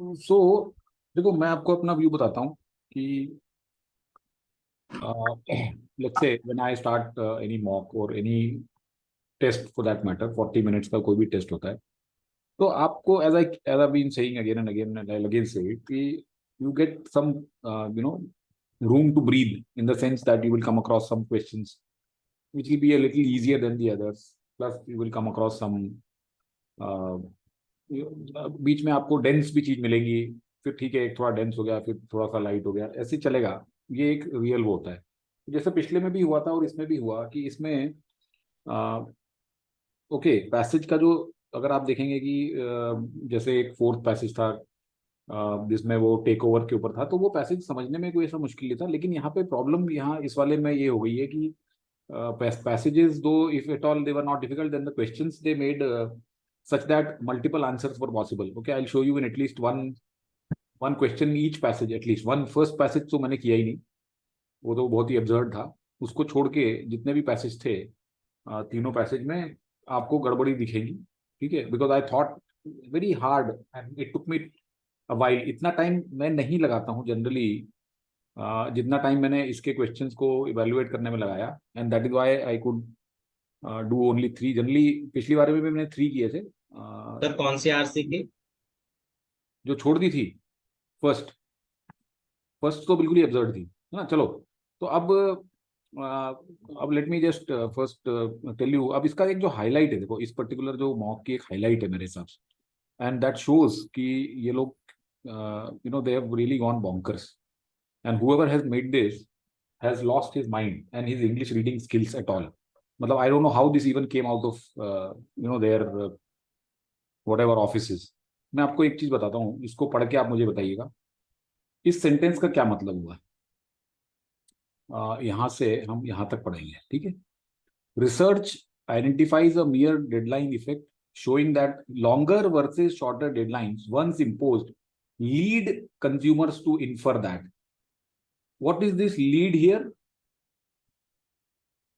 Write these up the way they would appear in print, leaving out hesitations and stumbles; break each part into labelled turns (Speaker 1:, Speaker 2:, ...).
Speaker 1: सो देखो, मैं आपको अपना व्यू बताता हूँ कि let's say when I start any mock और any test for that matter, 40 minutes का कोई भी टेस्ट होता है, तो आपको as I been saying again and again and again say कि you get some you know room to breathe, in the sense that you will come across some questions which will be a little easier than the others. Plus you will come across some uh, बीच में आपको dense भी चीज मिलेगी। फिर ठीक है, एक थोड़ा डेंस हो गया, फिर थोड़ा सा लाइट हो गया, ऐसे ही चलेगा। ये एक रियल वो होता है। जैसे पिछले में भी हुआ था और इसमें भी हुआ कि इसमें ओके पैसेज का जो, अगर आप देखेंगे कि जैसे एक फोर्थ पैसेज था जिसमें वो टेक ओवर के ऊपर था, तो वो पैसेज समझने में कोई ऐसा मुश्किल नहीं था। लेकिन यहाँ पे प्रॉब्लम यहाँ इस वाले में ये हो गई है कि passages, though if at all they were not difficult, then the questions they made such that multiple answers were possible. Okay, I'll show you in at least one question each passage, at least one first passage तो मैंने किया ही नहीं, वो तो बहुत ही absurd था। उसको छोड़ के जितने भी पैसेज थे, तीनों पैसेज में आपको गड़बड़ी दिखेगी। ठीक है, because I thought very hard and it took me a while. इतना टाइम मैं नहीं लगाता हूँ जनरली जितना टाइम मैंने इसके क्वेश्चंस को इवेलुएट करने में लगाया, and that is why I could do only 3 generally. पिछली बार में भी मैंने 3 किए थे,
Speaker 2: सर कौन सी आरसी की?
Speaker 1: जो छोड़ दी थी फर्स्ट। फर्स्ट तो बिल्कुल ही अब्सर्ड थी, है ना। चलो, तो अब let me just first tell you. अब इसका एक जो हाईलाइट है, देखो इस पर्टिकुलर जो मॉक की एक हाईलाइट है मेरे हिसाब से, एंड दैट शोज कि ये लोग they have really gone bonkers, and whoever has made this has lost his mind and his English reading skills at all. मतलब I don't know how this even came out of their whatever offices. मैं आपको एक चीज बताता हूँ, इसको पढ़ के आप मुझे बताइएगा इस सेंटेंस का क्या मतलब हुआ। यहाँ से हम यहाँ तक पढ़ेंगे, ठीक है। Research identifies a मियर deadline effect showing that longer versus shorter deadlines once imposed lead consumers to infer that. What is this lead here?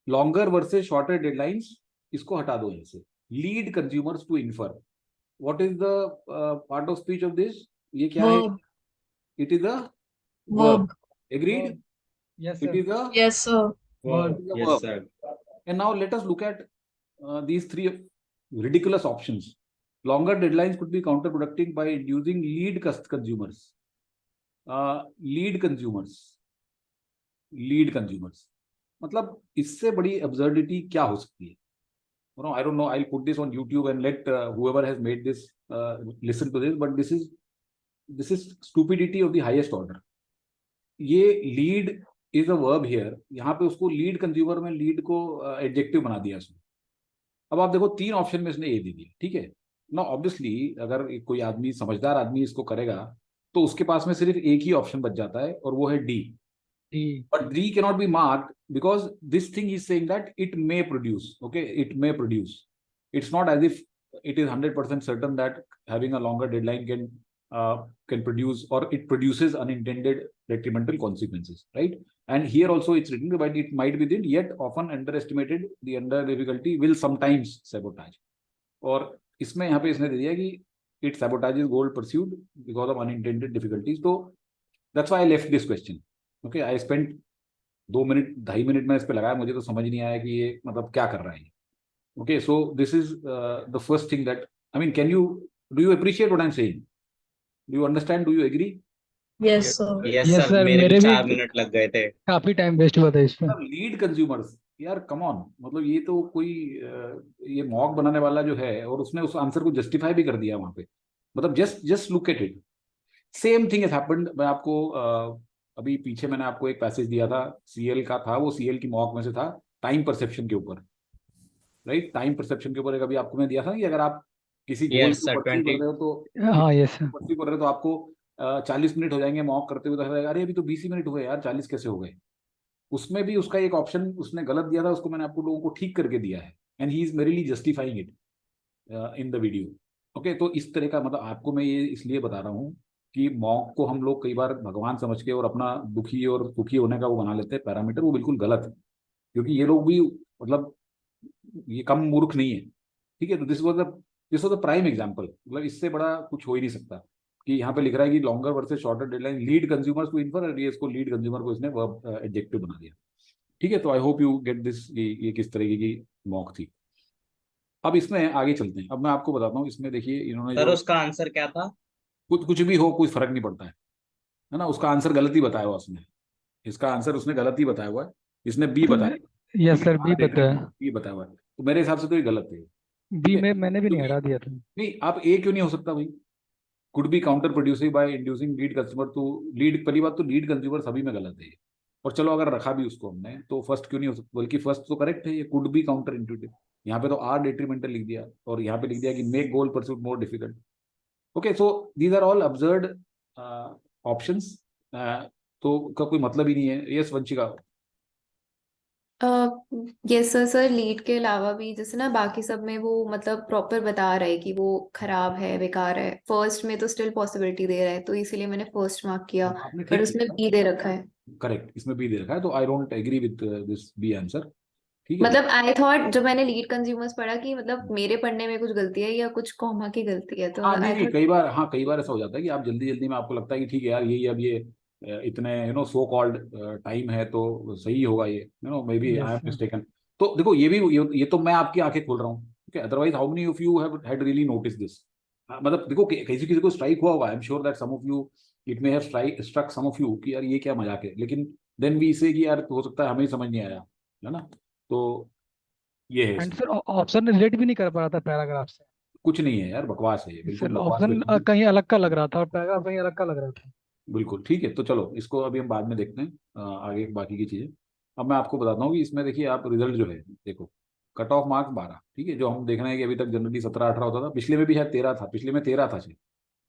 Speaker 1: Longer versus shorter deadlines, इसको हटा दो यहीं से। Lead consumers to infer, what is the part of speech of this? ये क्या है?
Speaker 3: Verb.
Speaker 1: It is a verb.
Speaker 3: Verb.
Speaker 1: Agreed?
Speaker 4: Yes,
Speaker 1: it
Speaker 4: sir.
Speaker 1: Is a
Speaker 3: Yes, sir.
Speaker 4: Verb.
Speaker 2: Yes sir.
Speaker 1: And now let us look at these three ridiculous options. Longer deadlines could be counterproductive by inducing consumers. Lead consumers, lead consumers, मतलब इससे बड़ी absurdity क्या हो सकती है? No, I don't know. I'll put this on YouTube and let whoever has made this listen to this. But this is stupidity of the highest order. ये lead is a verb here. यहाँ पे उसको lead consumer में lead को adjective बना दिया उसने। अब आप देखो 3 ऑप्शन में इसने ये दे दिया, ठीक है ना। ऑब्वियसली अगर कोई आदमी, समझदार आदमी इसको करेगा, तो उसके पास में सिर्फ एक ही ऑप्शन बच जाता है और वो है D.
Speaker 4: D.
Speaker 1: But D cannot be marked because this thing is saying that it may produce. Okay, it may produce. It's not as if it is 100% certain that having a longer deadline can produce, or it produces unintended detrimental consequences, right? And here also it's written that it might be did, yet often underestimated the under difficulty will sometimes sabotage. और इसमें यहाँ पे इसने दे दिया कि it sabotages goal pursued because of unintended difficulties. तो that's why I left this question. Okay, I spent 2 minute 2.5 minute में इस पे लगाया, मुझे तो समझ नहीं आया कि ये मतलब क्या कर रहा है। Okay, so this is the first thing that I mean, can you do you appreciate what I am saying? Do you understand? Do you agree?
Speaker 3: Yes,
Speaker 4: Yes.
Speaker 3: sir.
Speaker 2: Yes
Speaker 4: Yes,
Speaker 2: sir,
Speaker 4: sir.
Speaker 2: मेरे भी
Speaker 4: मेरे भी
Speaker 2: 4 minute लग गए थे।
Speaker 4: काफी time waste हुआ था इसमें।
Speaker 1: मतलब लीड कंज्यूमर्स, यार कम ऑन, मतलब ये तो कोई ये मॉक बनाने वाला जो है, और उसने उस आंसर को जस्टिफाई भी कर दिया वहां पे। मतलब just just look at it, same thing has happened. मैं आपको अभी पीछे मैंने आपको एक पैसेज दिया था, सीएल का था, वो सीएल की मॉक में से था, टाइम परसेप्शन के ऊपर, राइट। टाइम परसेप्शन के ऊपर एक अभी आपको मैं दिया था कि अगर आप किसी गोल
Speaker 2: यस
Speaker 1: को
Speaker 2: सर,
Speaker 1: परस्यू कर
Speaker 2: 20।
Speaker 1: रहे हो तो
Speaker 4: हाँ, यस सर।
Speaker 1: परस्यू कर रहे हो तो आपको 40 मिनट हो जाएंगे मॉक करते हुए, तो अरे अभी तो 20 ही मिनट हुए यार, 40 कैसे हो गए? उसमें भी उसका एक ऑप्शन उसने गलत दिया था, उसको मैंने आपको लोगों को ठीक करके दिया है, and he is merrily justifying it in the video. Okay, तो इस तरह का मतलब आपको मैं ये इसलिए बता रहा हूँ कि मॉक को हम लोग कई बार भगवान समझ के और अपना दुखी और सुखी होने का वो बना लेते हैं पैरामीटर, वो बिल्कुल गलत है। क्योंकि ये लोग भी मतलब ये कम मूर्ख नहीं है, ठीक है। तो this was the prime example, मतलब इससे बड़ा कुछ हो ही नहीं सकता। कि यहाँ पे लिख रहा है कि longer versus shorter deadline lead consumers to infer, और ये इसको लीड कंज्यूमर को इसने वर्ब एडजेक्टिव बना दिया। ठीक है, तो I hope you get this, ये किस तरीके की मॉक थी। अब इसमें आगे चलते हैं। अब मैं आपको बताता हूँ, इसमें देखिए इन्होंने
Speaker 2: सर
Speaker 1: जो
Speaker 2: उसका आंसर क्या था?
Speaker 1: कुछ कुछ भी हो, कोई फर्क नहीं पड़ता है ना। उसका आंसर गलत ही बताया हुआ उसने, इसका आंसर उसने गलत ही बताया हुआ है, इसने बी बताया।
Speaker 4: यस
Speaker 1: ठीक है,
Speaker 4: सर, बी बताया।
Speaker 1: बी बताया हुआ है, तो मेरे हिसाब से तो ये गलत है। ठीक
Speaker 4: बी
Speaker 1: है,
Speaker 4: में मैंने भी
Speaker 1: तो
Speaker 4: नहीं हटा दिया था।
Speaker 1: नहीं, आप ए क्यों नहीं हो सकता भाई? Could be counter producing by inducing lead customer to lead, पहली बात तो लीड कंज्यूमर सभी में गलत है ये। और चलो अगर रखा भी उसको हमने, तो फर्स्ट क्यों नहीं हो सकता, बल्कि फर्स्ट तो करेक्ट है, ये कुड बी काउंटर इंट्यूटिव। यहाँ पे तो आर डेट्रीमेंटल लिख दिया, और यहाँ पे लिख दिया कि make goal pursuit more difficult. Okay, so these are all absurd options, तो का कोई मतलब ही नहीं है। Yes Vanshika.
Speaker 3: Yes sir. Sir lead के अलावा भी जैसे ना बाकी सब में वो मतलब प्रॉपर बता रहा है कि वो खराब है, बेकार है, फर्स्ट में तो स्टिल पॉसिबिलिटी दे रहा है, तो इसीलिए मैंने फर्स्ट मार्क किया।
Speaker 1: आपने
Speaker 3: पर
Speaker 1: ठीक
Speaker 3: उसमें
Speaker 1: किया,
Speaker 3: बी दे रखा है।
Speaker 1: करेक्ट, इसमें बी दे रखा है, तो I don't agree with this B answer. ठीक है,
Speaker 3: मतलब आई थॉट जब मैंने लीड कंज्यूमर्स पढ़ा कि मतलब मेरे पढ़ने में कुछ गलती है या कुछ कॉमा की गलती है, तो
Speaker 1: हाँ नहीं
Speaker 3: आई
Speaker 1: नहीं,
Speaker 3: थॉट।
Speaker 1: कई बार, हाँ कई बार ऐसा हो जाता है कि आप जल्दी जल्दी में आपको लगता है कि ठीक है यार, यही अब ये इतने सो कॉल्ड टाइम है तो सही होगा ये, maybe I
Speaker 4: yes
Speaker 1: am
Speaker 4: sir.
Speaker 1: Mistaken. तो देखो ये भी, ये तो मैं आपकी आंखें खोल रहा हूँ, ठीक है। Otherwise how many of you have had really notice this? मतलब देखो किसी किसी को स्ट्राइक हुआ होगा, I am sure that some of you, it may have struck some of you कि यार ये क्या मजाक है, लेकिन देन वी से कि यार हो सकता है हमें ही समझ नहीं आया, है ना। तो ये है
Speaker 4: एंड
Speaker 1: इसमें,
Speaker 4: सर ऑप्शन रिलेट भी नहीं कर पा रहा था पैराग्राफ से।
Speaker 1: कुछ नहीं है यार, बकवास है ये, बिल्कुल
Speaker 4: सर
Speaker 1: बकवास
Speaker 4: ऑप्शन
Speaker 1: क्वेश्चन।
Speaker 4: कहीं अलग का लग रहा था और पैराग्राफ कहीं अलग का लग रहा था।
Speaker 1: बिल्कुल ठीक है, तो चलो इसको अभी हम बाद में देखते हैं, आगे बाकी की चीजें। अब मैं आपको बताता हूँ कि इसमें देखिए आप रिजल्ट जो है, देखो कट ऑफ मार्क्स 12, ठीक है, जो हम देख रहे हैं कि अभी तक जनरली 17-18 होता था, पिछले में भी है 13 था, पिछले में 13 था शायद,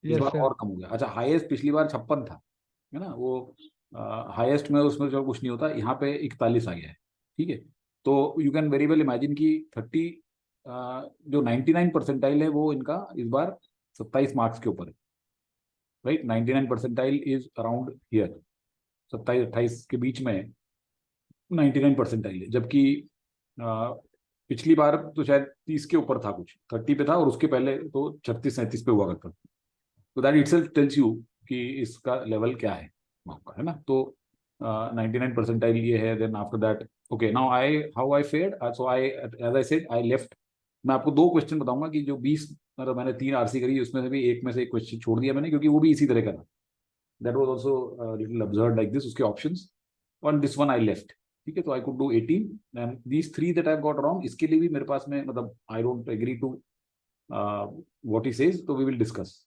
Speaker 1: इस
Speaker 4: यस
Speaker 1: बार
Speaker 4: सर।
Speaker 1: और कम हो गया। अच्छा, हाईएस्ट पिछली बार 56 था, है ना, वो हाईएस्ट में उसमें जो कुछ नहीं होता, यहाँ पे 41 आ गया है। ठीक है, तो you can very well imagine कि 30 जो 99 परसेंटाइल है वो इनका इस बार 27 मार्क्स के ऊपर है, right. 99 percentile is around here, 27-28 के बीच में 99 परसेंटाइल है, जबकि पिछली बार तो शायद 30 के ऊपर था, कुछ 30 पे था, और उसके पहले तो 36-37 पे हुआ करता। तो दैट इटसेल्फ टेल्स यू कि इसका लेवल क्या है आपका, है ना। तो 99 परसेंटाइल ये है, then after that okay, now I how I fared, so I as I said I left. मैं आपको दो क्वेश्चन बताऊंगा कि जो 20, मतलब मैंने 3 आरसी करी, उसमें से भी एक में से एक क्वेश्चन छोड़ दिया मैंने, क्योंकि वो भी इसी तरह का था, that was also little absurd like this, उसके options, on this one I left. ठीक है, तो I could do 18 and these 3 that I got wrong, इसके लिए भी मेरे पास में, मतलब I don't agree to what he says, तो वी विल डिस्कस।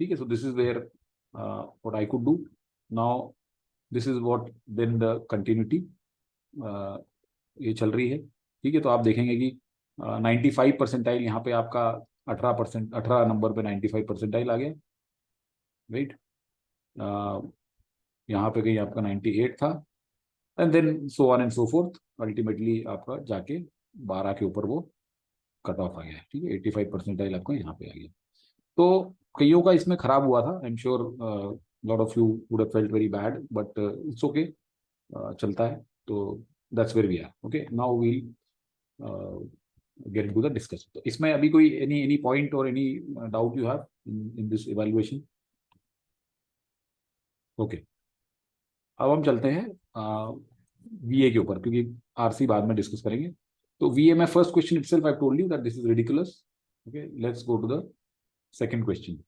Speaker 1: ठीक है, so this is where what I could do now, this is what then the continuity ये चल रही है। ठीक है, तो आप देखेंगे कि 95 परसेंटाइल यहाँ पे आपका 18%, 18 नंबर पे 95 परसेंटाइल आ गया, राइट। यहाँ पे कहीं आपका 98 था, and then so on and so forth, ultimately आपका जाके 12 के ऊपर वो कट ऑफ आ गया। ठीक है, 85 परसेंटाइल आपका यहाँ पे आ गया। तो कईयों का इसमें खराब हुआ था, I am sure lot of you would have felt very bad, but it's okay, चलता है। तो that's where we are. Okay, now we'll get to the discussion. तो इसमें अभी कोई एनी पॉइंट और any doubt you have in this evaluation? Okay, अब हम चलते हैं वीए के ऊपर, क्योंकि आरसी बाद में डिस्कस करेंगे। तो वीए में first question itself I told you that this is ridiculous. Okay, let's go to the second question.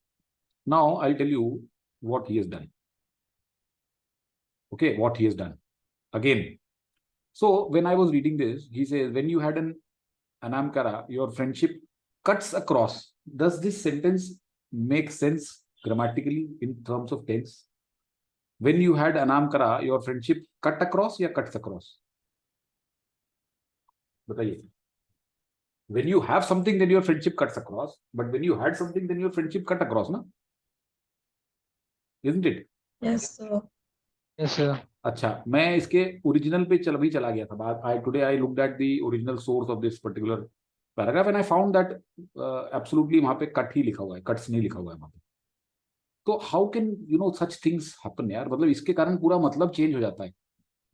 Speaker 1: Now I tell you what he has done. Okay, what he has done again. So when I was reading this, he says, when you had an anamkara, your friendship cuts across. Does this sentence make sense grammatically in terms of tense? When you had anamkara, your friendship cut across या cuts across? बताइए। When you have something, then your friendship cuts across. But when you had something, then your friendship cut across, ना? Isn't it?
Speaker 3: Yes sir.
Speaker 4: Yes sir.
Speaker 1: अच्छा, मैं इसके original पे चला गया था बात। I today I looked at the original source of this particular paragraph, and I found that absolutely वहां पे कट ही लिखा हुआ है, कट्स नहीं लिखा हुआ है वहां पे। तो how can such things happen यार, मतलब इसके कारण पूरा मतलब चेंज हो जाता है।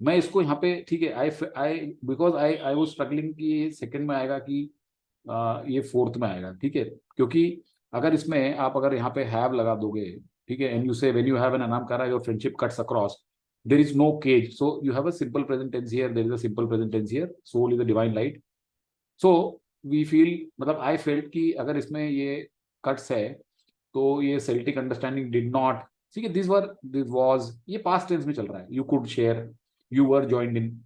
Speaker 1: मैं इसको यहाँ पे, ठीक है, आई बिकॉज आई वाज स्ट्रगलिंग कि ये सेकंड में आएगा कि ये फोर्थ में आएगा। ठीक है, क्योंकि अगर इसमें आप अगर यहाँ पे हैव लगा दोगे, ठीक है, and you say when you have an anamcara your friendship cuts across, there is no cage, so you have a simple present tense here, there is a simple present tense here, soul is a divine light. So we feel, मतलब I felt कि अगर इसमें ये cuts है तो ये Celtic understanding did not, ठीक है, दिस वाज, ये पास्ट टेंस में चल रहा है, you could share, you were joined in,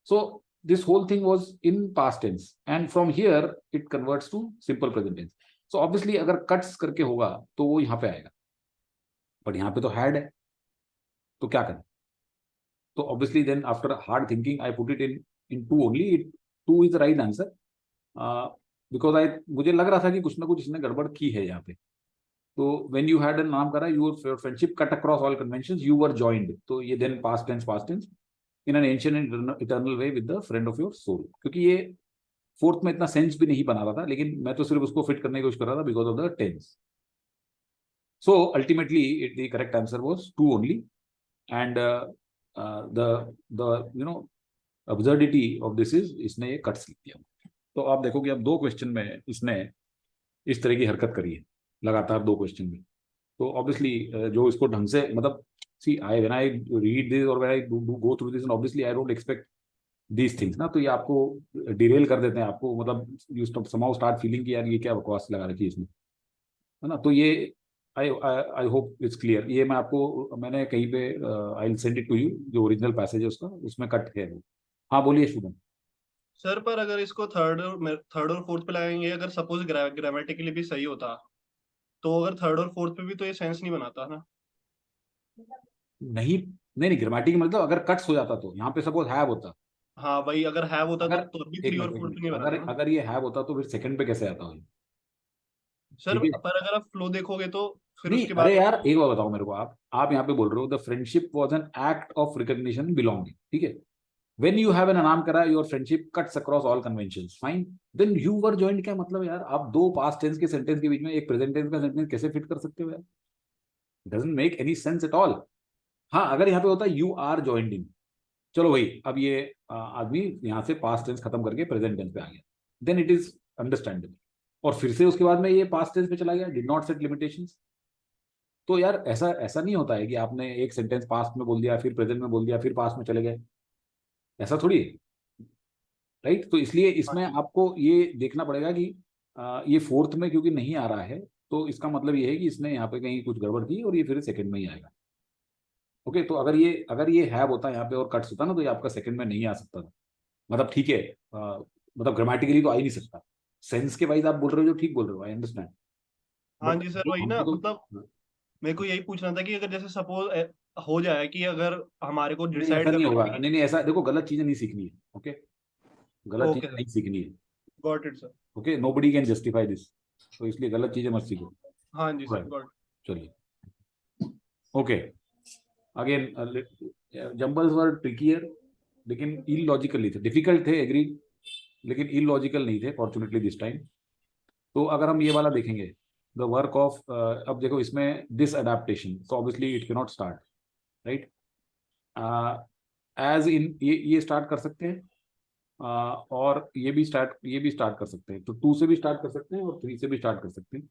Speaker 1: so this whole thing was in past tense and from here it converts to simple present tense. So obviously अगर cuts करके होगा तो वो यहाँ पे आएगा, but यहाँ पे तो had है, तो क्या करें? तो obviously then after hard thinking I put it in two only. Two is the right answer because मुझे लग रहा था कि कुछ ना कुछ इसने गड़बड़ की है यहाँ पे. तो when you had a नाम करा, your friendship cut across all conventions, you were joined, तो ये then past tense in an ancient and eternal way with the friend of your soul. क्योंकि ये फोर्थ में इतना सेंस भी नहीं बना रहा था, लेकिन मैं तो सिर्फ उसको फिट करने की कोशिश कर रहा था because of the tense. So ultimately the correct answer was two only, and the you know absurdity of this is, इसने ये कट्स लिख दिया. तो आप देखो कि अब दो क्वेश्चन में इसने इस तरह की हरकत करी है लगातार, दो क्वेश्चन में. तो ऑब्वियसली जो इसको ढंग से, मतलब see when I read this or when I do go through this, and obviously I don't expect these things ना, तो ये आपको डिरेल कर देते हैं, आपको मतलब you somehow start feeling कि यार ये क्या बकवास लगा रखी है इसमें, है ना. तो ये I hope it's clear. ये मैं आपको, मैंने कहीं पे I'll send it to you, जो ओरिजिनल पैसेज है उसका, उसमें कट है वो. हाँ बोलिए शुभम.
Speaker 5: सर पर अगर इसको थर्ड और फोर्थ पे लगाएंगे, अगर सपोज ग्रामेटिकली भी सही होता, तो अगर थर्ड और फोर्थ पे भी तो ये सेंस नहीं बनाता ना.
Speaker 1: नहीं नहीं, ग्रामेटिक मतलब अगर कट्स हो जाता तो यहाँ पे सपोज हैव होता.
Speaker 5: हाँ वही, अगर हैव होता
Speaker 1: अगर
Speaker 5: तो अभी
Speaker 1: एक
Speaker 5: थ्री और
Speaker 1: मिनट,
Speaker 5: फोर्थ पे नहीं
Speaker 1: अगर
Speaker 5: बनाता ना.
Speaker 1: अगर ये हैव होता तो फिर सेकंड पे कैसे आता हो?
Speaker 5: सर
Speaker 1: ठीक है.
Speaker 5: पर अगर आप फ्लो देखोगे तो फिर
Speaker 1: नहीं
Speaker 5: उसके
Speaker 1: अरे
Speaker 5: बाद
Speaker 1: यार एक बात बताओ मेरे को, आप यहाँ पे बोल रहे हो the friendship was an act of recognition belonging, ठीक है. व्हेन यू हैव एन नाम करा your friendship cuts across all conventions, fine, then you were joined, क्या मतलब यार? आप दो पास्ट टेंस के सेंटेंस के बीच में एक प्रेजेंट टेंस का सेंटेंस कैसे फिट कर सकते हो यार? Doesn't make any sense at all. हाँ अगर यहाँ पे होता यू आर जॉइंड इन, चलो भाई, अब ये आदमी यहाँ से पास्ट टेंस खत्म करके प्रेजेंट टेंस पे आ गया, देन इट इज अंडरस्टैंडेबल. और फिर से उसके बाद में ये पास्ट टेंस पे चला गया, डिड नॉट सेट लिमिटेशंस. तो यार ऐसा ऐसा नहीं होता है कि आपने एक सेंटेंस पास्ट में बोल दिया, फिर प्रेजेंट में बोल दिया, फिर पास्ट में चले गए, ऐसा थोड़ी है, राइट. तो इसलिए इसमें आपको ये देखना पड़ेगा कि ये फोर्थ में क्योंकि नहीं आ रहा है, तो इसका मतलब ये है कि इसने यहाँ पे कहीं कुछ गड़बड़ की और ये फिर सेकंड में ही आएगा. ओके, तो अगर ये हैव होता यहाँ पे और कट्स होता ना, तो ये आपका सेकंड में नहीं आ सकता था. मतलब ठीक है, मतलब ग्रामेटिकली तो आ ही नहीं सकता. सेंस के वाइज आप बोल रहे हो जो ठीक बोल रहे हो, आई अंडरस्टैंड.
Speaker 5: हाँ
Speaker 1: बट
Speaker 5: जी सर, वही ना,
Speaker 1: हमको
Speaker 5: मतलब मेरे को यही पूछना था कि अगर जैसे सपोज हो जाए कि अगर हमारे को
Speaker 1: नहीं
Speaker 5: डिसाइड
Speaker 1: ऐसा नहीं
Speaker 5: करना
Speaker 1: होगा,
Speaker 5: है कि
Speaker 1: नहीं नहीं, ऐसा देखो, गलत चीजें नहीं सीखनी है. ओके, गलत
Speaker 5: ओके
Speaker 1: चीजें नहीं सीखनी है.
Speaker 5: Got it sir.
Speaker 1: Okay, nobody can justify this, तो इसलिए गलत चीजें मत सीखो.
Speaker 5: हाँ जी सर,
Speaker 1: Right.
Speaker 5: गॉट.
Speaker 1: चलिए. ओके, अगेन जंबल्स वर ट्रिकियर, लेकिन इलॉजिकल नहीं थे. डिफिकल्ट थे, एग्री, लेकिन इलॉजिकल नहीं थे फॉर्चुनेटली दिस टाइम. तो अगर हम ये वाला देखेंगे, द वर्क ऑफ, अब देखो इसमें दिस अडेप्टेशन, तो obviously it can not start, right. As in ये स्टार्ट कर सकते हैं, और ये भी स्टार्ट कर सकते हैं. तो 2 से भी स्टार्ट कर सकते हैं और 3 से भी स्टार्ट कर सकते हैं.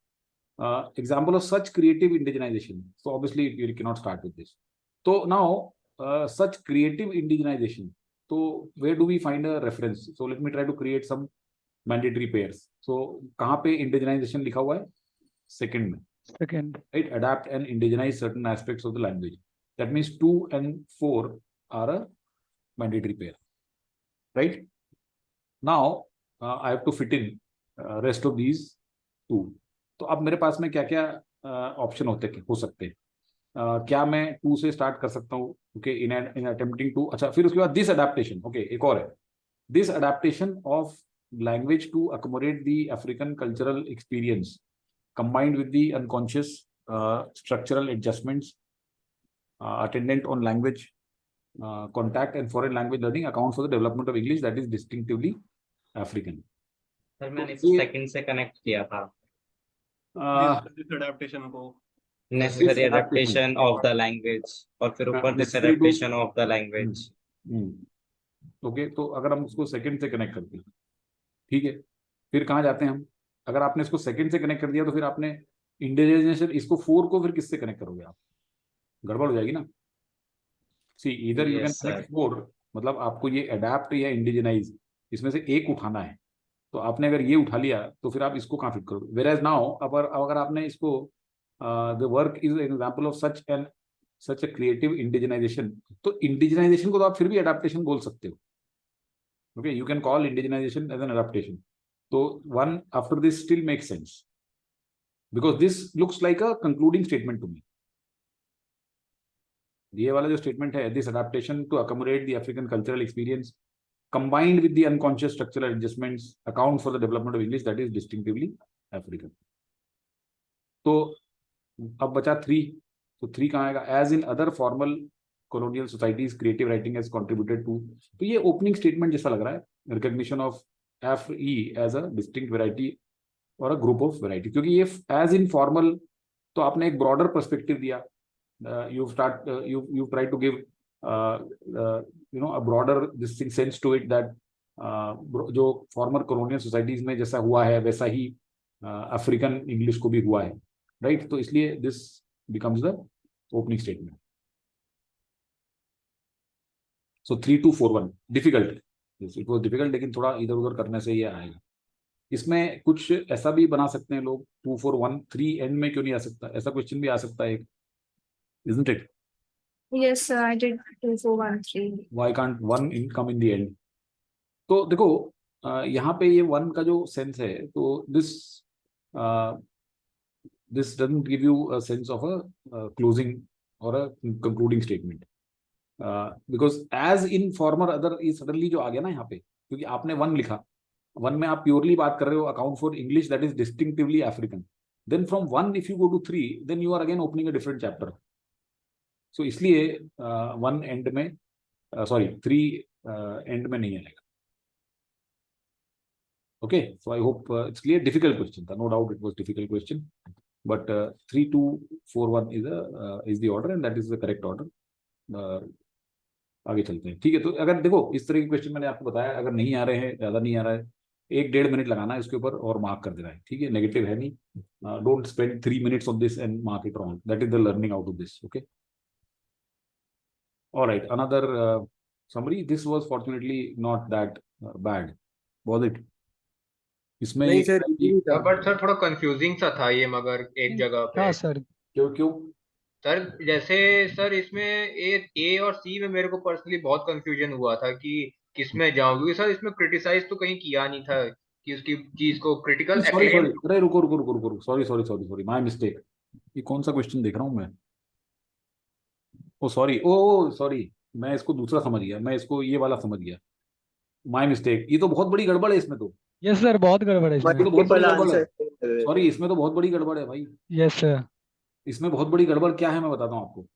Speaker 1: Example of such creative indigenization, so obviously you cannot start with this. So now such creative indigenization, so where do we find a reference? So let me try to create some mandatory pairs. So कहाँ पे indigenization लिखा हुआ है? Second में,
Speaker 4: second.
Speaker 1: right? Adapt and indigenize certain aspects of the language. That means 2 and 4 are a mandatory pair, right? Now I have to fit in rest of these 2. तो अब मेरे पास में क्या क्या ऑप्शन हो सकते हैं. क्या मैं 2 से स्टार्ट कर सकता हूँ? ओके, इन अटेम्प्टिंग टू, अच्छा, फिर उसके बाद दिस अडेप्टेशन. ओके, एक और है, this adaptation of language to accommodate the African cultural experience combined with the unconscious structural adjustments attendant on language contact and foreign language learning accounts for the development of English that is distinctively African.
Speaker 2: Sir मैंने
Speaker 1: तो ये
Speaker 2: second से connect किया था,
Speaker 5: this adaptation को.
Speaker 2: Necessary adaptation of the language, और फिर ऊपर this
Speaker 1: necessary to-
Speaker 2: adaptation of the language.
Speaker 1: Okay, तो अगर हम उसको सेकंड से कनेक्ट करते हैं, ठीक है, फिर कहाँ जाते हैं हम? अगर आपने इसको सेकंड से कनेक्ट कर दिया तो फिर आपने इंडिजिनाइजेशन, इसको 4 को फिर किससे कनेक्ट करोगे आप? गड़बड़ हो जाएगी ना। सी इधर you can
Speaker 2: Yes, sir.
Speaker 1: Connect 4, मतलब आपको ये अडेप्ट या इंडिजिनाइज इसमें से एक उठाना है। तो आपने अगर ये उठा लिया तो फिर आप इसको कहाँ फिट करोगे? वेर एज नाउ अगर आपने इसको the work is example of such a creative indigenization, तो इंडिजिनाइजेशन को तो आप फिर भी अडेप्टेशन बोल सकते हो। Okay, you can call indigenization as an adaptation. तो one after this still make sense because this looks like a concluding statement to me. ये वाला जो स्टेटमेंट है, this adaptation to accommodate the African cultural experience combined with the unconscious structural adjustments account for the development of English that is distinctively African. तो अब बचा 3, तो 3 कहाँ आएगा? As in other formal colonial societies creative writing has contributed to, तो ये opening statement जैसा लग रहा है, recognition of FE as a distinct variety और अ ग्रुप ऑफ वैरायटी, क्योंकि ये एज इन फॉर्मल, तो आपने एक ब्रॉडर पर्सपेक्टिव दिया, you try to give a broader this thing sense to it that जो फॉर्मर कॉलोनियल सोसाइटीज में जैसा हुआ है वैसा ही अफ्रीकन इंग्लिश को भी हुआ है, राइट? तो इसलिए this becomes the opening statement. So 3241 difficult, it was difficult, लेकिन थोड़ा इधर उधर करने से ये आएगा। इसमें कुछ ऐसा भी बना सकते हैं लोग, 2413 एंड में क्यों नहीं आ सकता? ऐसा क्वेश्चन भी आ सकता है, isn't it?
Speaker 6: Yes, sir, I did 2413.
Speaker 1: Why can't one come in the end? तो देखो यहाँ पे ये 1 का जो सेंस है, तो this doesn't give you a sense of a closing और a concluding statement, because as in former other ये सडनली जो आ गया ना यहाँ पे, क्योंकि आपने 1 लिखा, 1 में आप प्योरली बात कर रहे हो account for English that is distinctively African, then from 1 if you go to 3 then you are again opening a different chapter. So इसलिए 1 एंड में, सॉरी 3 एंड में नहीं आएगा। Okay, so I hope it's clear. Difficult question था, no doubt it was difficult question, but 3241 is the order and that is the correct order. आगे चलते हैं, ठीक है? तो अगर देखो इस तरह के क्वेश्चन मैंने आपको बताया, अगर नहीं आ रहे हैं, ज़्यादा नहीं आ रहा है, 1-1.5 मिनट लगाना है इसके ऊपर और मार्क कर देना है, ठीक है? नेगेटिव है नहीं, don't spend 3 minutes on this and mark it wrong. That is the learning out of this. Okay. All right, another summary. This was fortunately not that bad, was it? इसमें
Speaker 7: नहीं
Speaker 1: एक
Speaker 7: सर,
Speaker 1: कि-
Speaker 7: but sir थोड़ा confusing सा था ये, मगर एक जगह पे
Speaker 4: हाँ सर,
Speaker 1: क्यों
Speaker 7: सर, जैसे सर इसमें ए और सी में मेरे को पर्सनली बहुत कंफ्यूजन हुआ था कि किसमें जाऊं, क्योंकि सर इसमें क्रिटिसाइज तो कहीं किया नहीं था कि उसकी चीज को क्रिटिकल
Speaker 1: सॉरी
Speaker 7: एक्लेम।
Speaker 1: अरे रुको सॉरी माय मिस्टेक। ये कौन सा क्वेश्चन देख रहा हूँ मैं? ओ सॉरी मैं इसको दूसरा समझ गया, मैं इसको ये वाला समझ गया, माय मिस्टेक। ये तो बहुत बड़ी गड़बड़ है इसमें, तो
Speaker 4: यस सर, बहुत गड़बड़ है
Speaker 1: ये तो
Speaker 4: इसमें।
Speaker 1: बहुत बड़ी
Speaker 7: मल्टीपल
Speaker 1: गड़बड़ है,
Speaker 7: आंसर।
Speaker 1: सॉरी इसमें तो बहुत बड़ी गड़बड़ है भाई।
Speaker 4: यस सर,
Speaker 1: इसमें बहुत बड़ी गड़बड़ क्या है मैं बताता हूँ आपको।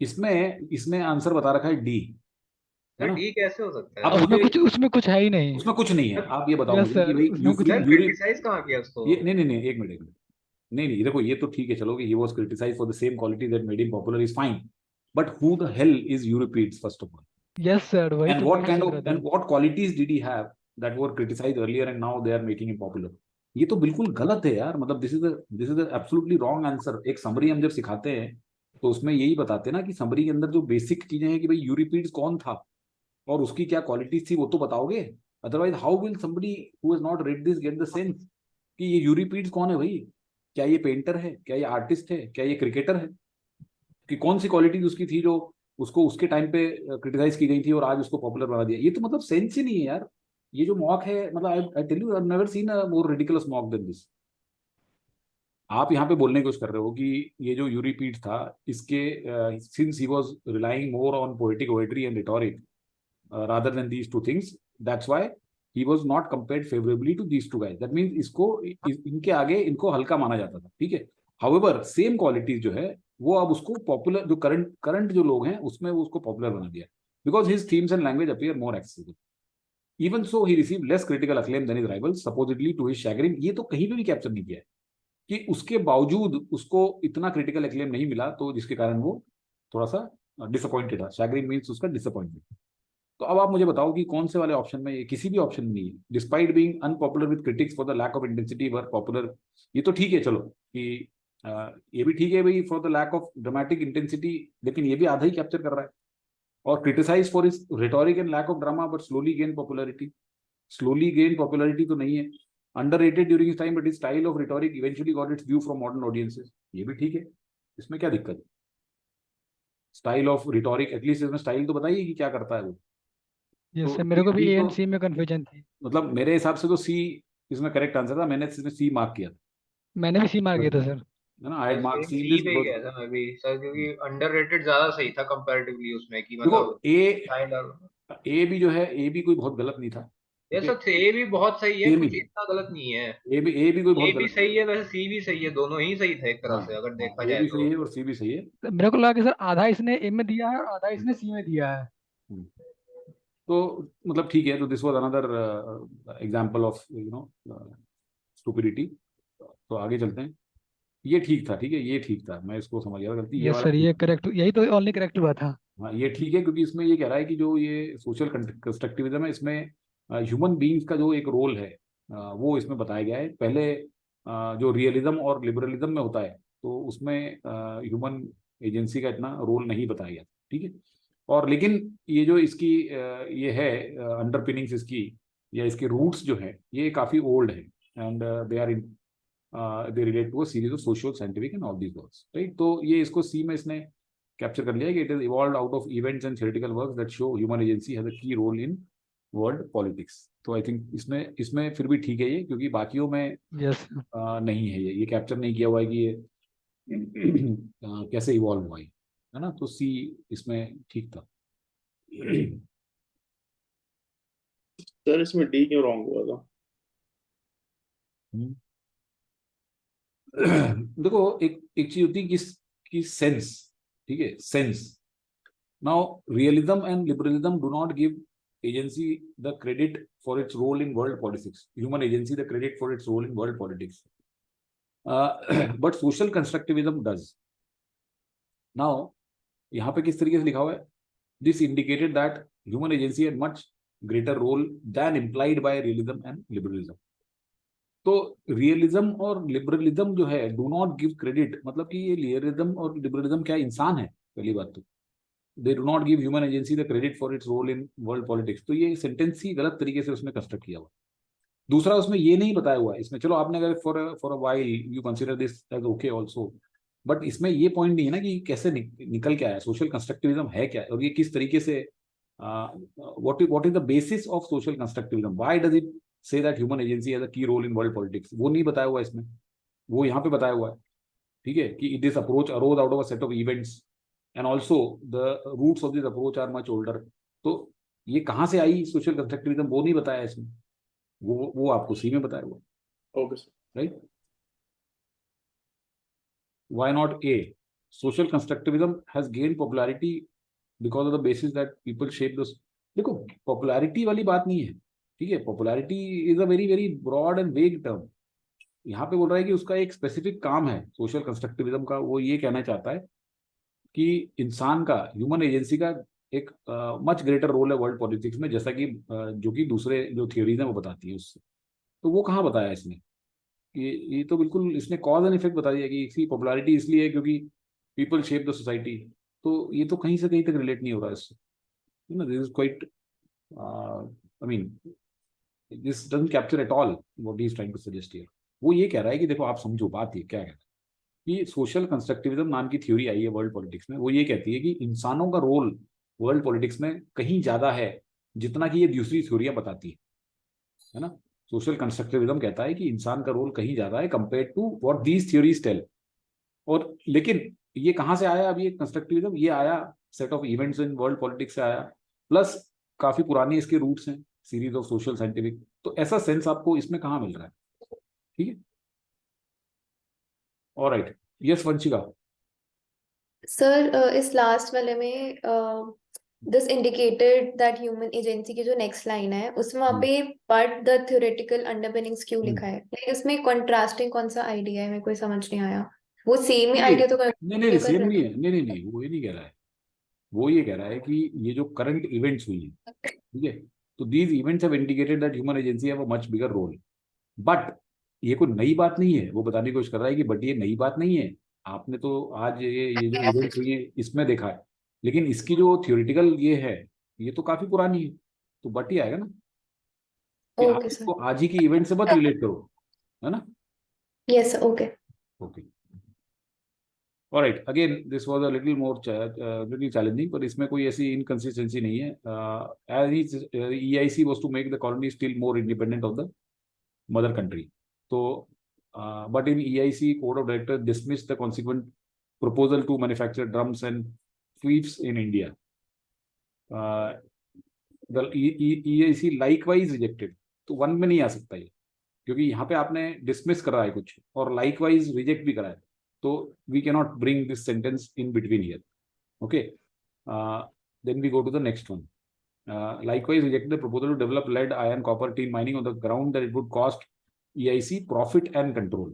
Speaker 1: इसमें आंसर बता रखा है डी, है
Speaker 7: सर
Speaker 1: ना?
Speaker 7: डी कैसे हो सकता है?
Speaker 1: अब
Speaker 4: उसमें कुछ है ही नहीं।
Speaker 1: उसमें कुछ नहीं है। आप ये बताओ
Speaker 4: यस
Speaker 1: मुझे
Speaker 4: सर,
Speaker 1: कि भाई
Speaker 4: उसमें कुछ
Speaker 7: सर क्रिटिसाइज कहाँ किया उसको?
Speaker 1: ये नहीं एक मिनट नहीं देखो, ये तो ठीक है, चलो कि he was criticized for the same quality that made him popular is fine, but who the hell is Euripides first of all,
Speaker 4: yes sir, वही
Speaker 1: and
Speaker 4: तो
Speaker 1: what
Speaker 4: मैं
Speaker 1: kind
Speaker 4: सोच
Speaker 1: of
Speaker 4: रहा था।
Speaker 1: and what qualities did he have that were criticized earlier and now they are making him popular? ये तो बिल्कुल गलत है यार, मतलब this is the absolutely wrong answer. एक समरी हम जब सिखाते हैं तो उसमें यही बताते हैं ना कि समरी के अंदर जो बेसिक चीजें हैं कि भाई यूरिपिड्स कौन था और उसकी क्या क्वालिटीज थी वो तो बताओगे, otherwise how will somebody who has not read this get the sense कि ये यूरिपिड्स कौन है भाई? क्या ये पेंटर है? क्या ये आर्टिस्ट है? क्या ये क्रिकेटर है? कि कौन सी क्वालिटीज उसकी थी जो उसको उसके टाइम पे क्रिटिसाइज की गई थी और आज उसको पॉपुलर बना दिया? ये तो मतलब सेंस ही नहीं है यार। ये जो मॉक है, मतलब I tell you I have never seen a more ridiculous mock than this. आप यहाँ पे बोलने की कोशिश कर रहे हो कि ये जो यूरिपिड था इसके since he was relying more on poetic poetry and rhetoric rather than these two things, that's why he was not compared favorably to these two guys. That means इसको इनके आगे इनको हल्का माना जाता था, ठीक है? However, same qualities जो है वो अब उसको पॉपुलर, जो करंट जो लोग हैं उसमें वो उसको पॉपुलर बना दिया, because his themes and language appear more accessible. Even so, he received less critical acclaim than his rivals, supposedly to his chagrin. ये तो कहीं पे भी कैप्चर नहीं किया है कि उसके बावजूद उसको इतना क्रिटिकल एक्लेम नहीं मिला, तो जिसके कारण वो थोड़ा सा डिसअपॉइंटेड था। chagrin मीन्स उसका डिसअपॉइंटमेंट। तो तो अब आप मुझे बताओ कि कौन से वाले ऑप्शन में, ये किसी भी ऑप्शन में नहीं है। Despite being unpopular with critics for the lack of intensity were popular, ये तो ठीक है चलो कि ये भी ठीक है भाई, for the lack of dramatic intensity, लेकिन ये भी आधा ही कैप्चर कर रहा है। और criticize for his rhetoric and lack of drama but slowly gain popularity, slowly gain popularity तो नहीं है। Underrated during his time but his style of rhetoric eventually got its view from modern audiences, ये भी ठीक है, इसमें क्या दिक्कत है। स्टाइल ऑफ रिटोरिक, एटलीस्ट इसमें स्टाइल तो बताइए कि क्या करता है वो।
Speaker 4: यस
Speaker 1: तो
Speaker 4: सर, मेरे को भी
Speaker 1: ये
Speaker 4: ए एंड
Speaker 1: तो
Speaker 4: सी में कंफ्यूजन थी।
Speaker 1: मतलब मेरे हिसाब से तो सी इसमें करेक्ट आंसर था, मैंने इसमें सी मार्क किया था,
Speaker 4: मैंने भी सी मार्क किया था सर।
Speaker 1: है ना। I mark
Speaker 7: same
Speaker 1: see
Speaker 7: see
Speaker 1: this.
Speaker 7: पे गया था मैं भी सर, क्योंकि अंडररेटेड ज्यादा सही था कंपैरेटिवली उसमें, कि
Speaker 1: देखो
Speaker 7: मतलब
Speaker 1: ए
Speaker 7: स्टाइल और
Speaker 1: ए भी जो है, ए भी कोई बहुत गलत नहीं था,
Speaker 7: ये
Speaker 1: ठीक है।
Speaker 7: सब ए भी बहुत सही है,
Speaker 1: सेम ही
Speaker 7: कुछ इतना गलत नहीं है।
Speaker 1: ए भी कोई
Speaker 7: ए
Speaker 1: बहुत
Speaker 7: भी
Speaker 1: गलत
Speaker 7: सही है वैसे, सी भी सही है, दोनों ही सही थे एक तरह
Speaker 1: हाँ
Speaker 7: से अगर
Speaker 1: हाँ,
Speaker 7: देखा
Speaker 1: ए
Speaker 7: जाए
Speaker 1: भी
Speaker 7: तो।
Speaker 1: सही है और सी भी सही है।
Speaker 4: तो मेरे को लगा कि सर आधा इसने ए में दिया है और आधा इसने सी में दिया है।
Speaker 1: हम्म। तो मतलब ठीक है, तो this was another example of stupidity. तो आगे चलते हैं। ये ठीक था, ठीक है, ये ठीक था, मैं इसको समझ गया गलती, ये
Speaker 4: यस
Speaker 1: वाला
Speaker 4: सर,
Speaker 1: ठीक
Speaker 4: ये
Speaker 1: था।
Speaker 4: करेक्ट, यही तो ओनली करेक्ट हुआ था।
Speaker 1: हाँ ये ठीक है, क्योंकि इसमें ये कह रहा है कि जो ये सोशल कंस्ट्रक्टिविज्म है, इसमें ह्यूमन बीइंग्स का जो एक रोल है वो इसमें बताया गया है। पहले जो रियलिज्म और लिबरलिज्म में होता है, तो उसमें ह्यूमन एजेंसी का इतना रोल नहीं बताया गया, ठीक है। और लेकिन ये जो इसकी ये है अंडरपिनिंग्स इसकी, या इसके रूट्स जो है, ये काफी ओल्ड है, and they are in they relate to a series of social scientific and all these works, right. तो ये इसको सी में इसने कैप्चर कर लिया है कि it is evolve out of events and theoretical works that show human agency has a की रोल इन वर्ल्ड पॉलिटिक्स। तो आई थिंक इसमें इसमें फिर भी ठीक है ये, क्योंकि बाकियों में
Speaker 4: यस
Speaker 1: नहीं है, ये कैप्चर नहीं किया हुआ है कि ये कैसे इवॉल्व हुआ है ना। तो सी इसमें ठीक था।
Speaker 8: सर इसमें डी क्यों रॉन्ग हुआ था?
Speaker 1: देखो एक एक चीज होती है कि सेंस, ठीक है, sense. Now realism and liberalism do not give agency the credit for its role in world politics, human agency the credit for its role in world politics, but social constructivism does. Now यहाँ पे किस तरीके से लिखा हुआ है, this indicated that human agency had much greater role than implied by realism and liberalism. तो realism और लिबरलिज्म जो है डू नॉट गिव क्रेडिट, मतलब कि ये रियलिज्म और लिबरलिज्म क्या इंसान है, पहली बात तो they do not give human agency the credit for its role in world politics. तो ये सेंटेंस ही गलत तरीके से उसमें कंस्ट्रक्ट किया हुआ। दूसरा, उसमें ये नहीं बताया हुआ है इसमें, चलो आपने अगर for a while you consider this as okay also, but इसमें ये पॉइंट नहीं है ना कि कैसे निकल के आया, सोशल कंस्ट्रक्टिविज्म है क्या, और ये किस तरीके से what is the basis of social constructivism, why does it say that human agency has a key role in world politics, वो नहीं बताया हुआ इसमें, वो यहाँ पे बताया हुआ है, ठीक है, कि this approach arose out of a set of events and also the roots of this approach are much older। तो ये कहाँ से आई सोशल कंस्ट्रक्टिविज्म, वो नहीं बताया इसमें, वो आपको सी में बताया हुआ,
Speaker 8: okay sir.
Speaker 1: Right. why not A? Social constructivism has gained popularity because of the basis that people shape those। देखो पॉपुलैरिटी वाली बात नहीं है, ठीक है, popularity is a very very broad and vague term. यहाँ पे बोल रहा है कि उसका एक स्पेसिफिक काम है सोशल कंस्ट्रक्टिविज्म का, वो ये कहना चाहता है कि इंसान का, ह्यूमन एजेंसी का एक मच ग्रेटर रोल है वर्ल्ड पॉलिटिक्स में, जैसा कि जो कि दूसरे जो थियोरीज हैं वो बताती है उससे। तो वो कहाँ बताया इसने, ये तो बिल्कुल इसने कॉज एंड इफेक्ट बता दिया कि इसकी पॉपुलैरिटी इसलिए है क्योंकि पीपल शेप द सोसाइटी। तो ये तो कहीं से कहीं तक रिलेट नहीं हो रहा है इससे, this is quite I mean, this doesn't capture at all what he is trying to suggest here। वो ये कह रहा है कि देखो आप समझो बात, ये क्या कह रहा है कि सोशल कंस्ट्रक्टिविज्म नाम की थ्योरी आई है वर्ल्ड पॉलिटिक्स में, वो ये कहती है कि इंसानों का रोल वर्ल्ड पॉलिटिक्स में कहीं ज्यादा है जितना कि ये दूसरी थ्योरियां बताती है ना। सोशल कंस्ट्रक्टिविज्म कहता है कि इंसान का रोल कहीं ज्यादा है compare to what these theories tell. और लेकिन ये कहाँ से आया, अब ये कंस्ट्रक्टिविज्म ये आया set of events in world politics से आया, प्लस काफी पुरानी इसके रूट्स हैं सीरीज ऑफ सोशल साइंटिफिक। तो ऐसा सेंस आपको इसमें कहाँ मिल रहा है, ठीक है। Alright, yes Vanshika.
Speaker 3: सर इस लास्ट वाले में this indicated that human agency की जो नेक्स्ट लाइन है उसमें वहाँ पे बट द थ्योरेटिकल अंडरपिनिंग्स क्यों लिखा है, लेकिन इसमें कंट्रास्टिंग कौन सा आइडिया है, मेरे को समझ नहीं आया। वो सेम ही आइडिया तो
Speaker 1: नहीं सेम नहीं है, नहीं वो ये नहीं कह रहा है, वो ये कह रहा है कि ये जो करंट इवेंट्स हुई है, ठीक है, तो these events have indicated that human agency have a much bigger role, but ये कोई नई बात नहीं है, वो बताने की कोशिश कर रहा है कि बट ये नई बात नहीं है, आपने तो आज ये जो इवेंट्स हुई है इसमें देखा है, लेकिन इसकी जो थियोरिटिकल ये है ये तो काफी पुरानी है, तो बट ही आएगा ना कि आप
Speaker 3: ओके सर,
Speaker 1: इसको आज ही की इवेंट से मत रिलेट करो, है ना?
Speaker 3: Yes sir, okay.
Speaker 1: Okay, alright, again this was a little more little challenging, पर इसमें कोई ऐसी इनकंसिस्टेंसी नहीं है. As EIC was to make the colony still more independent of the mother country. तो but in EIC code of directors dismissed the consequent proposal to manufacture drums and sweeps in India. The EIC likewise rejected. तो one में नहीं आ सकता ये, क्योंकि यहाँ पे आपने डिसमिस करा है कुछ और लाइकवाइज रिजेक्ट भी करा है, तो we can not bring this sentence in between here. Okay, then we go to the next one. Likewise rejected the proposal to develop lead, iron, copper, tin mining on the ground that it would cost EIC profit and control.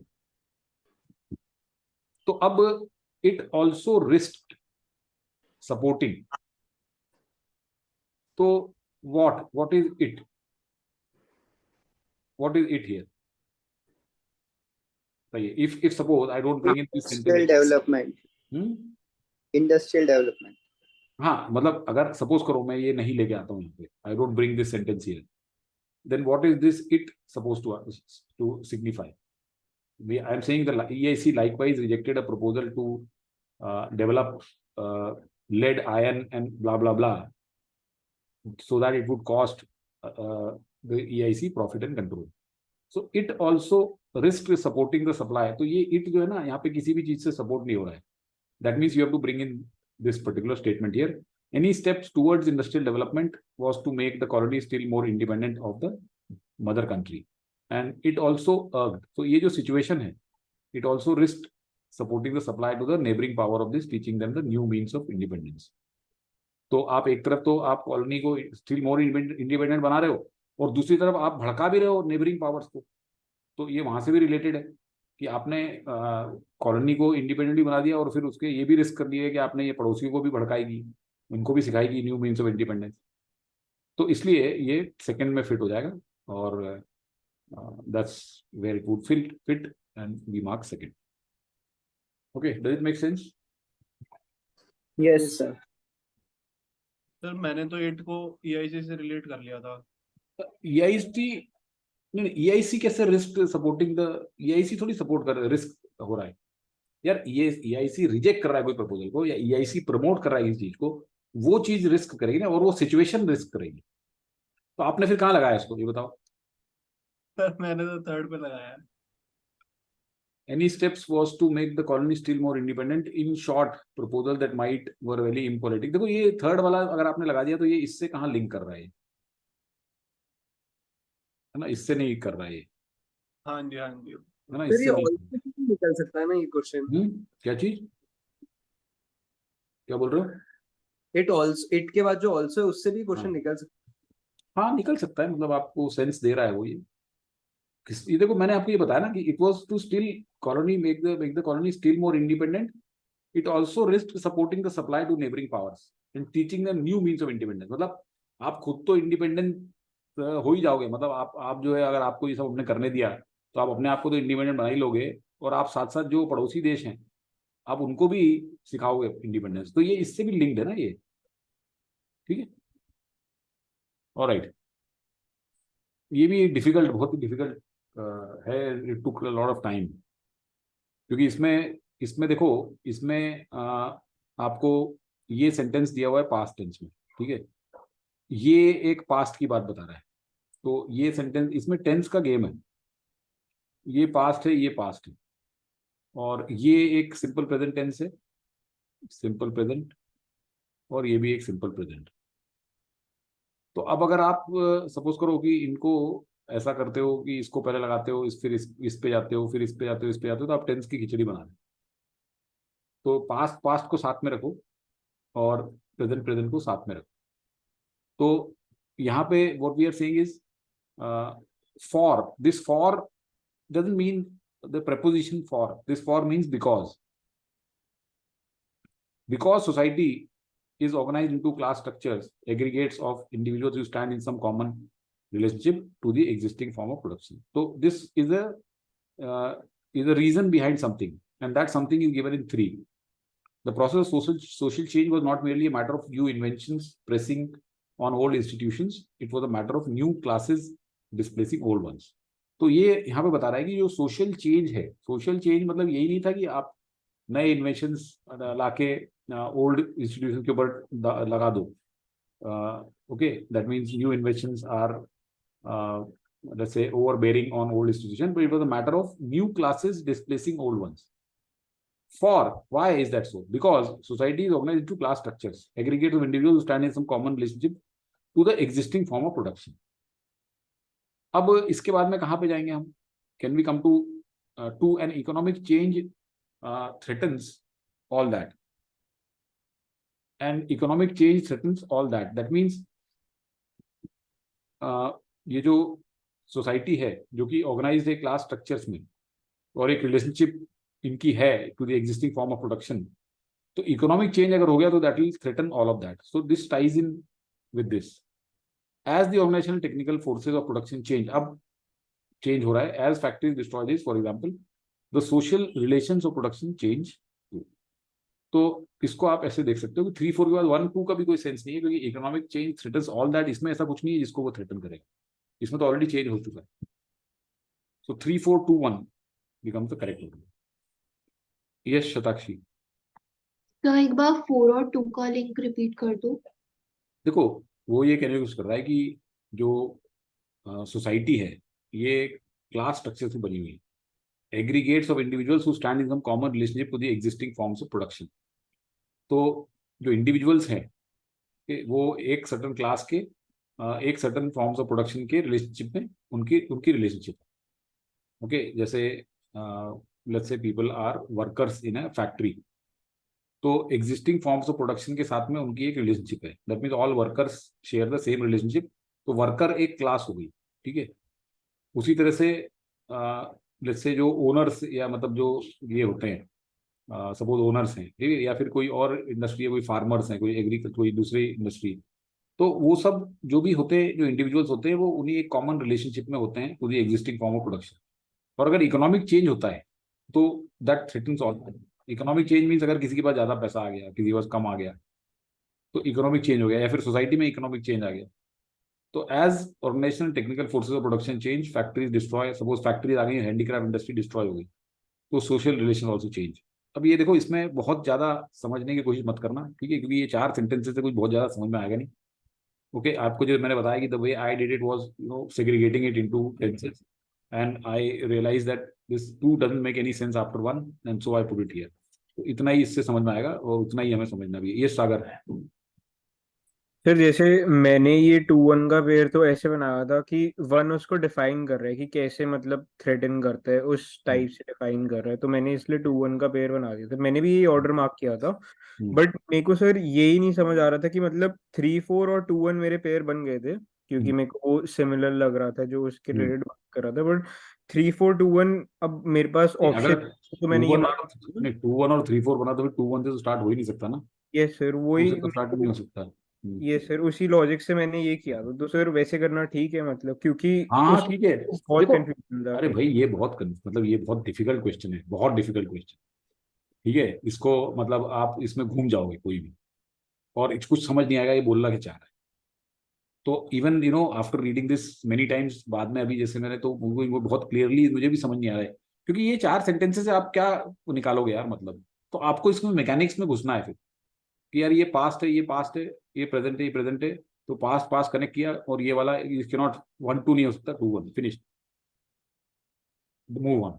Speaker 1: तो अब it also risked supporting. तो what is it? What is it here? If suppose I don't bring in this
Speaker 9: Industrial
Speaker 1: sentence.
Speaker 9: development. Industrial development.
Speaker 1: हाँ, मतलब अगर suppose करो मैं ये नहीं लेके आता हूँ यहाँ पे, I don't bring this sentence here, then what is this it suppose to signify? I am saying the EIC likewise rejected a proposal to develop lead, iron and blah blah blah so that it would cost the EIC profit and control. So it also risked supporting the supply. तो ये it जो है ना, यहाँ पे किसी भी चीज से सपोर्ट नहीं हो रहा है. That means you have to bring in this particular statement here. Any steps towards industrial development was to make the colony still more independent of the mother country. And it also urged. So ये जो situation है, it also risked supporting the supply to the neighboring power of this, teaching them the new means of independence. तो आप एक तरफ तो आप colony को स्टिल मोर इंडिपेंडेंट बना रहे हो और दूसरी तरफ आप भड़का भी रहे हो नेबरिंग पावर्स को. तो ये वहां से भी रिलेटेड है कि आपने कॉलोनी को इंडिपेंडेंटली बना दिया और फिर उसके ये भी रिस्क कर दिया है कि आपने ये पड़ोसियों को भी भड़काएगी, उनको भी सिखाएगी न्यू मीन्स ऑफ इंडिपेंडेंस. तो इसलिए ये सेकंड में फिट हो जाएगा और that's where it would fit and we mark second. Okay, does it make sense?
Speaker 9: Yes, sir.
Speaker 5: Sir मैंने तो इट को EIC से रिलेट कर लिया था.
Speaker 1: EIC कैसे रिस्क सपोर्टिंग द, EIC थोड़ी सपोर्ट कर रिस्क हो रहा है यार. ये EIC रिजेक्ट कर रहा है कोई प्रपोजल को या EIC प्रमोट कर रहा है इस चीज को, वो चीज रिस्क करेगी ना, और वो सिचुएशन रिस्क करेगी. तो आपने फिर कहाँ लगाया इसको, ये बताओ?
Speaker 5: सर मैंने तो थर्ड पे लगाया.
Speaker 1: Any steps was to make the colony still more independent. In short, proposal that might were very impolitic. देखो ये थर्ड वाला अगर आपने लगा दिया तो ये इससे कहाँ लिंक कर रहा है ना, इससे नहीं कर रहा है ये.
Speaker 5: हाँ जी, हाँ जी.
Speaker 1: है ना,
Speaker 10: सर
Speaker 1: इससे
Speaker 10: ये
Speaker 1: नहीं.
Speaker 10: also निकल सकता है ना ये क्वेश्चन?
Speaker 1: क्या चीज, क्या बोल रहे हो?
Speaker 10: इट के बाद जो also है उससे भी क्वेश्चन
Speaker 1: हाँ.
Speaker 10: निकल सकता
Speaker 1: हाँ, निकल सकता है, मतलब आपको सेंस दे रहा है वो ये देखो मैंने आपको ये बताया ना कि it was to still colony make the colony still more independent. It also risk supporting the supply to neighbouring powers and teaching them new means of independence. मतलब आप खुद तो इंडिपेंडेंट हो ही जाओगे, मतलब आप जो है अगर आपको ये सब अपने करने दिया तो आप अपने आप को तो इंडिपेंडेंट बना ही लोगे, और आप साथ साथ जो पड़ोसी देश हैं आप उनको भी सिखाओगे इंडिपेंडेंस. तो ये इससे भी लिंक्ड है ना ये, ठीक है? ऑलराइट, ये भी डिफिकल्ट, बहुत ही डिफिकल्ट है. It took a lot of time, क्योंकि इसमें देखो, इसमें आपको ये सेंटेंस दिया हुआ है पास्ट टेंस में, ठीक है? ये एक पास्ट की बात बता रहा है, तो ये सेंटेंस, इसमें टेंस का गेम है. ये पास्ट है, ये पास्ट है, और ये एक सिंपल प्रेजेंट टेंस है, सिंपल प्रेजेंट, और ये भी एक सिंपल प्रेजेंट. तो अब अगर आप सपोज करो कि इनको ऐसा करते हो कि इसको पहले लगाते हो, फिर इस पे जाते हो, फिर इस पे जाते हो, इस पे जाते हो, तो आप टेंस की खिचड़ी बना रहे हो. तो पास्ट को साथ में रखो और प्रेजेंट को साथ में रखो. तो यहाँ पे what we are saying is for. This for doesn't mean the preposition for. This for means because society is organized into class structures, aggregates of individuals who stand in some common relationship to the existing form of production. So this is a reason behind something, and that something is given in 3. The process of social change was not merely a matter of new inventions pressing on old institutions, it was a matter of new classes displacing old ones. तो ये यहाँ पे बता रहा है कि जो social change है, सोशल चेंज मतलब यही नहीं था कि आप नए इन्वेंशंस लाके ओल्ड इंस्टीट्यूशन के ऊपर लगा दो. Okay, that means new inventions are let's say overbearing on old institution, but it was a matter of new classes displacing old ones. Why is that so? Because society is organized into class structures, aggregates of individuals who stand in some common relationship to the existing form of production. अब इसके बाद में कहाँ पे जाएंगे हम? Can we come to an economic change threatens all that, and economic change threatens all that. That means ये जो सोसाइटी है जो कि ऑर्गेनाइज्ड है क्लास स्ट्रक्चर्स में और एक रिलेशनशिप इनकी है to the existing form of production, तो इकोनॉमिक चेंज अगर हो गया तो that will threaten all of that. So this ties in with this. As the organisational technical forces of production change, अब चेंज हो रहा है. As factories destroy this, for example the social relations of production change. तो इसको आप ऐसे देख सकते हो कि 3-4 के बाद 1-2 का भी कोई सेंस नहीं है, क्योंकि economic change threatens all that. इसमें ऐसा कुछ नहीं है जिसको वो थ्रेटन करेगा, इसमें तो ऑलरेडी चेंज हो चुका है. सो 3-4-2-1 becomes the correct order. Yes, Shatakshi.
Speaker 6: तो एक बार 4 और 2 का लिंक रिपीट कर दो.
Speaker 1: देखो वो ये कहने की कोशिश कर रहा है कि जो सोसाइटी है ये क्लास स्ट्रक्चर से बनी हुई है, aggregates of individuals who stand in some common relationship to the existing forms of production. तो जो इंडिविजुअल्स हैं वो एक सर्टन क्लास के एक सर्टन फॉर्म्स ऑफ प्रोडक्शन के रिलेशनशिप में उनकी रिलेशनशिप. ओके, जैसे let's say people are workers in a factory, तो एग्जिस्टिंग फॉर्म्स ऑफ प्रोडक्शन के साथ में उनकी एक रिलेशनशिप है. That means all workers share the same relationship. तो वर्कर एक क्लास हो गई, ठीक है. उसी तरह से लेट्स से जो ओनर्स या मतलब जो ये होते हैं, सपोज ओनर्स हैं, ठीक है, या फिर कोई और इंडस्ट्री है, कोई फार्मर्स हैं, कोई एग्रीकल्चर, कोई दूसरी इंडस्ट्री, तो वो सब जो भी होते हैं, जो इंडिविजुअल्स होते हैं, वो उन्हीं एक कॉमन रिलेशनशिप में होते हैं to the existing form of production. और अगर इकोनॉमिक चेंज होता है तो that threatens all. Economic change means अगर किसी के पास ज्यादा पैसा आ गया, किसी के पास कम आ गया, तो इकोनॉमिक चेंज हो गया, या फिर सोसाइटी में इकोनॉमिक चेंज आ गया. तो as organizational technical forces of production change, factories destroy, suppose factories आ गई, हैंडीक्राफ्ट इंडस्ट्री डिस्ट्रॉय हो गई, तो सोशल रिलेशन ऑल्सो चेंज. अब ये देखो, इसमें बहुत ज्यादा समझने की कोशिश मत करना, ठीक है, क्योंकि ये 4 सेंटेंसेस से कुछ बहुत ज्यादा समझ में आएगा नहीं. ओके, आपको जो मैंने बताया कि the way I did it was segregating it into tenses, and I realized that this 2 doesn't make any sense after 1, and so I put it here. तो इतना ही इससे समझ में आएगा और उतना ही हमें समझना भी है. ये सागर है.
Speaker 10: फिर जैसे मैंने ये 2-1 का पेयर तो ऐसे बनाया था कि 1 उसको डिफाइन कर रहा है कि कैसे मतलब थ्रेटन करता है, उस टाइप से डिफाइन कर रहा है, तो मैंने इसलिए 2-1 का पेयर बना दिया था. मैंने भी ये ऑर्डर मार्क किया था, बट मेरे को सर यही नहीं समझ आ रहा था कि मतलब 3-4 और 2-1 मेरे पेयर बन गए थे क्योंकि मेरे को वो सिमिलर लग रहा था जो उसके रिलेटेड बात कर रहा था. बट 3-4-2-1 अब मेरे पास ऑप्शन, तो मैंने ये
Speaker 1: 2-1 और 3-4 बना तो फिर 2-1 से तो स्टार्ट हो ही नहीं सकता ना.
Speaker 10: यस सर, वही
Speaker 1: तो स्टार्ट नहीं हो सकता.
Speaker 10: ये सर उसी लॉजिक से मैंने ये किया था. तो सर वैसे करना ठीक है मतलब, क्योंकि
Speaker 1: हाँ ठीक है.
Speaker 10: बहुत कंफ्यूजन था.
Speaker 1: अरे भाई ये बहुत मतलब ये बहुत डिफिकल्ट क्वेश्चन है, बहुत डिफिकल्ट क्वेश्चन, ठीक है. इसको मतलब आप इसमें घूम जाओगे कोई भी, और कुछ समझ नहीं आएगा ये बोलना क्या चाह रहा है. तो even after reading this many times, बाद में अभी जैसे मैंने तो वो बहुत क्लियरली मुझे भी समझ नहीं आ रहा है, क्योंकि ये 4 सेंटेंसेस से आप क्या निकालोगे यार मतलब. तो आपको इसमें मैकेनिक्स में घुसना है फिर कि यार ये पास्ट है, ये पास्ट है, ये प्रेजेंट है, ये प्रेजेंट है, तो पास्ट पास्ट कनेक्ट किया, और ये वाला कैन नॉट 1-2 नहीं हो सकता, 2-1 फिनिश, मूव ऑन.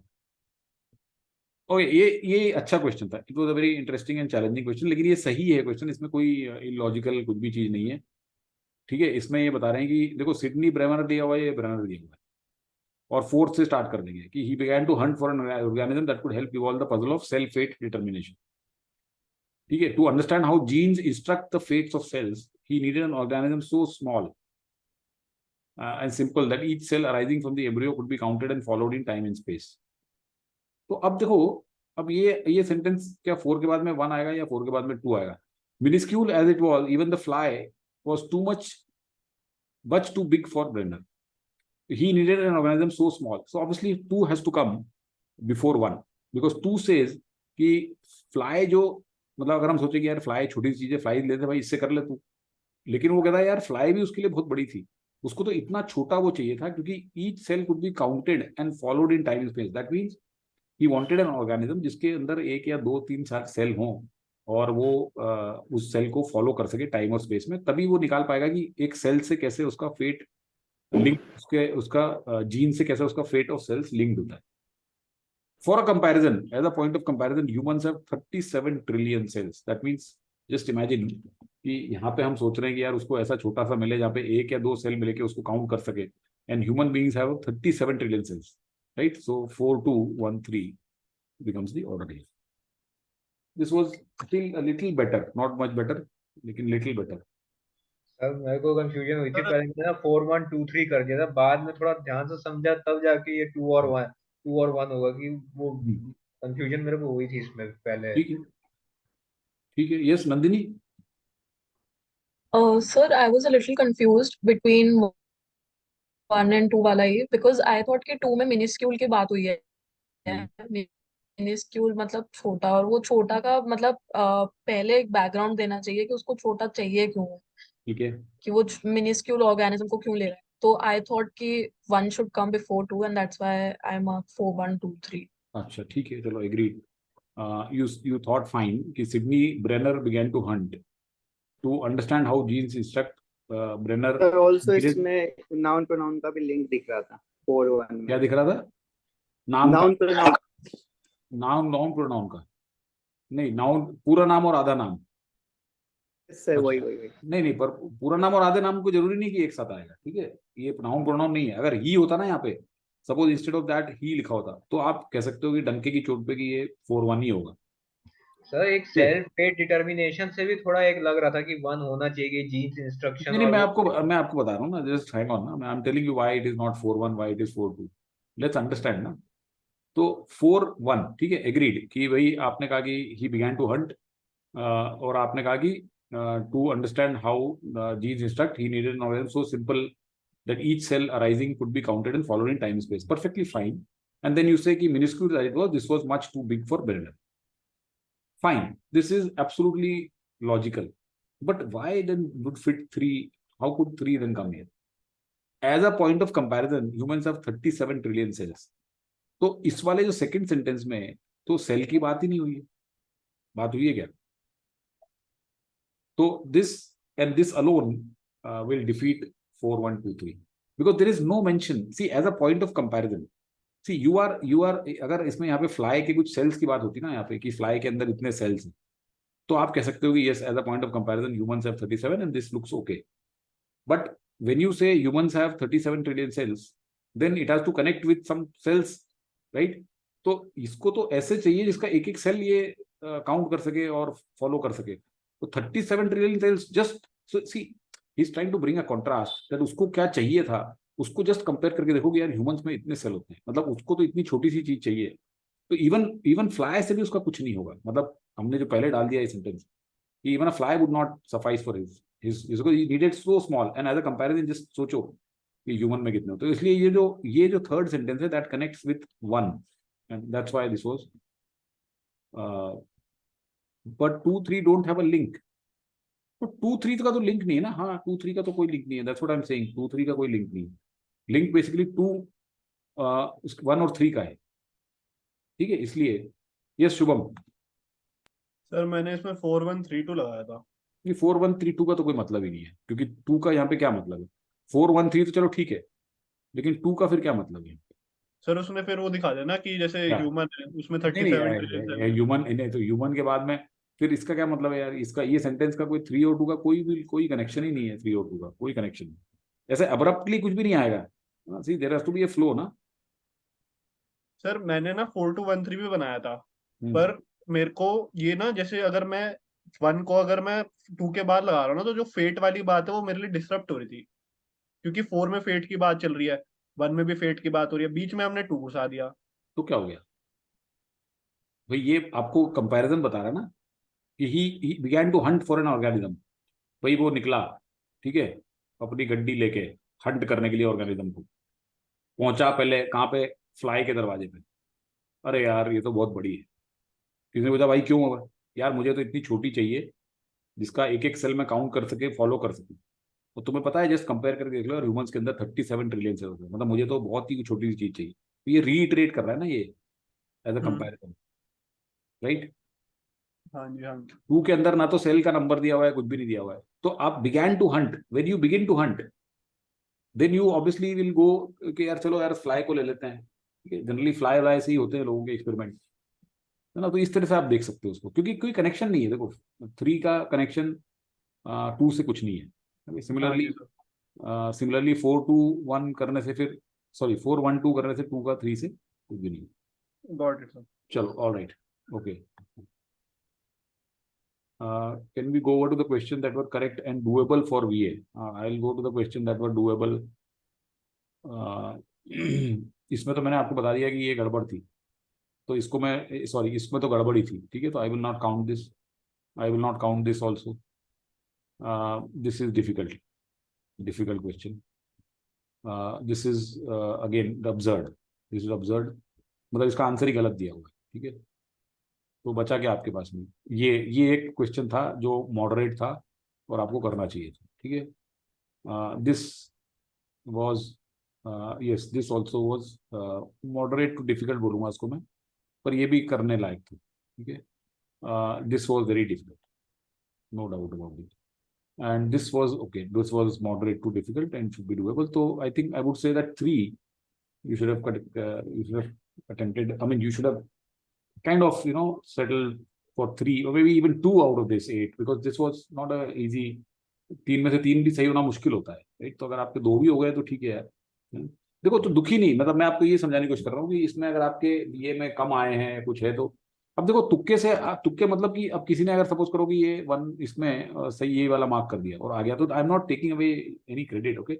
Speaker 1: ओके, ये अच्छा क्वेश्चन था. It was a very interesting and challenging question, लेकिन ये सही है क्वेश्चन, इसमें कोई इलॉजिकल कुछ भी चीज नहीं है, ठीक है. इसमें ये बता रहे हैं कि देखो सिडनी ब्रेमर दिया हुआ है, ये ब्रेमर दिया हुआ है, और 4th से स्टार्ट कर देंगे कि he began to hunt for an organism that could help evolve the puzzle of cell fate determination. ठीक है, to understand how genes instruct the fates of cells, he needed an organism so small and simple that each cell arising from the embryo could be counted and followed in time and space. तो अब देखो, अब ये sentence क्या 4 के बाद में 1 आएगा या 4 के बाद में 2 आएगा? Minuscule as it was, even the fly was much too big for Brenner. He needed an organism so small. So obviously 2 has to come before 1, because 2 says कि fly जो, मतलब अगर हम सोचे कि यार fly छोटी चीज है, fly लेते भाई, इससे कर ले तू, लेकिन वो कहता है यार fly भी उसके लिए बहुत बड़ी थी, उसको तो इतना छोटा वो चाहिए था, क्योंकि each cell could be counted and followed in time and space. That means he wanted an organism जिसके अंदर 1 या 2, 3, 4 सेल हों, और वो उस सेल को फॉलो कर सके टाइम और स्पेस में, तभी वो निकाल पाएगा कि एक सेल से कैसे उसका फेट लिंक, उसका जीन से कैसे उसका फेट ऑफ सेल्स लिंक्ड होता है. For a comparison, as a point of comparison, humans have 37 trillion cells. That means, just imagine कि यहाँ पे हम सोच रहे हैं कि यार उसको ऐसा छोटा सा मिले जहाँ पे 1 या 2 सेल मिले के उसको काउंट कर सके, and human beings have 37 trillion cells, right? So 4, 2, 1, 3 becomes the order here. This was still a little better, not much better, लेकिन little better.
Speaker 7: अब मेरे को कंफ्यूजन हुई थी, पहले मैंने 4 1 2 3 कर दिया था, बाद में थोड़ा ध्यान से समझा तब जाके ये 2 और 1 होगा, कि वो कंफ्यूजन मेरे को हुई थी इसमें पहले.
Speaker 1: ठीक है, yes Nandini.
Speaker 11: Sir, I was a little confused between 1 and 2 वाला ही, because I thought कि 2 में minuscule की बात हुई है. minuscule मतलब छोटा, और वो छोटा का मतलब पहले एक बैकग्राउंड देना चाहिए कि उसको छोटा चाहिए क्यों,
Speaker 1: ठीक है,
Speaker 11: कि वो minuscule organism को क्यों ले रहा है. तो I thought कि 1 should come before 2, and that's why I marked 4 1 2 3.
Speaker 1: अच्छा ठीक है, चलो agreed. You thought fine कि Sidney Brenner began to hunt to understand how genes instruct. Brenner
Speaker 9: also इसमें noun pronoun का भी लिंक दिख रहा था 4-1 में.
Speaker 1: क्या दिख रहा था? नाम
Speaker 9: noun pronoun.
Speaker 1: नाउन प्रोनाउन का नहीं, नाउन पूरा नाम और आधा नाम.
Speaker 9: वही.
Speaker 1: नहीं, पर पूरा नाम और आधे नाम को जरूरी नहीं कि एक साथ आएगा, ठीक है. ये नाउन प्रोनाउन नहीं है. अगर ही होता ना यहाँ पे, suppose instead of that he लिखा होता, तो आप कह सकते हो कि डंके की चोट पे कि ये 4-1 ही होगा.
Speaker 7: सर एक सेल्फ फेट डिटर्मिनेशन से भी थोड़ा एक लग रहा था कि 1 होना चाहिए, जीन्स इंस्ट्रक्शन.
Speaker 1: नहीं, मैं आपको बता रहा हूँ ना, जस्ट हैंग ऑन ना, I am telling you why it is not 4-1, why it is 4-2. Let's understand ना. तो 4-1 ठीक है, एग्रीड कि भाई आपने कहा कि ही बिगैन टू हंट, और आपने कहा कि to understand how genes instruct he needed an organism so simple that each cell arising could be counted and followed in time and space. Perfectly fine. And then you say कि minuscule as it was, this was much too big for Brenner. Fine. This is absolutely logical. But why then would fit 3? How could 3 then come here? As a point of comparison, humans have 37 trillion cells. तो इस वाले जो second sentence में है, तो cell की बात ही नहीं हुई है. बात हुई है क्या? तो this and this alone will defeat 4 1 2 3, because there is no mention. See, as a point of comparison, see you are अगर इसमें यहाँ पे फ्लाई के कुछ सेल्स की बात होती ना यहाँ पे, कि फ्लाई के अंदर इतने सेल्स हैं, तो आप कह सकते हो कि yes, as a point of comparison humans have 37 and this looks okay. But when you say humans have 37 trillion cells, then it has to connect with some cells, right? तो इसको तो ऐसे चाहिए जिसका एक एक सेल ये काउंट कर सके और फॉलो कर सके. तो 37 trillion cells just, see he is trying to bring a contrast, that उसको क्या चाहिए था, उसको जस्ट कंपेयर करके देखो कि यार ह्यूमंस में इतने सेल होते हैं, मतलब उसको तो इतनी छोटी सी चीज चाहिए. तो इवन फ्लाई से भी उसका कुछ नहीं होगा. मतलब हमने जो पहले डाल दिया ये सेंटेंस कि even a fly would not suffice for his he needed so small, and as a comparison just सोचो कि ह्यूमन में कितने होते हैं. तो इसलिए ये जो थर्ड सेंटेंस है that connects with 1, and that's why this was. But 2 3 don't have a link. तो 2 3 का तो लिंक नहीं है ना. हाँ, 2 3 का तो कोई लिंक नहीं है. That's what I am saying. 2 3 का कोई लिंक नहीं है. लिंक बेसिकली 2 1 और 3 का है, ठीक है. इसलिए यस शुभम.
Speaker 5: सर मैंने इसमें 4 1 3 2 लगाया था.
Speaker 1: ये 4 1 3 2 का तो कोई मतलब ही नहीं है, क्योंकि 2 का यहाँ पे क्या मतलब है. 4 1 3 तो चलो ठीक है, लेकिन 2 का फिर क्या मतलब है.
Speaker 5: सर उसमें फिर वो दिखा देना कि जैसे
Speaker 1: क्या?
Speaker 5: ह्यूमन है उसमें
Speaker 1: नहीं
Speaker 5: 37
Speaker 1: ह्यूमन नहीं, तो ह्यूमन के बाद में फिर इसका क्या मतलब है यार. इसका ये सेंटेंस का कोई 3 और 2 का कोई कनेक्शन ही नहीं है. 3 और 2 का कोई कनेक्शन नहीं. ऐसे अब्रप्टली कुछ भी नहीं आएगा. See there has to be a flow ना.
Speaker 5: सर मैंने ना 4 2 1 3 भी बनाया था, पर मेरे को ये ना, जैसे अगर मैं 1 को अगर मैं 2 के बाद लगा रहा हूँ ना, तो जो फेट वाली बात है वो मेरे लिए डिस्टर्ब हो रही थी, क्योंकि 4 में फेट की बात चल रही है, 1 में भी फेट की बात हो रही है, बीच में हमने 2 घुसा दिया.
Speaker 1: तो क्या हो गया भाई. ये आपको कंपैरिजन बता रहा ना कि he began to hunt for an organism. भाई वो निकला, ठीक है, अपनी गड्डी लेके हंट करने के लिए ऑर्गेनिज्म को, पहुंचा पहले कहाँ पे, फ्लाई के दरवाजे पे। अरे यार ये तो बहुत बड़ी है। किसी ने पूछा भाई क्यों होगा, यार मुझे तो इतनी छोटी चाहिए जिसका एक एक सेल में काउंट कर सके, फॉलो कर सके। तो तुम्हें पता है, जस्ट कंपेयर करके देख लो, ह्यूमंस के अंदर 37 ट्रिलियन सेल्स है, मतलब मुझे तो बहुत ही छोटी सी चीज चाहिए। तो ये रीइटरेट कर रहा है ना ये, एज अ कंपेरिजन, राइट।
Speaker 5: हाँ जी, हाँ जी।
Speaker 1: 2 के अंदर ना तो सेल का नंबर दिया हुआ है, कुछ भी नहीं दिया हुआ है। तो आप began to hunt, when you begin to hunt then you obviously will go कि यार चलो यार फ्लाई को ले लेते हैं, ठीक है। जनरली फ्लाई वाई से ही होते हैं लोगों के एक्सपेरिमेंट, है ना। तो इस तरह से आप देख सकते हो उसको, क्योंकि कोई कनेक्शन नहीं है। देखो 3 का कनेक्शन 2 से कुछ नहीं है। सिमिलरली
Speaker 5: हाँ जी सर।
Speaker 1: सिमिलरली 4 टू 1 करने से फिर, सॉरी 4 1 2 करने से 2 का 3 से कुछ भी नहीं।
Speaker 5: Got it sir.
Speaker 1: चलो, all right, okay. Can we go over to the question that were correct and doable for VA? I'll go to the question that were doable. इसमें तो मैंने आपको बता दिया कि ये गड़बड़ थी, तो इसको मैं, सॉरी इसमें तो गड़बड़ ही थी, ठीक है। तो I will not count this, I will not count this also. This is difficult question. This is again absurd, this is absurd, मतलब इसका आंसर ही गलत दिया हुआ है, ठीक है। तो बचा क्या आपके पास में, ये एक क्वेश्चन था जो मॉडरेट था और आपको करना चाहिए था, ठीक है। This was, yes this also was moderate to difficult बोलूंगा इसको मैं, पर ये भी करने लायक थी, ठीक है। This was very difficult, no doubt about it, and this was okay, this was moderate to difficult and should be doable. So I think I would say that 3 you should have you should have attempted, I mean you should have kind of settled for 3 or maybe even 2 out of this 8, because this was not a easy। 3 में से 3 भी सही होना मुश्किल होता है, right. तो अगर आपके 2 भी हो गए तो ठीक है यार। देखो तो दुखी नहीं, मतलब मैं आपको ये समझाने की कोशिश कर रहा हूँ कि इसमें अगर आपके ये में कम आए हैं कुछ है तो, अब देखो तुक्के से, तुक्के मतलब कि अब किसी ने अगर सपोज करो कि ये 1 इसमें सही ये वाला मार्क कर दिया और आ गया, तो I am not taking away any credit, okay.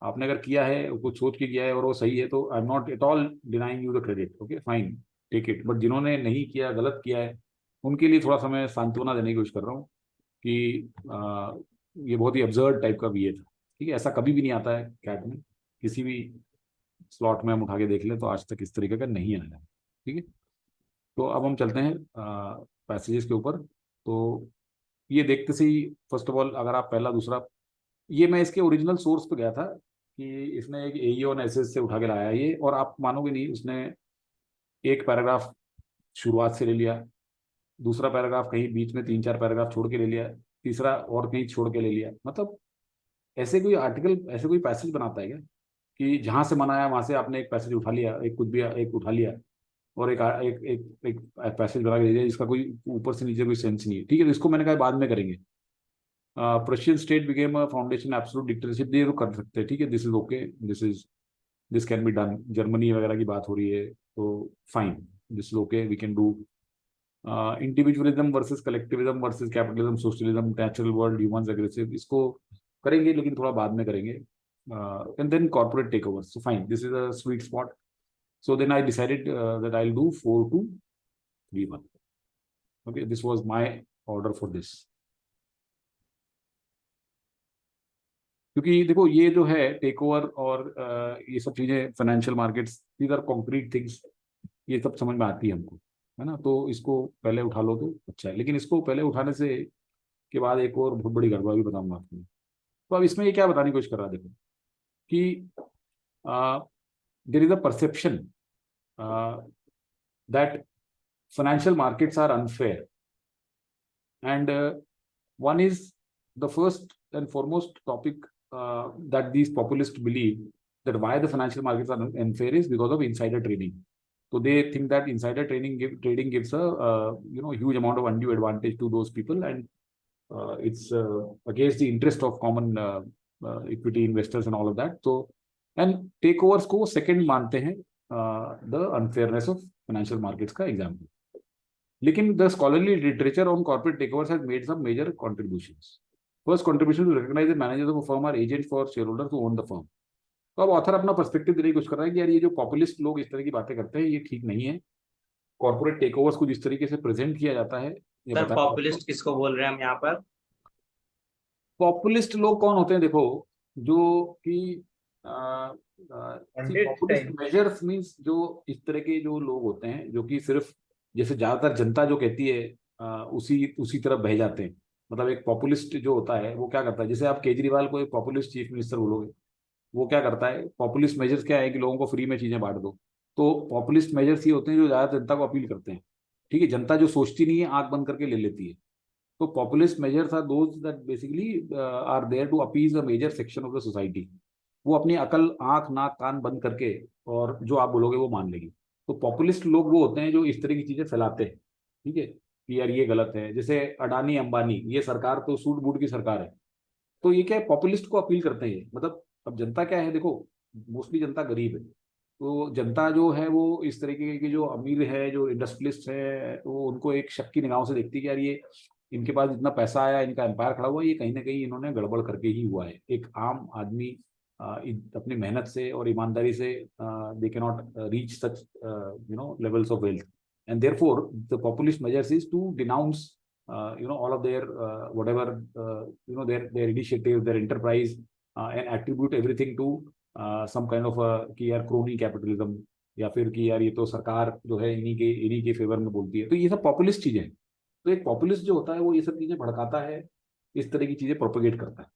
Speaker 1: आपने अगर किया है, कुछ सोच के किया है और वो सही है, तो I am not at all denying you the credit, okay fine, take it. But जिन्होंने नहीं किया, गलत किया है, उनके लिए थोड़ा सा मैं सांत्वना देने की कोशिश कर रहा हूँ कि ये बहुत ही अब्सर्ड टाइप का भी था, ठीक है। ऐसा कभी भी नहीं आता है कैट में, किसी भी स्लॉट में हम उठा के देख लें तो आज तक इस तरीके का नहीं आया है, ठीक है। तो अब हम चलते हैं पैसेजेस के ऊपर। तो ये देखते से ही फर्स्ट ऑफ ऑल, अगर आप पहला दूसरा, ये मैं इसके ओरिजिनल सोर्स पे गया था कि इसने एक एईओ और एसएस से उठा के लाया ये, और आप मानोगे नहीं, उसने एक पैराग्राफ शुरुआत से ले लिया, दूसरा पैराग्राफ कहीं बीच में 3-4 पैराग्राफ छोड़ के ले लिया, तीसरा और कहीं छोड़ के ले लिया। मतलब ऐसे कोई आर्टिकल, ऐसे कोई पैसेज बनाता है क्या कि जहां से मनाया वहां से आपने एक पैसेज उठा लिया, एक कुछ भी एक उठा लिया और एक पैसेज बना के दे दिया जिसका कोई ऊपर से नीचे कोई सेंस नहीं है, ठीक है। तो इसको मैंने कहा बाद में करेंगे। Prussian state became a foundation absolute dictatorship, ये तो कर सकते हैं, ठीक है। This is okay, this can be done. Germany वगैरह की बात हो रही है तो fine, this is okay, we can do. Individualism versus collectivism versus capitalism, socialism, natural world, humans aggressive, इसको करेंगे लेकिन थोड़ा बाद में करेंगे। And then corporate takeover, so fine, this is a sweet spot. So then I decided that I'll do 4 2 3 1. Okay, this was my order for this. क्योंकि देखो ये जो है टेक ओवर और ये सब चीजें, financial markets, these are concrete things, ये सब समझ में आती है हमको, है ना। तो इसको पहले उठा लो तो अच्छा है, लेकिन इसको पहले उठाने से के बाद एक और बहुत बड़ी गड़बड़ भी बताऊंगा आपको। तो अब इसमें ये क्या बताने की कोशिश कर रहा है, देखो कि there is a perception that financial markets are unfair, and one is the first and foremost topic that these populists believe that why the financial markets are unfair is because of insider trading. So they think that insider trading gives a huge amount of undue advantage to those people, and it's against the interest of common equity investors and all of that. So and takeovers को second मानते हैं the unfairness of financial markets का example. लेकिन the scholarly literature on corporate takeovers has made some major contributions. First contribution to recognize the managers of a firm are agents for shareholders who own the firm. तो अब author अपना perspective देने की कोशिश कर रहा है कि यार ये जो पॉपुलिस्ट लोग इस तरह की बातें करते हैं ये ठीक नहीं है। कॉर्पोरेट टेकओवर्स को जिस तरीके से प्रेजेंट किया जाता है ये
Speaker 2: सर
Speaker 1: बताएं आपको।
Speaker 2: पॉपुलिस्ट किसको बोल रहे हैं हम यहाँ पर?
Speaker 1: पॉपुलिस्ट लोग कौन होते हैं? देखो, जो कि
Speaker 7: पंडित
Speaker 1: पॉपुलिस्ट
Speaker 7: टाइप।
Speaker 1: मेजर्स मींस जो इस तरह के जो लोग होते हैं जो कि सिर्फ जैसे ज्यादातर जनता जो कहती है उसी उसी तरफ बह जाते हैं। मतलब एक पॉपुलिस्ट जो होता है वो क्या करता है, जैसे आप केजरीवाल को एक पॉपुलिस्ट चीफ मिनिस्टर बोलोगे, वो क्या करता है, पॉपुलिस्ट मेजर्स क्या है कि लोगों को फ्री में चीजें बांट दो। तो पॉपुलिस्ट मेजर्स ये होते हैं जो ज्यादा जनता को अपील करते हैं। ठीक है, जनता जो सोचती नहीं है आंख बंद करके ले लेती है। तो populist measures are those that basically are there to appease a major section of the society. वो अपनी अकल, आंख नाक कान बंद करके और जो आप बोलोगे वो मान लेगी। तो पॉपुलिस्ट लोग वो होते हैं जो इस तरह की चीजें फैलाते हैं। ठीक है, कि यार ये गलत है। जैसे अडानी अंबानी, ये सरकार तो सूट बूट की सरकार है, तो ये क्या है, पॉपुलिस्ट को अपील करते हैं। मतलब अब जनता क्या है, देखो मोस्टली जनता गरीब है। तो जनता जो है वो इस तरीके की, जो अमीर है, जो इंडस्ट्रियलिस्ट है, वो उनको एक शक की निगाहों से देखती है कि यार ये इनके पास इतना पैसा आया, इनका एम्पायर खड़ा हुआ, ये कहीं ना कहीं इन्होंने गड़बड़ करके ही हुआ है। एक आम आदमी अपनी मेहनत से और ईमानदारी से they can not reach such levels of wealth, and therefore the populist measures is to denounce all of their whatever their initiative, their enterprise, and attribute everything to some kind of a कि यार crony capitalism, या फिर कि यार ये तो सरकार जो है इन्हीं के फेवर में बोलती है। तो ये सब पॉपुलिस्ट चीजें हैं। तो एक पॉपुलिस्ट जो होता है वो ये सब चीजें भड़काता है, इस तरह की चीजें प्रोपोगेट करता है।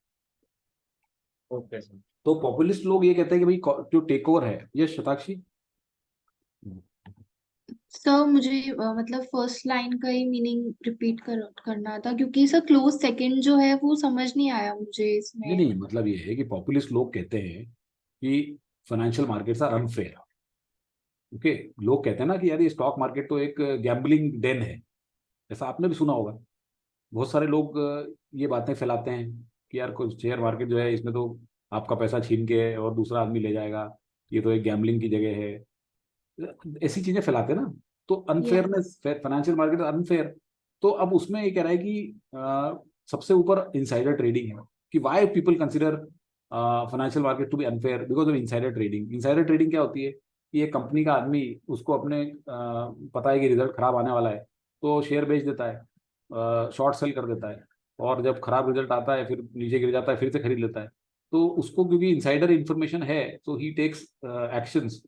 Speaker 2: Okay sir.
Speaker 1: तो पॉपुलिस्ट लोग ये कहते हैं कि भाई जो टेक ओवर है, ये शताक्षी।
Speaker 6: सर मुझे मतलब फर्स्ट लाइन का ही मीनिंग रिपीट करना था, क्योंकि सर क्लोज सेकंड जो है वो समझ नहीं आया मुझे
Speaker 1: नहीं
Speaker 6: इसमें।
Speaker 1: नहीं, मतलब ये है कि पॉपुलिस्ट लोग कहते हैं कि financial markets are unfair. Okay, लोग कहते हैं ना कि यार ये स्टॉक मार्केट तो एक गैम्बलिंग डेन है। ऐसा आपने भी सुना होगा। बहुत सारे लोग ये बातें फैलाते हैं कि यार कुछ शेयर मार्केट जो है इसमें तो आपका पैसा छीन के और दूसरा आदमी ले जाएगा, ये तो एक गैम्बलिंग की जगह है। ऐसी चीजें फैलाते हैं ना। तो
Speaker 6: yes.
Speaker 1: Unfairness, financial market unfair. तो अब उसमें ये कह रहा है कि सबसे ऊपर इंसाइडर ट्रेडिंग है, कि why people consider financial market to be unfair because of insider trading. Insider trading क्या होती है कि एक कंपनी का आदमी, उसको अपने पता है कि रिजल्ट खराब आने वाला है, तो शेयर बेच देता है, शॉर्ट सेल कर देता है, और जब खराब रिजल्ट आता है फिर नीचे गिर जाता है, फिर से खरीद लेता है। तो उसको क्योंकि इंसाइडर इंफॉर्मेशन है, तो he takes actions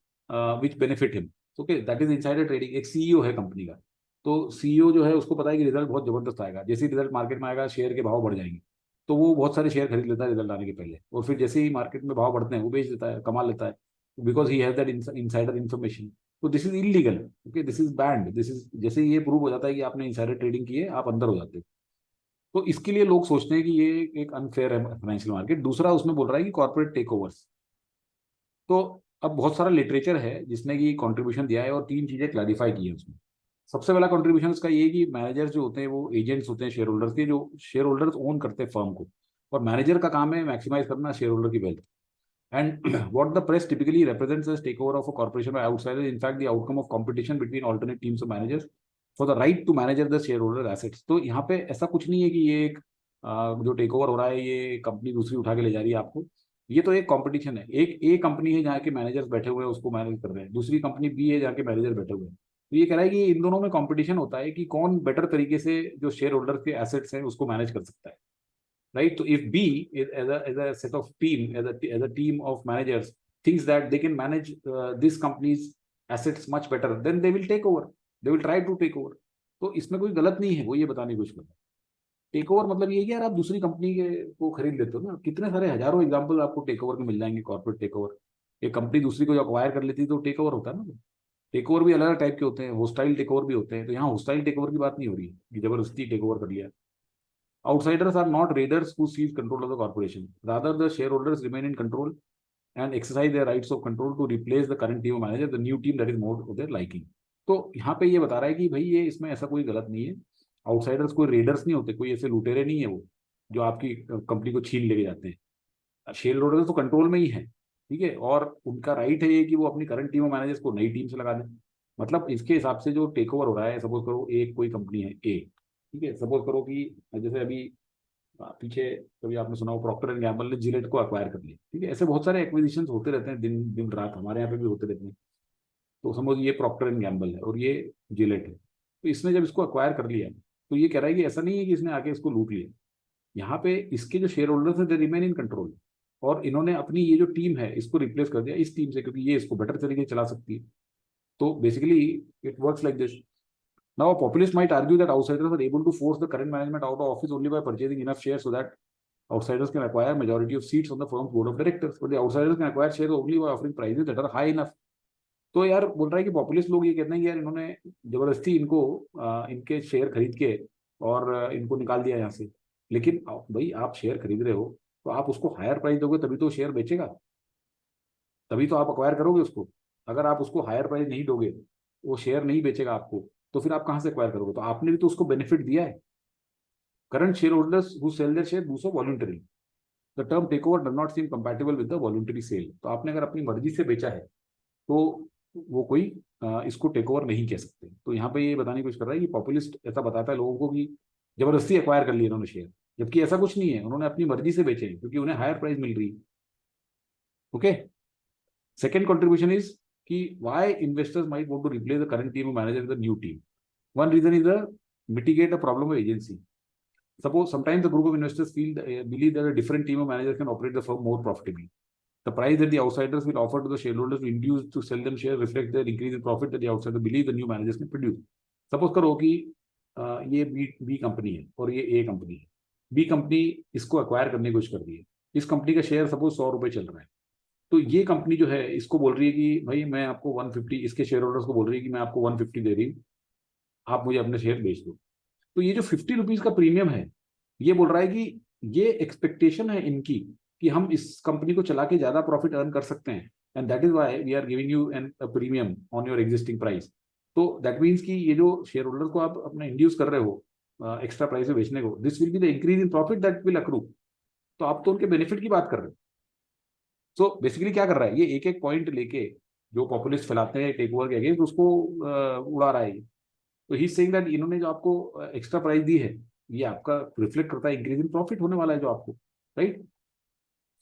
Speaker 1: which benefit him. Okay, that is insider trading. एक सीईओ है कंपनी का, तो सीईओ जो है उसको पता है कि रिजल्ट बहुत जबरदस्त आएगा। जैसे ही रिजल्ट मार्केट में आएगा शेयर के भाव बढ़ जाएंगे, तो वो बहुत सारे शेयर खरीद लेता है रिजल्ट आने के पहले, और फिर जैसे ही मार्केट में भाव बढ़ते हैं वो बेच देता है, कमा लेता है, because he has that insider information. तो this is illegal. Okay, this is banned. This is, जैसे ही ये प्रूव हो जाता है कि आपने इनसाइडर ट्रेडिंग की है, आप अंदर हो जाते हो। तो इसके लिए लोग सोचते हैं कि ये एक अनफेयर है फाइनेंशियल मार्केट। दूसरा उसमें बोल रहा है कि कॉर्पोरेट टेक ओवर्स। तो अब बहुत सारा लिटरेचर है जिसने कि कंट्रीब्यूशन दिया है, और तीन चीजें क्लैरिफाई की है उसमें। सबसे पहला कंट्रीब्यूशन इसका ये है कि मैनेजर्स जो होते हैं वो एजेंट्स होते हैं शेयर होल्डर्स के, जो शेयर होल्डर्स ओन करते हैं फर्म को, और मैनेजर का काम है मैक्सिमाइज करना शेयर होल्डर की wealth. And what the press typically represents as takeover of a corporation by outsiders, in fact, the outcome of competition between alternate teams of managers for the right to manage the shareholder assets. तो यहाँ पे ऐसा कुछ नहीं है कि ये एक जो टेक ओवर हो रहा है ये कंपनी दूसरी उठा के ले जा रही है आपको। ये तो एक कंपटीशन है। एक ए कंपनी है जहाँ के मैनेजर्स बैठे हुए हैं, उसको मैनेज कर रहे हैं, दूसरी कंपनी बी है जहाँ के मैनेजर बैठे हुए हैं। तो ये कह रहा है कि इन दोनों में कंपटीशन होता है कि कौन बेटर तरीके से जो शेयर होल्डर के एसेट्स हैं उसको मैनेज कर सकता है। Right? So if B, as a set of team, as a team of managers, thinks that they can manage this company's assets much better, then they will take over. They will try to take over. तो इसमें कोई गलत नहीं है, वो ये बताने की कोशिश करता है। टेक ओवर मतलब ये है कि यार आप दूसरी कंपनी के को खरीद लेते हो ना। कितने सारे हजारों एग्जाम्पल आपको टेक ओवर के मिल जाएंगे, कॉर्पोरेट टेक ओवर। एक कंपनी दूसरी को जो अक्वायर कर लेती है तो टेक ओवर होता है ना। टेक ओवर भी अलग अलग टाइप के होते हैं, होस्टाइल टेक ओवर भी होते हैं। तो यहाँ होस्टाइल टेक ओवर की बात नहीं हो रही है कि जबरदस्ती टेक ओवर कर लिया। Outsiders are not raiders who seize control of the corporation. Rather, the shareholders remain in control and exercise their rights of control to replace the current team of manager, the new team that is more of their liking. तो यहाँ पे ये बता रहा है कि भाई ये इसमें ऐसा कोई गलत नहीं है। आउटसाइडर्स कोई रेडर्स नहीं होते, कोई ऐसे लुटेरे नहीं है वो जो आपकी कंपनी को छीन लेके जाते हैं। शेयर होल्डर्स तो कंट्रोल में ही है, ठीक है, और उनका राइट है ये कि वो अपनी करंट टीम ऑफ मैनेजर्स को नई टीम से लगा दें। मतलब इसके हिसाब से जो टेक ओवर हो रहा है, सपोज करो एक कोई कंपनी है ए, ठीक है, सपोज करो कि जैसे अभी पीछे कभी आपने सुना हो प्रॉक्टर एंड गैम्बल ने जिलेट को अक्वायर कर लिया, ठीक है। ऐसे बहुत सारे एक्विजिशन होते रहते हैं दिन दिन रात, हमारे यहाँ पे भी होते रहते हैं। तो समझ ये प्रॉक्टर एंड गैम्बल है और ये जिलेट है। तो इसने जब इसको अक्वायर कर लिया तो ये कह रहा है कि ऐसा नहीं है कि इसने आके इसको लूट लिया, यहाँ पे इसके जो शेयर होल्डर्स है दे रिमेन इन कंट्रोल, और इन्होंने अपनी ये जो टीम है इसको रिप्लेस कर दिया इस टीम से, क्योंकि ये इसको बेटर तरीके से चला सकती है। तो basically it works like this. Now, a populist might argue that outsiders are able to force the current management out of office only by purchasing enough shares so that outsiders can acquire majority of seats on the firm's board of directors. But the outsiders can acquire shares only by offering prices that are high enough. तो यार बोल रहा है कि populist लोग ये कहते हैं कि यार इन्होंने जबरदस्ती इनको इनके शेयर खरीद के और इनको निकाल दिया यहाँ से। लेकिन भाई आप शेयर खरीद रहे हो तो आप उसको हायर प्राइस दोगे तभी तो शेयर बेचेगा, तभी तो आप अक्वायर करोगे उसको। अगर आप उसको हायर प्राइस नहीं दोगे, वो शेयर नहीं बेचेगा आपको, तो फिर आप कहाँ से एक्वायर करोगे? तो आपने भी तो उसको बेनिफिट दिया है। Current shareholders who sell their share do so voluntary. The term takeover does not seem compatible with the voluntary sale. तो आपने अगर अपनी मर्जी से बेचा है तो वो कोई इसको टेक ओवर नहीं कह सकते। तो यहाँ पे ये बताने की कोशिश कर रहा है कि पॉपुलिस्ट ऐसा बताता है लोगों को कि जबरदस्ती एक्वायर कर लिए इन्होंने शेयर, जबकि ऐसा कुछ नहीं है, उन्होंने अपनी मर्जी से बेचे हैं क्योंकि उन्हें हायर प्राइस मिल रही है। ओके, सेकेंड कंट्रीब्यूशन इज कि why investors might want to replace the current team of manager with a new team. One reason is mitigate a problem of agency. Suppose sometimes the group of investors believe that a different team of managers can operate the firm more profitably. The price that the outsiders will offer to the shareholders to induce to sell them shares reflects their increase in profit that the outsiders believe the new managers can produce. Suppose करो कि ये B company है और ये ए company है। B company इसको acquire करने की कोशिश कर रही है। इस कंपनी का शेयर सपोज 100 रुपए चल रहा है, तो ये कंपनी जो है इसको बोल रही है कि भाई मैं आपको 150, इसके शेयर होल्डर्स को बोल रही है कि मैं आपको 150 दे रही हूँ, आप मुझे अपने शेयर बेच दो। तो ये जो 50 रुपीज का प्रीमियम है, ये बोल रहा है कि ये एक्सपेक्टेशन है इनकी कि हम इस कंपनी को चला के ज्यादा प्रॉफिट अर्न कर सकते हैं, and that is why we are giving you an premium on your existing price. तो दैट मीन्स कि ये जो शेयर होल्डर को आप अपना इंड्यूस कर रहे हो एक्स्ट्रा प्राइस में बेचने को, this will be the increase in profit that will accrue. तो आप तो उनके बेनिफिट की बात कर रहे हो। सो बेसिकली क्या कर रहा है, ये एक एक पॉइंट लेके जो पॉपुलिस्ट फैलाते हैं टेक ओवर के अगेंस्ट, उसको उड़ा रहा है। तो ही सेइंग दैट इन्होंने जो आपको एक्स्ट्रा प्राइस दी है, ये आपका रिफ्लेक्ट करता है इंक्रीज इन प्रॉफिट होने वाला है जो आपको, राइट।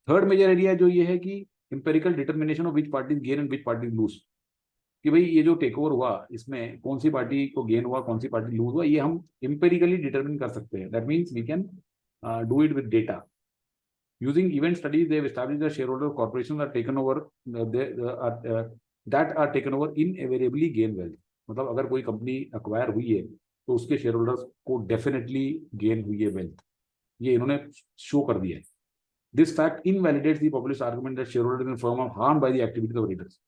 Speaker 1: थर्ड मेजर एरिया जो ये है कि empirical determination of which party gain and which party lose, कि भाई ये जो टेक ओवर हुआ इसमें कौन सी पार्टी को गेन हुआ, कौन सी पार्टी लूज हुआ, ये हम इंपेरिकली डिटर्मिन कर सकते हैं। That means we can do it with data. Using event studies, they have established that shareholder corporations are taken over, that are taken over invariably gain wealth. मतलब अगर कोई कंपनी अक्वायर हुई है तो उसके शेयर होल्डर्स को definitely gain हुई है वेल्थ, ये इन्होंने शो कर दिया है। This fact invalidates the populist argument that shareholders in firm are harmed by the activities of readers.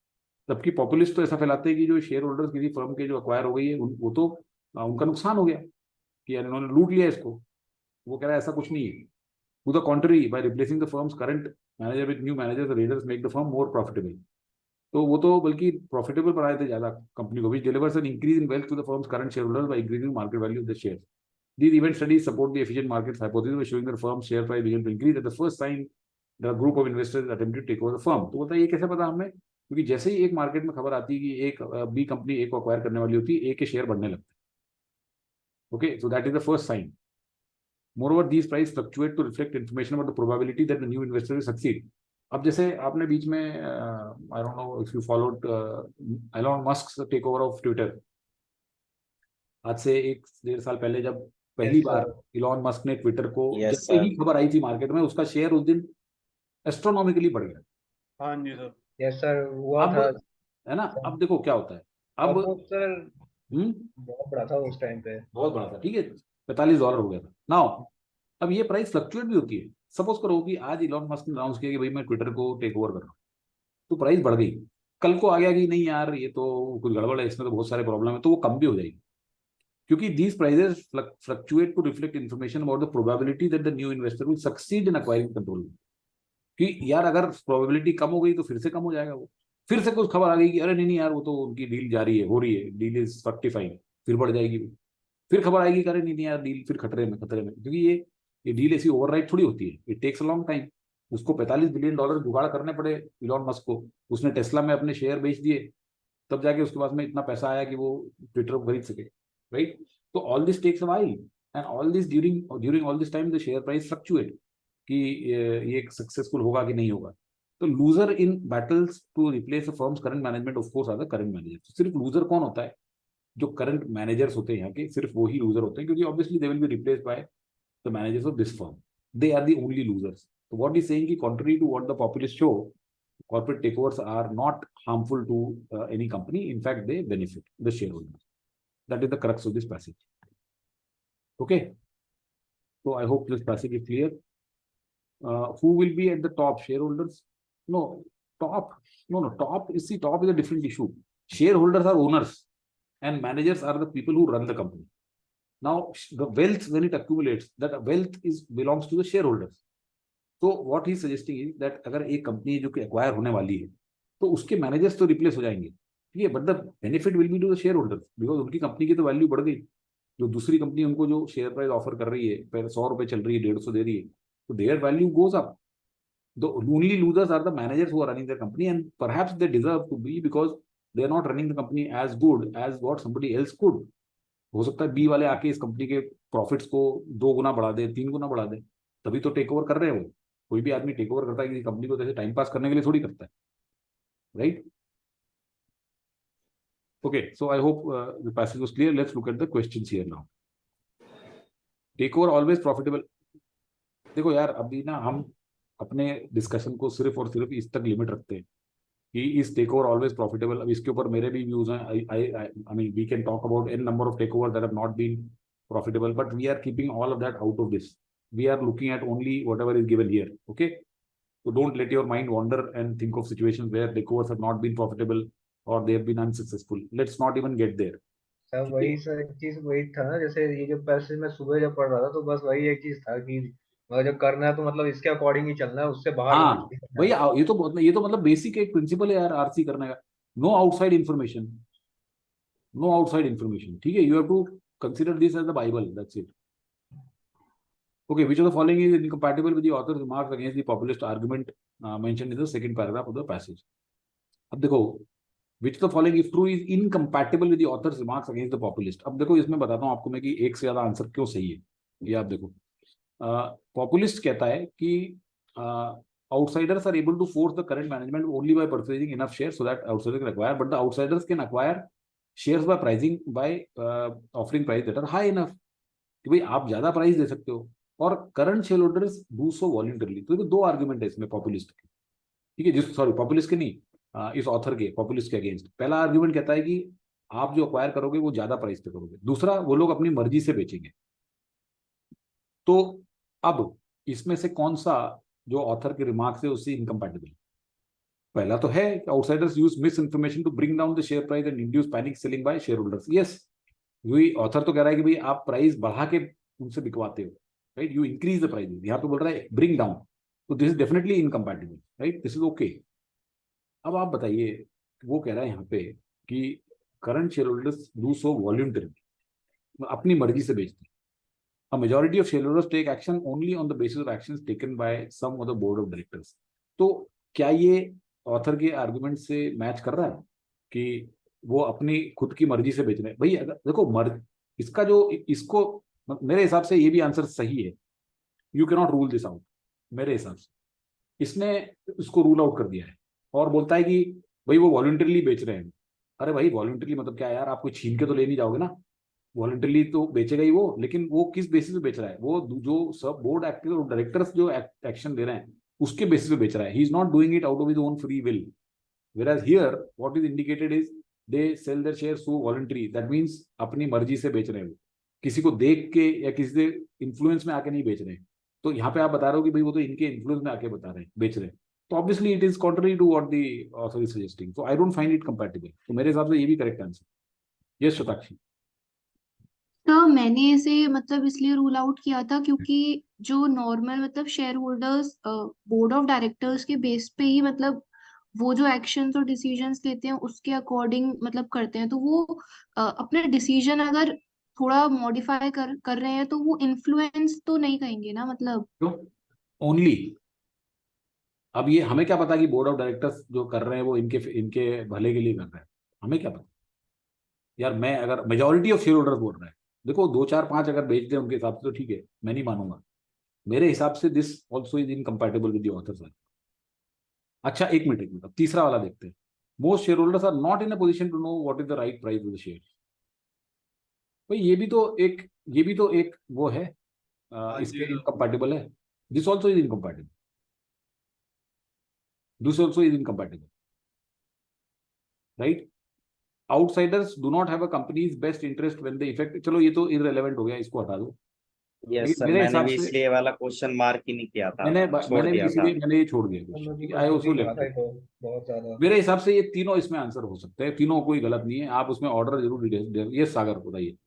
Speaker 1: जबकि पॉपुलिस्ट तो ऐसा फैलाते हैं कि जो शेयर होल्डर्स किसी फर्म के जो अक्वायर हो गई है वो तो उनका नुकसान हो गया कि यार इन्होंने लूट लिया इसको। वो कह रहा है ऐसा कुछ नहीं है। To the contrary, by replacing the firm's current manager with new managers, the raiders make the firm more profitable. तो वो तो बल्कि प्रॉफिटेबल बनाए थे ज्यादा कंपनी को, which delivers an increase in wealth to the firm's current shareholders by increasing market value of the shares. These event studies support the efficient markets hypothesis by showing that the firm's share price began to increase at the first sign the group of investors attempted to take over the firm. तो बोलता है ये कैसे पता हमें, क्योंकि जैसे ही एक मार्केट में खबर आती है कि एक बी कंपनी ए को अक्वायर करने वाली होती है, ए के शेयर बढ़ने लगते हैं। Okay, so that is the first sign. Moreover, these prices fluctuate to reflect information about the probability that the new investor will succeed. अब जैसे आपने बीच में I don't know if you followed Elon Musk's takeover of Twitter, आज से 1-1.5 साल पहले जब पहली बार इलॉन मस्क ने ट्विटर को, जैसे ही खबर आई थी मार्केट में, उसका शेयर उस दिन एस्ट्रोनॉमिकली बढ़ गया।
Speaker 5: हाँ जी सर,
Speaker 7: यस सर, हुआ था,
Speaker 1: है ना। अब देखो क्या होता है, अब
Speaker 7: सर बहुत बड़ा था उस टाइम पे,
Speaker 1: बहुत बड़ा था, ठीक है, $45 हो गया था। नाउ अब ये प्राइस फ्लक्चुएट भी होती है। सपोज करो कि आज इलॉन मस्क ने अनाउंस किया कि भाई मैं ट्विटर को टेक ओवर कर रहा हूँ, तो प्राइस बढ़ गई। कल को आ गया कि नहीं यार ये तो कुछ गड़बड़ है, इसमें तो बहुत सारे प्रॉब्लम है, तो वो कम भी हो जाएगी, क्योंकि these prices fluctuate to reflect information about the probability that the new investor will succeed in acquiring control. कि यार अगर प्रोबेबिलिटी कम हो गई तो फिर से कम हो जाएगा, वो फिर से कुछ खबर आ गई कि अरे नहीं यार वो तो उनकी डील जारी है, हो रही है, डील इज 45, फिर बढ़ जाएगी। फिर खबर आएगी करे नहीं यार डील फिर खतरे में, क्योंकि ये डील ऐसी ओवरराइट थोड़ी होती है, it takes a long time. उसको $45 बिलियन जुगाड़ करने पड़े इलॉन मस्क को, उसने टेस्ला में अपने शेयर बेच दिए, तब जाके उसके पास में इतना पैसा आया कि वो ट्विटर को खरीद सके, राइट। तो all this takes a while and all this during all this time the share price fluctuate कि ये सक्सेसफुल होगा कि नहीं होगा। तो loser in battles to replace a firm's current management of course are the current manager. सिर्फ loser कौन होता है, जो करंट मैनेजर्स होते हैं यहाँ के, सिर्फ वो ही लूजर होते हैं, क्योंकि obviously they will be replaced by the managers of this firm. They are the only losers. So what he's saying, contrary to what the populists show, corporate takeovers are not harmful to any company. In fact, they benefit the shareholders. That is the crux of this passage. Okay. So I hope this passage is clear. Who will be at the top? Shareholders? No, top. No. Top is a different issue. Shareholders are owners, and managers are the people who run the company. Now, the wealth, when it accumulates, that wealth belongs to the shareholders. तो what he suggesting is that अगर एक company जो कि acquire होने वाली है तो उसके मैनेजर्स तो रिप्लेस हो जाएंगे, ठीक है, but the benefit will be to the shareholders, because उनकी कंपनी की तो वैल्यू बढ़ गई. जो दूसरी कंपनी उनको जो शेयर प्राइस ऑफर कर रही है, पहले 100 रुपए चल रही है, 150 दे रही है, तो their value goes up. The only losers are the managers who are running the company, and perhaps they deserve to be, because they are not running the company as good as what somebody else could. हो सकता है B वाले आके इस company के profits को 2 गुना बढ़ा दे, 3 गुना बढ़ा दे, तभी तो टेक ओवर कर रहे हैं वो. कोई भी आदमी टेक ओवर करता है किसी कंपनी को जैसे टाइम पास करने के लिए थोड़ी करता है, right? Okay, so I hope the passage was clear. Let's look at the questions here now. Takeover always profitable. देखो यार, अभी ना हम अपने डिस्कशन को सिर्फ और सिर्फ इस तक लिमिट रखते हैं कि is takeover always profitable. अब इसके ऊपर मेरे भी व्यूज हैं. I mean we can talk about an number of takeover that have not been profitable, but we are keeping all of that out of this. We are looking at only whatever is given here. Okay, so don't let your mind wander and think of situations where takeovers have not been profitable or they have been unsuccessful. Let's not even get there.
Speaker 7: Sir वही sir चीज वही था ना, जैसे ये जो passage मैं सुबह जब पढ़ रहा था तो बस वही एक चीज था कि मगर जब करना है तो मतलब इसके अकॉर्डिंग ही चलना है, उससे बाहर
Speaker 1: हाँ
Speaker 7: कुछ नहीं करना
Speaker 1: भैया,
Speaker 7: है.
Speaker 1: ये तो मतलब बेसिक एक प्रिंसिपल है यार आरसी करने का. No outside information, no outside information. ठीक है, you have to consider this as the Bible. That's it. Okay, which of the following is incompatible with the author's remarks against the populist argument mentioned in the second paragraph of the passage? अब देखो, which of the following if true is incompatible with the author's remarks against the populist? अब देखो, इसमें बताता हूँ आपको मैं कि एक से ज्यादा आंसर क्यों सही है. ये आप देखो, पॉपुलिस्ट कहता है कि outsiders are able to force the current management only by purchasing enough shares so that outsiders can acquire, but the outsiders can acquire shares by offering price that are high enough. कि भाई आप ज्यादा price दे सकते हो और current share holders do so voluntarily. तो 2 argument है इसमें पॉपुलिस्ट के, ठीक है, जिस सॉरी पॉपुलिस्ट के नहीं, इस ऑथर के, पॉपुलिस्ट के अगेंस्ट. पहला आर्गुमेंट कहता है कि आप जो अक्वायर करोगे वो ज्यादा प्राइस पे करोगे. दूसरा, वो लोग अपनी मर्जी से बेचेंगे. तो अब इसमें से कौन सा जो ऑथर के रिमार्क्स है उससे इनकम्पैटिबल? पहला तो है outsiders use misinformation to bring down the share price and induce panic selling by shareholders. Yes, वही ऑथर तो कह रहा है कि भाई आप प्राइस बढ़ा के उनसे बिकवाते हो, right? You increase the price. यहाँ पे बोल रहा है ब्रिंग डाउन. तो this is definitely incompatible, right? This is okay. अब आप बताइए, वो कह रहा है यहाँ पे कि current share holders do so voluntarily, अपनी मर्जी से बेचते हैं. A majority of shareholders take action only on the basis of actions taken by some of the board of directors. तो क्या ये ऑथर के आर्गुमेंट से मैच कर रहा है कि वो अपनी खुद की मर्जी से बेच रहे हैं? भाई अगर देखो, इसका जो इसको मेरे हिसाब से ये भी आंसर सही है. You can not rule this out. मेरे हिसाब से इसने इसको रूल आउट कर दिया है और बोलता है कि भाई वो वॉलंटरली बेच रहे हैं. अरे भाई, वॉलंटरली मतलब क्या यार? आप कोई छीन के तो ले नहीं जाओगे ना. वॉलंटरली तो बेचेगा ही वो, लेकिन वो किस बेसिस पे बेच रहा है? वो जो सब बोर्ड एक्टिव और डायरेक्टर्स जो एक्शन दे रहे हैं उसके बेसिस पे बेच रहा है. He is not doing it out of his own free will. Whereas here what is indicated is they sell their shares so voluntary. That means अपनी मर्जी से बेच रहे हैं. वो किसी को देख के या किसी से इन्फ्लुएंस में आके नहीं बेच रहे हैं. तो यहाँ पे आप बता रहे हो कि भाई वो तो इनके इन्फ्लुएंस में आके बता रहे हैं, बेच रहे हैं. तो obviously it is contrary to what the author is suggesting. So I don't find it compatible. तो मेरे हिसाब से ये भी करेक्ट आंसर. यस शताक्षी.
Speaker 6: तो मैंने इसे मतलब इसलिए रूल आउट किया था क्योंकि जो नॉर्मल मतलब share holders board of directors के बेस पे ही मतलब वो जो एक्शंस और डिसीजंस लेते हैं उसके अकॉर्डिंग मतलब करते हैं. तो वो अपने डिसीजन अगर थोड़ा मॉडिफाई कर रहे हैं तो वो इन्फ्लुएंस तो नहीं कहेंगे ना मतलब
Speaker 1: ओनली. अब ये हमें क्या पता कि बोर्ड ऑफ डायरेक्टर्स जो कर रहे हैं वो इनके भले के लिए कर रहे हैं? हमें क्या पता यार. मैं अगर मेजॉरिटी ऑफ शेयर होल्डर्स बोल रहे हैं, देखो 2 4 5 अगर बेच दें उनके हिसाब से तो ठीक है, मैं नहीं मानूंगा. मेरे हिसाब से this also is incompatible with the authors. अच्छा, एक मिनट, अब तीसरा वाला देखते हैं. Most share holders are not in a position to know what is the right price of the share. भाई ये भी तो एक वो है, इसके इनकम्पैटिबल है। This also is incompatible, this also is incompatible, right. Outsiders do not have a companies best interest when they effect, चलो ये तो इररिलेवेंट हो गया, इसको हटा दो।
Speaker 2: यस सर,
Speaker 1: मेरे
Speaker 2: मैंने
Speaker 1: हिसाब
Speaker 2: भी
Speaker 1: से
Speaker 2: इसलिए वाला क्वेश्चन मार्क ही नहीं किया था, छोड़
Speaker 1: मैंने भी
Speaker 2: दिया था।
Speaker 1: इसीलिए मैंने ये छोड़ दिया
Speaker 7: मुझे
Speaker 1: question, I
Speaker 7: confuse
Speaker 1: also
Speaker 7: he लगा
Speaker 1: लेफ्ट
Speaker 7: था
Speaker 1: इट।
Speaker 7: तो बहुत ज्यादा।
Speaker 1: मेरे हिसाब से ये तीनों इसमें आंसर हो सकते हैं, तीनों कोई गलत नहीं है, आप उसमें ऑर्डर जरूर ये सागर बताइए।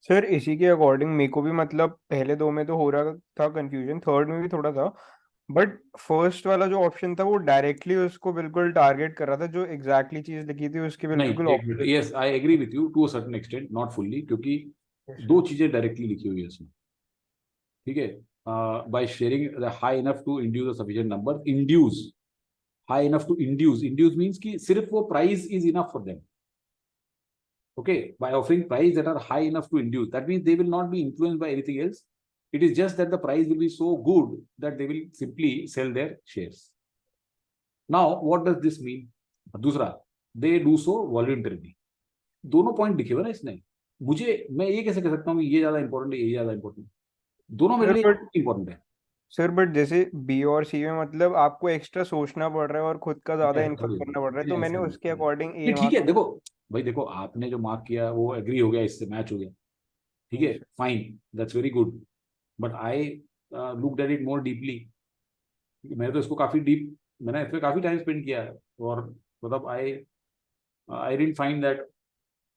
Speaker 10: सर इसी के अकॉर्डिंग मेरे को भी मतलब पहले दो में तो हो रहा था कंफ्यूजन, थर्ड में भी थोड़ा था, बट फर्स्ट वाला जो ऑप्शन था वो डायरेक्टली उसको बिल्कुल टारगेट कर रहा था, जो एग्जैक्टली चीज लिखी थी उसके
Speaker 1: नहीं,
Speaker 10: बिल्कुल
Speaker 1: एक minute, yes I agree with you to a certain extent, not fully, क्योंकि दो चीजें डायरेक्टली लिखी हुई है इसमें, ठीक है। By sharing the high enough to induce a sufficient number, induce high enough to induce means कि सिर्फ वो price is enough for them, okay, by offering price that are high enough to induce, that means they will not be influenced by anything else, it is just that the price will be so good that they will simply sell their shares. Now what does this mean? दूसरा, they do so voluntarily, दोनों point लिखे हुए ना इसने, मैं ये कैसे कह सकता हूँ ये ज्यादा इंपॉर्टेंट है ये ज्यादा इंपॉर्टेंट, दोनों मेरे लिए इंपॉर्टेंट है।
Speaker 10: सर बट जैसे बी और सी में मतलब आपको एक्स्ट्रा सोचना पड़ रहा है और खुद का ज्यादा इनकम करना पड़ रहा है, तो मैंने उसके अकॉर्डिंग ए
Speaker 1: ठीक है, देखो भाई, देखो आपने जो मार्क किया वो एग्री हो गया, इससे मैच हो गया, ठीक है, fine, that's very good, but I looked at it more deeply, मैंने तो इसको काफी डीप, मैंने इसमें काफी टाइम स्पेंड किया है, और मतलब I didn't find that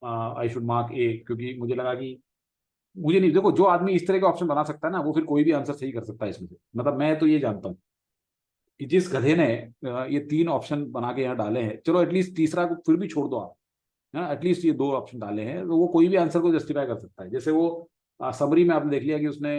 Speaker 1: I should mark A, क्योंकि मुझे लगा कि मुझे नहीं, देखो जो आदमी इस तरह के ऑप्शन बना सकता है ना, वो फिर कोई भी आंसर सही कर सकता है इसमें से, मतलब मैं तो ये जानता हूँ कि जिस गधे ने ये तीन ऑप्शन बना के यहाँ डाले हैं, चलो एटलीस्ट तीसरा को फिर भी छोड़ दो आप, है, एटलीस्ट ये दो ऑप्शन डाले हैं, तो वो कोई भी आंसर को जस्टिफाई कर सकता है। जैसे वो समरी में आपने देख लिया कि उसने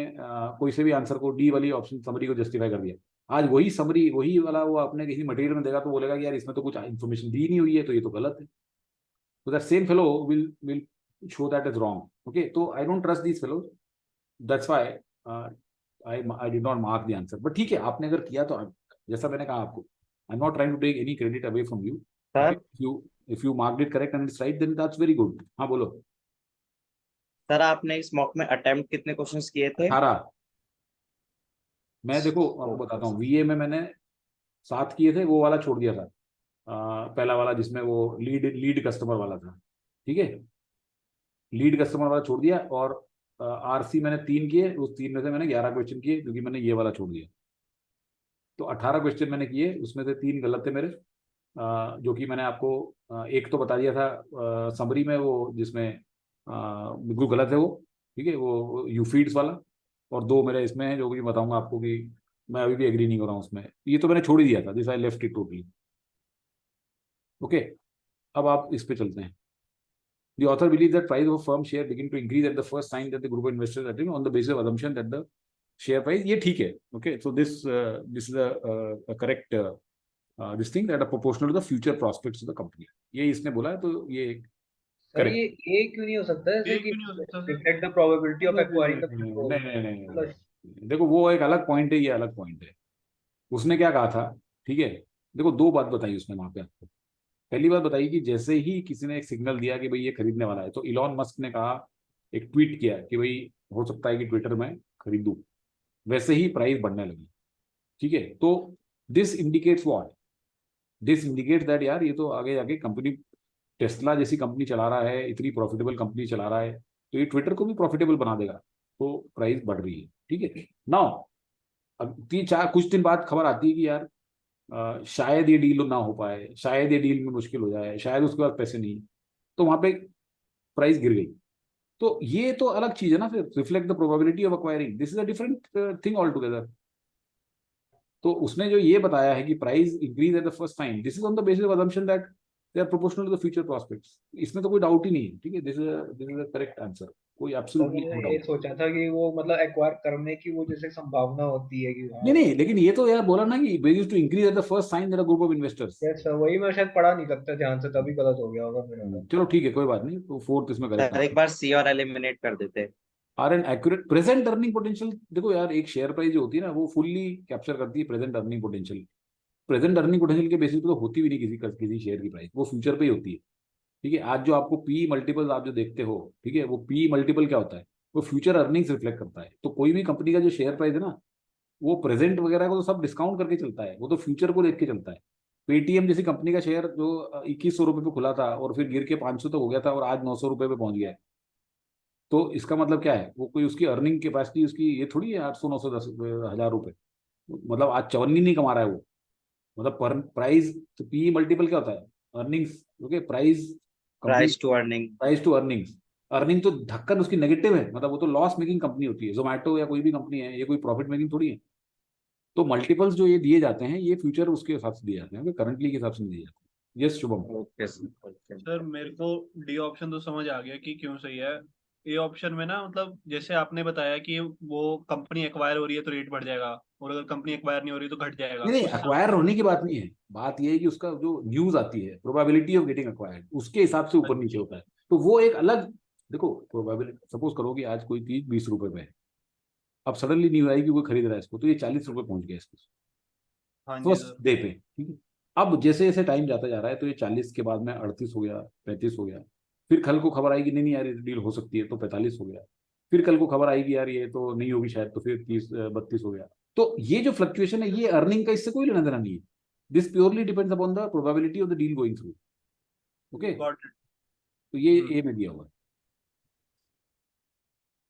Speaker 1: कोई से भी आंसर को, डी वाली ऑप्शन समरी को जस्टिफाई कर दिया, आज वही समरी वही वाला वो अपने किसी मटेरियल में देगा तो बोलेगा कि यार इसमें तो कुछ इन्फॉर्मेशन दी नहीं हुई है, तो ये तो गलत है, तो that same fellow will show that is wrong, okay, तो I don't trust this fellows, that's why I did not mark the answer, but ठीक है, आपने अगर किया तो जैसा मैंने कहा आपको, I am not trying to take any credit away from you, if you marked it correct and it's right, then that's very good. हाँ बोलो
Speaker 2: सर, आपने इस मॉक में अटेम्प्ट कितने क्वेश्चंस किए थे?
Speaker 1: 18। मैं देखो आपको बताता हूँ, वीए में मैंने 7 किए थे, वो वाला छोड़ दिया था, पहला वाला जिसमें वो लीड कस्टमर वाला था, ठीक है, लीड कस्टमर वाला छोड़ दिया, और आरसी मैंने 3 किए, उस 3 में से मैंने 11 क्वेश्चन किए, क्योंकि मैंने ये वाला छोड़ दिया, तो 18 क्वेश्चन मैंने किए, उसमें से 3 गलत थे मेरे, जो कि मैंने आपको एक तो बता दिया था समरी में, वो जिसमें बिल्कुल गलत है वो, ठीक है, वो यूफीड्स वाला, और 2 मेरे इसमें है जो भी बताऊंगा आपको कि मैं अभी भी एग्री नहीं कर रहा हूँ उसमें, ये तो मैंने छोड़ ही दिया था, this I left it totally, okay. अब आप इस पे चलते हैं। The author believes that price of a firm share begin to increase at the first sign that the group of investors are on the basis of assumption that the share price, ये ठीक है, okay, so this is a correct this thing that are proportional to the future prospects of the company, ये इसने बोला है, तो ये
Speaker 7: sir ये ए क्यों नहीं हो सकता है कि reflect the probability of acquiring the
Speaker 1: नहीं, देखो वो एक अलग पॉइंट है, ये अलग पॉइंट है, उसने क्या कहा था, ठीक है, देखो 2 बात बताई उसने वहां पे आपको, पहली बात बताई कि जैसे ही किसी ने एक सिग्नल दिया कि भाई ये खरीदने वाला है, तो इलॉन मस्क ने कहा, एक ट्वीट किया कि भाई हो सकता है कि ट्विटर में खरीदूं, वैसे ही प्राइस बढ़ने लगी, ठीक है, तो this indicates what, this indicates that यार ये तो आगे जाके कंपनी, टेस्ला जैसी कंपनी चला रहा है, इतनी प्रॉफिटेबल कंपनी चला रहा है, तो ये ट्विटर को भी प्रॉफिटेबल बना देगा, तो प्राइस बढ़ रही है, ठीक है। नाउ अब 3-4 कुछ दिन बाद खबर आती है कि यार शायद ये डील ना हो पाए, शायद ये डील में मुश्किल हो जाए, शायद उसके पास पैसे नहीं, तो वहां पे प्राइस गिर गई, तो ये तो अलग चीज है ना, फिर reflect the probability of acquiring, this is a different thing altogether. तो उसने जो ये बताया है कि price increase at the first time, this is on the basis of assumption that they are proportional to the future prospects, इसमें तो कोई डाउट ही नहीं है, ठीक है, this is the correct answer, कोई एब्सोल्युटली नो
Speaker 7: ये
Speaker 1: डाउट।
Speaker 7: सोचा था कि वो मतलब एक्वायर करने की वो जैसे संभावना होती है कि
Speaker 1: नहीं, लेकिन ये तो यार बोला ना कि basis to increase at the first sign that a group of investors,
Speaker 7: yes वही मैं शायद पढ़ा नहीं लगता ध्यान से, तभी गलत हो गया होगा मेरा।
Speaker 1: चलो ठीक है, कोई बात नहीं, तो 4th इसमें करेक्ट।
Speaker 2: सर एक बार सी और एलिमिनेट कर देते।
Speaker 1: Are an accurate present earning potential, देखो यार एक शेयर प्राइस जो होती है ना, वो फुल्ली कैप्चर करती है present earning potential, present earning potential के बेसिस पे तो होती भी नहीं किसी शेयर की प्राइस, वो फ्यूचर पे ही होती है, ठीक है। आज जो आपको पी मल्टीपल आप जो देखते हो, ठीक है, वो पी मल्टीपल क्या होता है, वो फ्यूचर अर्निंग्स रिफ्लेक्ट करता है। तो कोई भी कंपनी का जो शेयर प्राइस है ना, वो प्रेजेंट वगैरह को तो सब डिस्काउंट करके चलता है, वो तो फ्यूचर को देख के चलता है। पेटीएम जैसी कंपनी का शेयर जो 2100 रुपये पे खुला था और फिर गिर के 500 तक हो गया था और आज 900 रुपये पे पहुंच गया है, तो इसका मतलब क्या है, वो कोई उसकी अर्निंग कैपेसिटी उसकी ये थोड़ी है 800 900 10 हजार रुपये, मतलब आज 54 नहीं कमा रहा है वो, मतलब पर प्राइस। तो पी मल्टीपल क्या होता है, earnings, okay, price
Speaker 2: price to earning.
Speaker 1: Price to earnings. Earning तो ढक्कन उसकी नेगेटिव है, मतलब वो तो लॉस मेकिंग कंपनी होती है, जोमेटो या कोई भी कंपनी है, ये कोई प्रॉफिट मेकिंग थोड़ी है। तो मल्टीपल्स जो ये दिए जाते हैं, ये फ्यूचर उसके हिसाब से दिए जाते हैं, करंटली के हिसाब से नहीं दिए जाते। यस शुभम।
Speaker 2: ओके
Speaker 5: सर मेरे को डी ऑप्शन तो समझ आ गया कि क्यों सही है। ए ऑप्शन में ना, मतलब जैसे आपने बताया कि वो कंपनी एक्वायर हो रही है तो रेट बढ़ जाएगा, और अगर कंपनी एक्वायर नहीं हो रही तो घट जाएगा।
Speaker 1: नहीं, एक्वायर होने की बात नहीं है, बात ये है कि उसका जो न्यूज आती है, प्रोबेबिलिटी ऑफ गेटिंग एक्वायर्ड, उसके हिसाब से ऊपर नीचे होता है। तो वो एक अलग, देखो प्रोबेबिलिटी, सपोज करो कि आज कोई चीज 20 रुपए पे है, अब सडनली न्यूज आई कि कोई खरीद रहा है इसको, तो ये 40 रुपए पहुंच गया इसको
Speaker 5: हाँ जी
Speaker 1: फर्स्ट
Speaker 5: सर।
Speaker 1: डे पे, ठीक है। अब जैसे जैसे टाइम जाता जा रहा है, तो ये 40 के बाद में 38 हो गया, 35 हो गया, फिर कल को खबर आएगी नहीं नहीं यार ये डील हो सकती है, तो 45 हो गया, फिर कल को खबर आएगी यार ये तो नहीं होगी शायद, तो फिर 30 32 हो गया। तो ये जो फ्लक्चुएशन है, ये अर्निंग का इससे कोई लेना देना नहीं है। This purely depends upon the probability of the deal going through. Okay,
Speaker 5: Got it.
Speaker 1: तो ये ए में दिया हुआ है।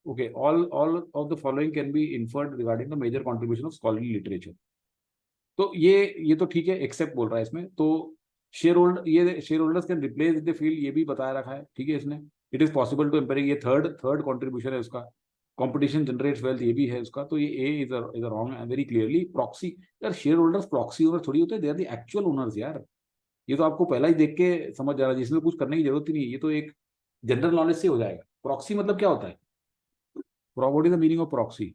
Speaker 1: Okay, all of the following can be inferred regarding the major contribution of scholarly literature। तो ये तो ठीक है, एक्सेप्ट बोल रहा है इसमें। तो share holders can replace the field, ये भी बताया रखा है, ठीक है इसने। It is possible to empiric, ये थर्ड कंट्रीब्यूशन है उसका। कंपटीशन जनरेट्स वेल्थ, ये भी है उसका। तो ये A is a wrong and very clearly. Proxy, यार शेयर होल्डर्स प्रॉक्सी ओनर थोड़ी होते हैं, they are the actual owners यार। ये तो आपको पहला ही देख के समझ जा रहा है, जिसमें कुछ करने की जरूरत ही नहीं है, ये तो एक जनरल नॉलेज से हो जाएगा। प्रॉक्सी मतलब क्या होता है, what is the meaning of proxy?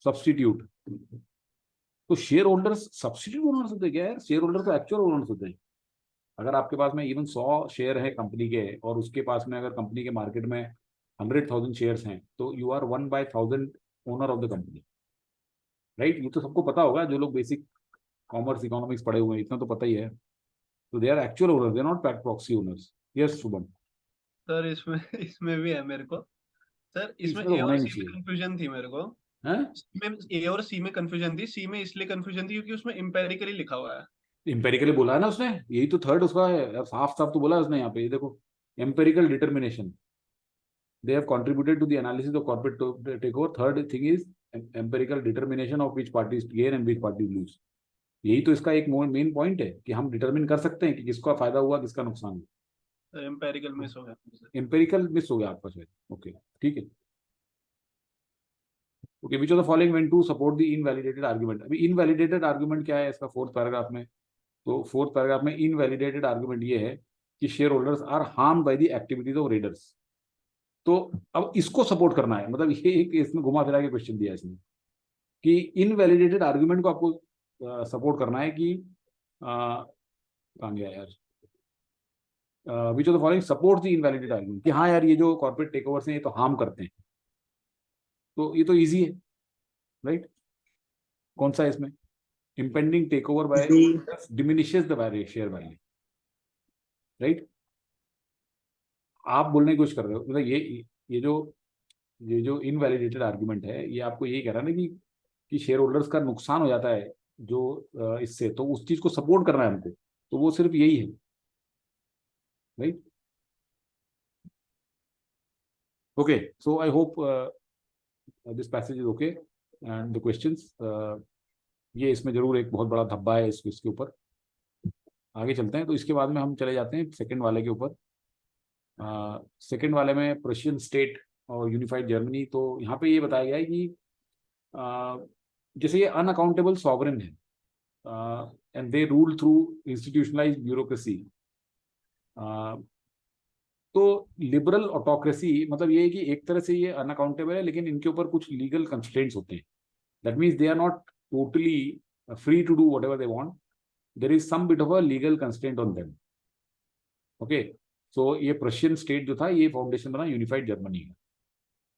Speaker 1: Substitute. तो शेयर होल्डर्स सब्सिट्यूट ओनर्स होते हैं क्या यार? शेयर होल्डर तो एक्चुअल ओनर्स होते हैं। अगर आपके पास में इवन 100 शेयर है कंपनी के, और उसके पास में अगर कंपनी के मार्केट में 100,000 शेयर्स हैं, तो you are 1/1000 owner of the company, right? ये तो सबको पता होगा, जो लोग बेसिक कॉमर्स इकोनॉमिक्स पढ़े हुए हैं, इतना तो पता ही है। तो they are actual owners, they are not proxy owners. Yes Shubham.
Speaker 5: Sir इसमें इसमें भी है मेरे को। सर इसमें
Speaker 1: इसमें तो
Speaker 5: ए
Speaker 1: होना
Speaker 5: और
Speaker 1: ही
Speaker 5: सी
Speaker 1: नहीं
Speaker 5: में
Speaker 1: चाहिए।
Speaker 5: कंफ्यूजन थी मेरे को।
Speaker 1: हैं?
Speaker 5: में ए और सी में कंफ्यूजन थी। सी में इसलिए कंफ्यूजन थी क्योंकि उसमें एम्पेरिकली लिखा हुआ है।
Speaker 1: एम्पेरिकली बोला है ना उसने, यही तो थर्ड उसका है, साफ साफ तो बोला है उसने यहाँ पे। ये देखो, empirical determination, they have contributed to the analysis of corporate takeover. Third thing is empirical determination of which parties gain and which parties lose। यही तो इसका एक मेन पॉइंट है कि हम डिटरमिन कर सकते हैं कि किसका फायदा हुआ, किसका नुकसान हुआ।
Speaker 5: एम्पेरिकल मिस हो गया।
Speaker 1: एम्पेरिकल मिस हो गया आपका शायद। ओके ठीक है। Okay, which of the following went to support the invalidated argument. अभी इनवैलिडेटेड आर्गुमेंट क्या है इसका, फोर्थ पैराग्राफ में। तो फोर्थ पैराग्राफ में इनवैलिडेटेड आर्गुमेंट ये है कि share holders are harmed by the activities of raiders. तो अब इसको सपोर्ट करना है, मतलब ये एक इसमें घुमा फिरा के क्वेश्चन दिया इसने कि इनवैलिडेटेड आर्गुमेंट को आपको सपोर्ट करना है कि कहाँ गया यार, विच of the following support the invalidated argument, कि हाँ यार ये जो कॉर्पोरेट टेक ओवर्स हैं ये तो हार्म करते हैं। तो ये तो इजी है, राइट? कौन सा है इसमें? Impending takeover by diminishes the share value, right? आप बोलने की कोशिश कर रहे हो, मतलब ये जो इनवैलिडेटेड आर्गुमेंट है, ये आपको यही कह रहा है ना कि शेयर होल्डर्स का नुकसान हो जाता है जो इससे, तो उस चीज को सपोर्ट करना है हमको, तो वो सिर्फ यही है, right? Okay, so I hope this passage is okay and the questions, ये इसमें जरूर एक बहुत बड़ा धब्बा है इसके ऊपर। आगे चलते हैं, तो इसके बाद में हम चले जाते हैं सेकंड वाले के ऊपर। सेकंड वाले में प्रशियन स्टेट और यूनिफाइड जर्मनी। तो यहाँ पे ये बताया गया है कि जैसे ये अनअकाउंटेबल सॉवरेन है and they rule through institutionalised bureaucracy. तो लिबरल ऑटोक्रेसी मतलब ये है कि एक तरह से ये अनअकाउंटेबल है, लेकिन इनके ऊपर कुछ लीगल कंस्ट्रेंट्स होते हैं। That means they are not totally free to do whatever they want, there is some bit of a legal constraint on them. Okay, so ये प्रशियन स्टेट जो था, ये फाउंडेशन बना यूनिफाइड जर्मनी का,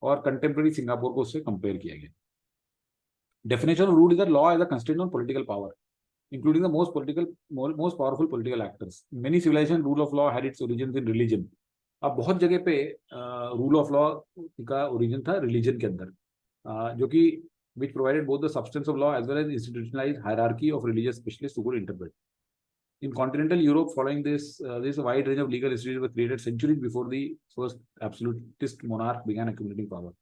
Speaker 1: और contemporary Singapore को उससे compare किया गया। Definition of rule is the law as a constraint on political power. including the most powerful political actors. Many civilizations, rule of law had its origins in religion. अब बहुत जगह पे rule of law का origin था religion के अंदर, जो कि which provided both the substance of law as well as institutionalized hierarchy of religious specialists who could interpret. In continental Europe, following this, this wide range of legal institutions were created centuries before the first absolutist monarch began accumulating power.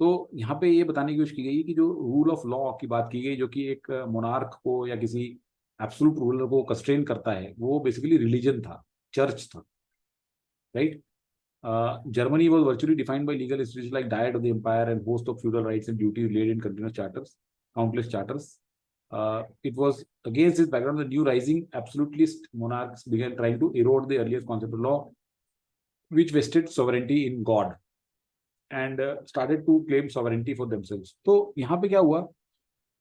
Speaker 1: तो यहाँ पे ये बताने की कोशिश की गई कि जो रूल ऑफ लॉ की बात की गई, जो कि एक मोनार्क को या किसी एब्सोल्यूट रूलर को कंस्ट्रेन करता है, वो बेसिकली रिलीजन था, चर्च था, right? Germany was virtually defined by legal institutions like Diet of the Empire and host of feudal rights and duties laid in continuous charters, countless charters. It was against this background the new rising absolutist monarchs began trying to erode the earliest concept of law, which vested sovereignty in God, and started to claim sovereignty for themselves. तो यहाँ पे क्या हुआ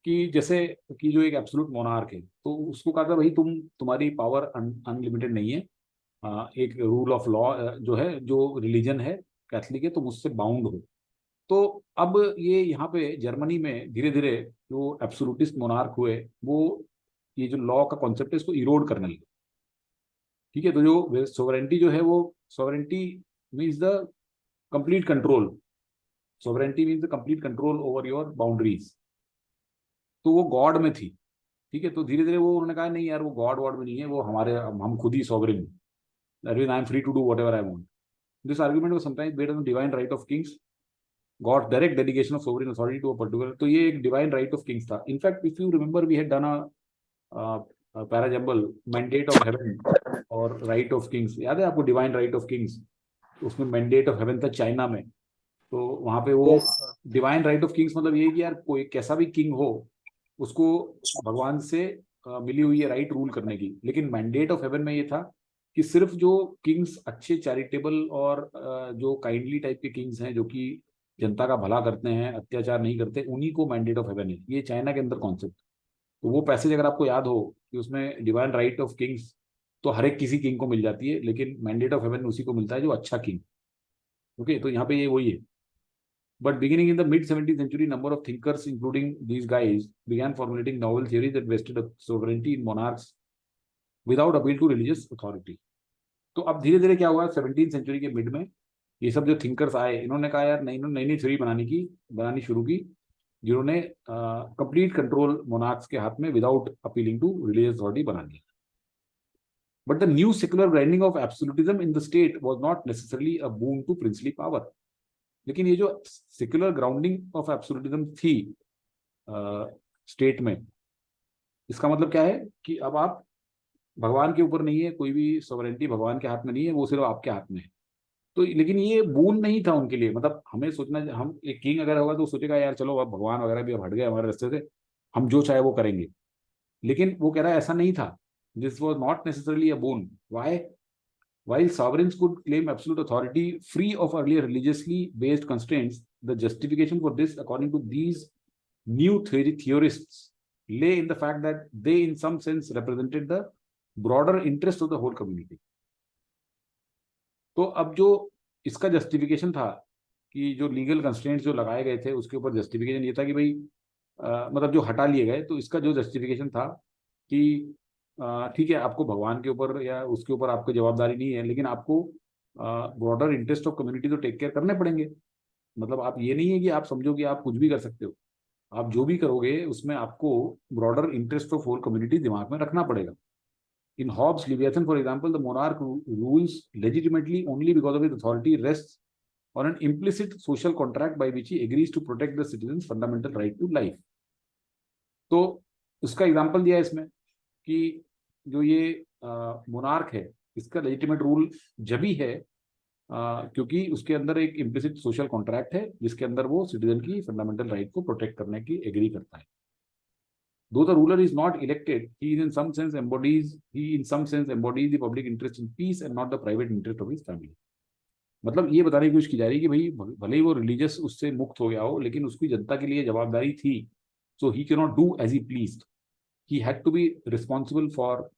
Speaker 1: कि जैसे कि जो एक एब्सोल्यूट मोनार्क है, तो उसको कहा था भाई तुम्हारी पावर अनलिमिटेड नहीं है, एक रूल ऑफ लॉ जो है, जो रिलीजन है कैथलिक है, तुम उससे बाउंड हो। तो अब ये यहाँ पे जर्मनी में धीरे धीरे जो एब्सोल्यूटिस्ट मोनार्क हुए, वो ये जो लॉ का कॉन्सेप्ट है इसको इरोड करने लगे, ठीक है? तो जो सोवरेंटी जो है, वो sovereignty means the complete control, sovereignty means the complete control over your boundaries, तो वो गॉड में थी, ठीक है? तो धीरे धीरे वो उन्होंने कहा नहीं यार, वो गॉड में नहीं है, वो हम खुद ही सॉवरेन हैं, that means I am free to do whatever I want. This argument was sometimes based on the divine right of kings, God's direct delegation of sovereign authority to a particular. तो ये एक divine right of kings था. In fact, if you remember, we had done a parajumble mandate of heaven और right of kings. याद है आपको divine right of kings? उसमें mandate of heaven था चाइना में, तो वहाँ पे वो divine right of kings मतलब ये कि यार कोई कैसा भी king हो, उसको भगवान से मिली हुई है राइट रूल करने की। लेकिन मैंडेट ऑफ हेवन में ये था कि सिर्फ जो किंग्स अच्छे चैरिटेबल और जो काइंडली टाइप के किंग्स हैं, जो कि जनता का भला करते हैं, अत्याचार नहीं करते, उन्हीं को मैंडेट ऑफ हेवन है। ये चाइना के अंदर कॉन्सेप्ट। तो वो पैसेज अगर आपको याद हो कि उसमें डिवाइन राइट ऑफ किंग्स तो हर एक किसी किंग को मिल जाती है, लेकिन मैंडेट ऑफ हेवन उसी को मिलता है जो अच्छा किंग। ओके, तो यहाँ पे ये वही है। But beginning in the mid-17th century, number of thinkers, including these guys, began formulating novel theories that vested sovereignty in monarchs without appeal to religious authority. तो अब धीरे धीरे क्या हुआ, 17th सेंचुरी के मिड में ये सब जो थिंकर्स आए, इन्होंने कहा यार नई नई थ्योरी बनानी शुरू की, जिन्होंने कंप्लीट कंट्रोल मोनार्क्स के हाथ में without appealing to religious authority बना दी। But the new secular grinding of absolutism in the state was not necessarily a boon to princely power. लेकिन ये जो सेक्युलर ग्राउंडिंग ऑफ एब्सोल्यूटिज्म थी स्टेट में, इसका मतलब क्या है कि अब आप भगवान के ऊपर नहीं है, कोई भी सॉवरेंटी भगवान के हाथ में नहीं है, वो सिर्फ आपके हाथ में है। तो लेकिन ये बून नहीं था उनके लिए। मतलब हमें सोचना, हम एक किंग अगर होगा तो सोचेगा यार चलो अब भगवान वगैरह भी अब हट गए हमारे रास्ते से, हम जो चाहे वो करेंगे। लेकिन वो कह रहा है ऐसा नहीं था। This was not necessarily a boon. Why? While sovereigns could claim absolute authority free of earlier religiously based constraints, the justification for this, according to these new theorists, lay in the fact that they in some sense represented the broader interest of the whole community. तो अब जो इसका justification था कि जो legal constraints जो लगाए गए थे उसके ऊपर जस्टिफिकेशन ये था कि भाई मतलब जो हटा लिए गए, तो इसका जो जस्टिफिकेशन था कि ठीक है आपको भगवान के ऊपर या उसके ऊपर आपको जवाबदारी नहीं है, लेकिन आपको ब्रॉडर इंटरेस्ट ऑफ कम्युनिटी तो टेक केयर करने पड़ेंगे। मतलब आप ये नहीं है कि आप समझो कि आप कुछ भी कर सकते हो, आप जो भी करोगे उसमें आपको broader interest of whole community दिमाग में रखना पड़ेगा। In Hobbes Leviathan for example, the monarch rules legitimately only because of his authority rests on an implicit social contract by which he agrees to protect the citizens fundamental right to life. तो उसका example दिया इसमें कि जो ये monarch है, इसका legitimate rule जब ही है क्योंकि उसके अंदर एक इम्प्लिसिट सोशल कॉन्ट्रैक्ट है जिसके अंदर वो सिटीजन की फंडामेंटल राइट को प्रोटेक्ट करने की एग्री करता है। Though the ruler is not elected, he in some sense embodies the public interest in peace and not the private interest of his family. मतलब ये बताने की कोशिश की जा रही है कि भाई भले ही वो रिलीजियस उससे मुक्त हो गया हो, लेकिन उसकी जनता के लिए जवाबदारी थी। So he cannot do as he pleased. He had to be responsible for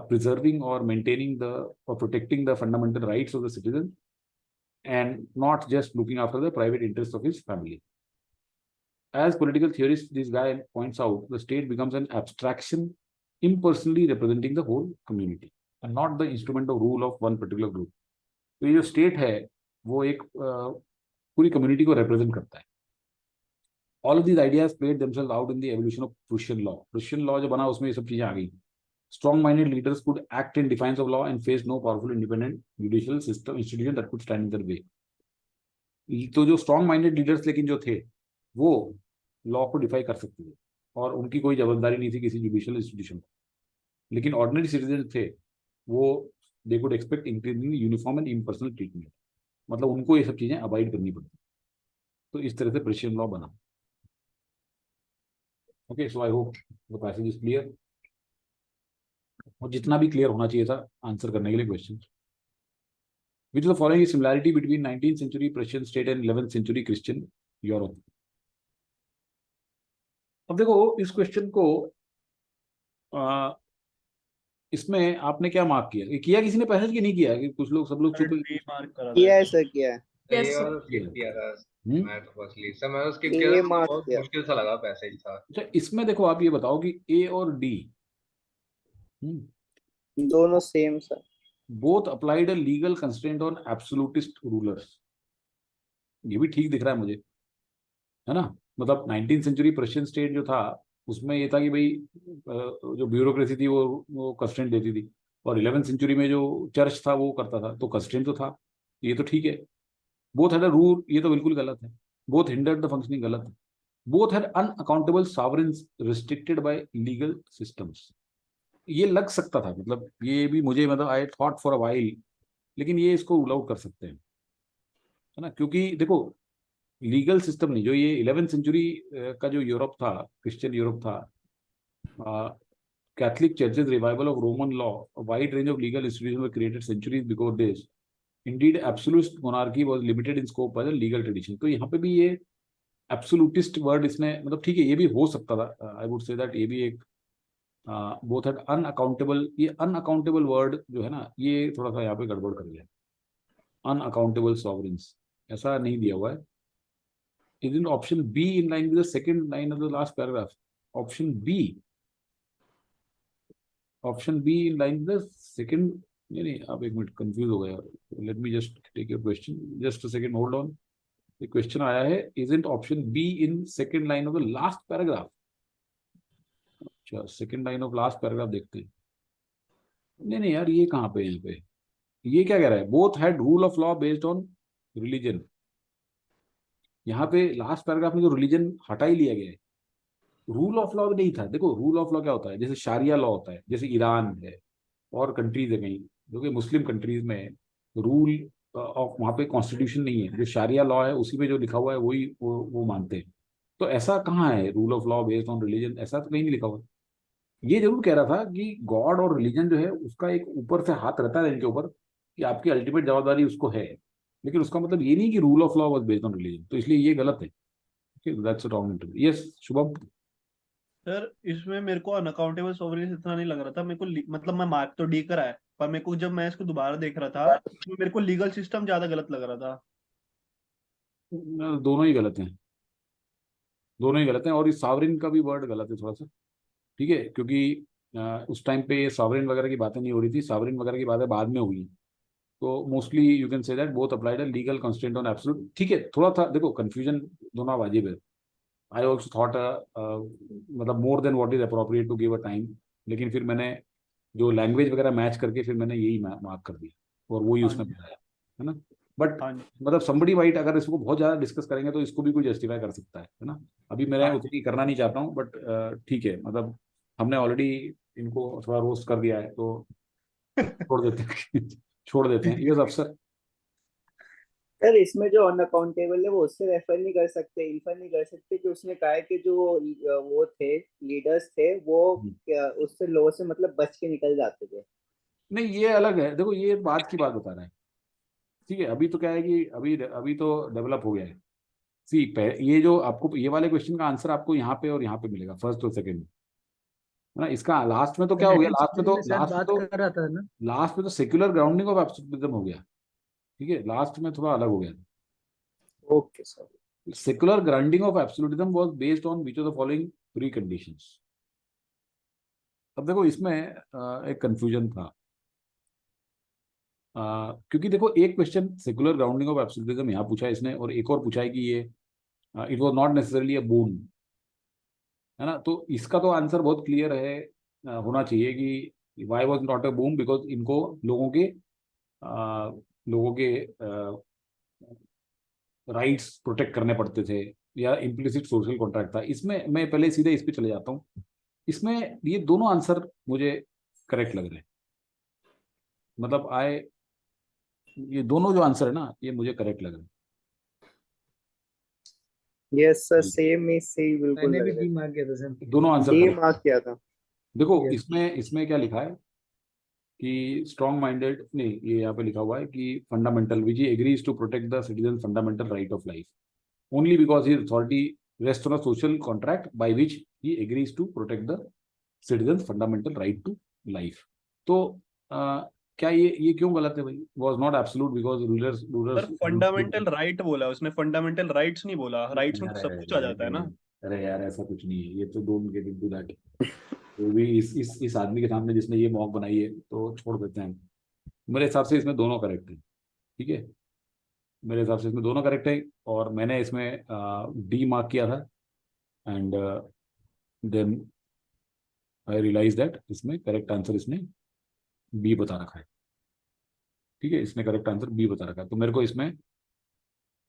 Speaker 1: preserving or maintaining or protecting the fundamental rights of the citizen and not just looking after the private interests of his family. As political theorist, this guy points out, the state becomes an abstraction impersonally representing the whole community and not the instrument of rule of one particular group. तो ये जो state है वो एक पूरी community को represent करता है. All of these ideas played themselves out in the evolution of Prussian law. Prussian law जो बना उसमें ये सब चीजें आ गई. Strong-minded leaders could act in defiance of law and face no powerful independent judicial system institution that could stand in their way. तो जो strong-minded leaders लेकिन जो थे वो लॉ को डिफाई कर सकते थे और उनकी कोई जवाबदारी नहीं थी किसी जुडिशियल इंस्टीट्यूशन को. लेकिन ऑर्डिनरी सिटीजन थे वो they could expect increasing uniform and impersonal treatment. मतलब उनको ये सब चीजें अवॉइड करनी पड़ती. तो इस तरह से प्रेशियन लॉ बना. Okay, so I hope the passage is clear. और जितना भी क्लियर होना चाहिए था आंसर करने के लिए question. Which the following similarity between 19th century Persian state and 11th century Christian Europe. अब देखो इस क्वेश्चन को इसमें आपने क्या मार्क किया किसी ने पैसेज की नहीं किया कि कुछ लोग सब लोग चुप
Speaker 5: मार्क करा
Speaker 9: किया है सर, किया है।
Speaker 11: Yes,
Speaker 7: ये
Speaker 11: sir.
Speaker 7: वाला skip किया था मैं तो बस ली सर, मैं skip
Speaker 9: ये
Speaker 7: किया था,
Speaker 9: mark
Speaker 7: बहुत
Speaker 9: किया।
Speaker 7: मुश्किल सा लगा पैसेज था.
Speaker 1: अच्छा, इसमें देखो आप ये बताओ कि ए और डी
Speaker 9: दोनों same sir.
Speaker 1: Both applied a legal constraint on absolutist rulers. ये भी ठीक दिख रहा है मुझे, है ना. मतलब 19th सेंचुरी पर्शियन स्टेट जो था उसमें ये था कि भाई जो ब्यूरोक्रेसी थी वो कंस्ट्रेंट देती थी, और 11th सेंचुरी में जो चर्च था वो करता था, तो कंस्ट्रेंट तो था. ये तो ठीक है. बोथ हैड अ रूल, ये तो बिल्कुल गलत है. बोथ हिंडर्ड द फंक्शनिंग, गलत है. Both had unaccountable sovereigns restricted by legal systems. ये लग सकता था, मतलब ये भी मुझे, मतलब I thought for a while, लेकिन ये इसको रूल आउट कर सकते हैं, है ना. क्योंकि देखो लीगल सिस्टम नहीं, जो ये 11th सेंचुरी का जो यूरोप था, क्रिश्चियन यूरोप था, Catholic churches, revival of Roman law, wide range of legal institutions were created centuries before this. Indeed absolute monarchy was limited in scope by the legal tradition. तो यहाँ पे भी ये absolutist word इसने, मतलब ठीक है ये भी हो सकता था. आई वुड से दैट ये भी एक बोथ हैड अनअकाउंटेबल. ये अनअकाउंटेबल वर्ड जो है ना, ये थोड़ा सा यहाँ पे गड़बड़ कर गया. अनअकाउंटेबल सॉवरेन्स ऐसा नहीं दिया हुआ है. Isn't option B in line with the second line of the last paragraph? Option B in line with the second. नहीं, आप एक मिनट कंफ्यूज हो गया. Let me just take your question, just a second, hold on. ये question आया है, isn't option B in second line of the last paragraph? अच्छा, second line of last paragraph देखते हैं. नहीं यार, ये कहाँ पे, यहाँ पे ये क्या कह रहा है? Both had rule of law based on religion. यहाँ पे लास्ट पैराग्राफ में जो रिलीजन हटा ही लिया गया है, रूल ऑफ लॉ नहीं था. देखो रूल ऑफ लॉ क्या होता है, जैसे शारिया लॉ होता है, जैसे ईरान है और कंट्रीज है कहीं, जो कि मुस्लिम कंट्रीज में रूल ऑफ, वहाँ पे कॉन्स्टिट्यूशन नहीं है. जो शारिया लॉ है उसी में जो लिखा हुआ है वही वो मानते हैं. तो ऐसा कहाँ है rule of law based on religion? ऐसा तो कहीं नहीं लिखा हुआ. ये जरूर कह रहा था कि गॉड और रिलीजन जो है उसका एक ऊपर से हाथ रहता है इनके ऊपर, कि आपकी अल्टीमेट जवाबदारी उसको है, लेकिन उसका मतलब ये नहीं कि rule of law was based on religion. तो इसलिए ये गलत है. That's a wrong interview. Yes Shubham.
Speaker 5: Sir इसमें मेरे को अनअकाउंटेबल सॉवरेन्स इतना नहीं लग रहा था मेरे को, मतलब मैं मार्क तो डी करा है, पर मेरे को जब मैं इसको दोबारा देख रहा था तो मेरे को लीगल सिस्टम ज्यादा गलत लग रहा था.
Speaker 1: दोनों ही गलत हैं, दोनों ही गलत हैं. और इस सॉवरेन का भी वर्ड गलत है थोड़ा सा, ठीक है, क्योंकि उस टाइम पे सॉवरेन वगैरह की बातें नहीं हो रही थी. सॉवरेन वगैरह की बातें बाद में हुई. तो mostly you can say that both applied a legal constraint on absolute. ठीक है, थोड़ा था, देखो कंफ्यूजन दोनों वाजिब है. आई ऑल्सो थॉट मतलब more than what is appropriate to give a time, लेकिन फिर मैंने जो लैंग्वेज वगैरह मैच करके फिर मैंने यही मार्क कर दिया और वही उसने बताया, है ना. बट मतलब somebody might, अगर इसको बहुत ज्यादा डिस्कस करेंगे तो इसको भी कोई जस्टिफाई कर सकता है ना. अभी मैं उतनी करना नहीं चाहता हूँ, बट ठीक है, मतलब हमने ऑलरेडी इनको थोड़ा रोस्ट कर दिया है तो छोड़ देते हैं. छोड़ देते हैं. यस अफसर.
Speaker 9: सर इसमें जो अनअकाउंटेबल है वो उससे रेफर नहीं कर सकते, इन्फर नहीं कर सकते कि उसने कहा है कि जो वो थे लीडर्स थे वो उससे लॉ से मतलब बच के निकल जाते थे.
Speaker 1: नहीं, ये अलग है. देखो ये बात की बात बता रहा है, ठीक है. अभी तो क्या है कि अभी तो डेवलप हो गया है. सी ये जो आपको ये वाले क्वेश्चन का आंसर आपको यहाँ पे और यहाँ पे मिलेगा, फर्स्ट और सेकंड, है ना. इसका लास्ट में तो क्या हो गया, लास्ट में तो सेक्युलर ग्राउंडिंग ऑफ एब्सोल्यूटिज्म हो गया. ठीक है, लास्ट में थोड़ा अलग हो गया.
Speaker 9: Okay sir.
Speaker 1: Secular grounding of absolutism was based on which of the following pre conditions. अब देखो इसमें एक कंफ्यूजन था, क्योंकि देखो एक question secular grounding of absolutism यहाँ पूछा है इसने, और एक और पूछा है कि ये it was not necessarily a boon, है ना। तो इसका तो आंसर बहुत क्लियर है, होना चाहिए कि why was not a boon, because इनको लोगों के राइट्स प्रोटेक्ट करने पड़ते थे, या इम्प्लिसिट सोशल कॉन्ट्रैक्ट था। इसमें मैं पहले सीधे इस पे चले जाता हूँ। इसमें ये दोनों आंसर मुझे करेक्ट लग रहे हैं, मतलब ये दोनों जो आंसर है ना, ये मुझे करेक्ट लग रहे हैं।
Speaker 9: यस सर, सेम ही सही बिल्कुल
Speaker 7: मैंने
Speaker 9: लग
Speaker 7: भी
Speaker 9: रहा
Speaker 7: डी
Speaker 9: है।
Speaker 7: मार्क किया था सर।
Speaker 1: दोनों आंसर
Speaker 9: डी
Speaker 1: करेक्ट।
Speaker 9: मार्क किया था।
Speaker 1: देखो
Speaker 7: Yes.
Speaker 1: इसमें क्या लिखा है कि स्ट्रॉन्ग माइंडेड, नहीं ये यहाँ पे लिखा हुआ है कि fundamental which he agrees to protect the citizen fundamental right of life only because his authority rest on a social contract by which he agrees to protect the citizen fundamental right to life. तो क्या ये क्यों गलत है भाई? Was not absolute because rulers
Speaker 5: sir fundamental right बोला उसने, fundamental rights नहीं बोला। राइट्स में तो सब कुछ आ जाता है ना।
Speaker 1: अरे यार ऐसा कुछ नहीं है, ये तो डोंट गेट इनटू दैट। वो भी इस आदमी के सामने जिसने ये मॉक बनाई है, तो छोड़ देते हैं। मेरे हिसाब से इसमें दोनों करेक्ट है, ठीक है, मेरे हिसाब से इसमें दोनों करेक्ट है। और मैंने इसमें डी मार्क किया था, and then I realize that इसमें करेक्ट आंसर इसने बी बता रखा है, ठीक है, इसने करेक्ट आंसर बी बता रखा है। तो मेरे को इसमें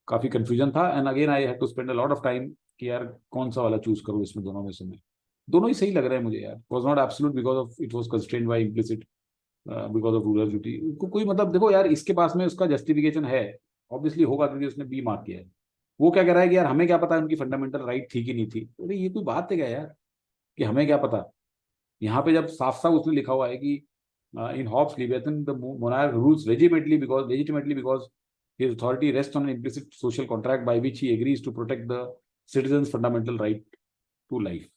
Speaker 1: काफी कंफ्यूजन था, and again I had to spend a lot of time कि यार कौन सा वाला चूज करूँ इसमें दोनों में से। मैं दोनों ही सही लग रहे हैं मुझे यार। Was not absolute because of it was constrained by implicit because of rural duty. कोई मतलब देखो यार, इसके पास में उसका जस्टिफिकेशन है, ऑब्वियसली होगा, क्योंकि उसने बी मार्क किया है। वो क्या कह रहा है कि यार हमें क्या पता उनकी फंडामेंटल राइट थी कि नहीं थी। अरे ये कोई बात है क्या यार, कि हमें क्या पता? यहाँ पे जब साफ साफ उसने लिखा हुआ है कि in Hobbes Leviathan the monarch rules legitimately because his authority rests on an implicit social contract by which he agrees to protect the citizen's fundamental right to life।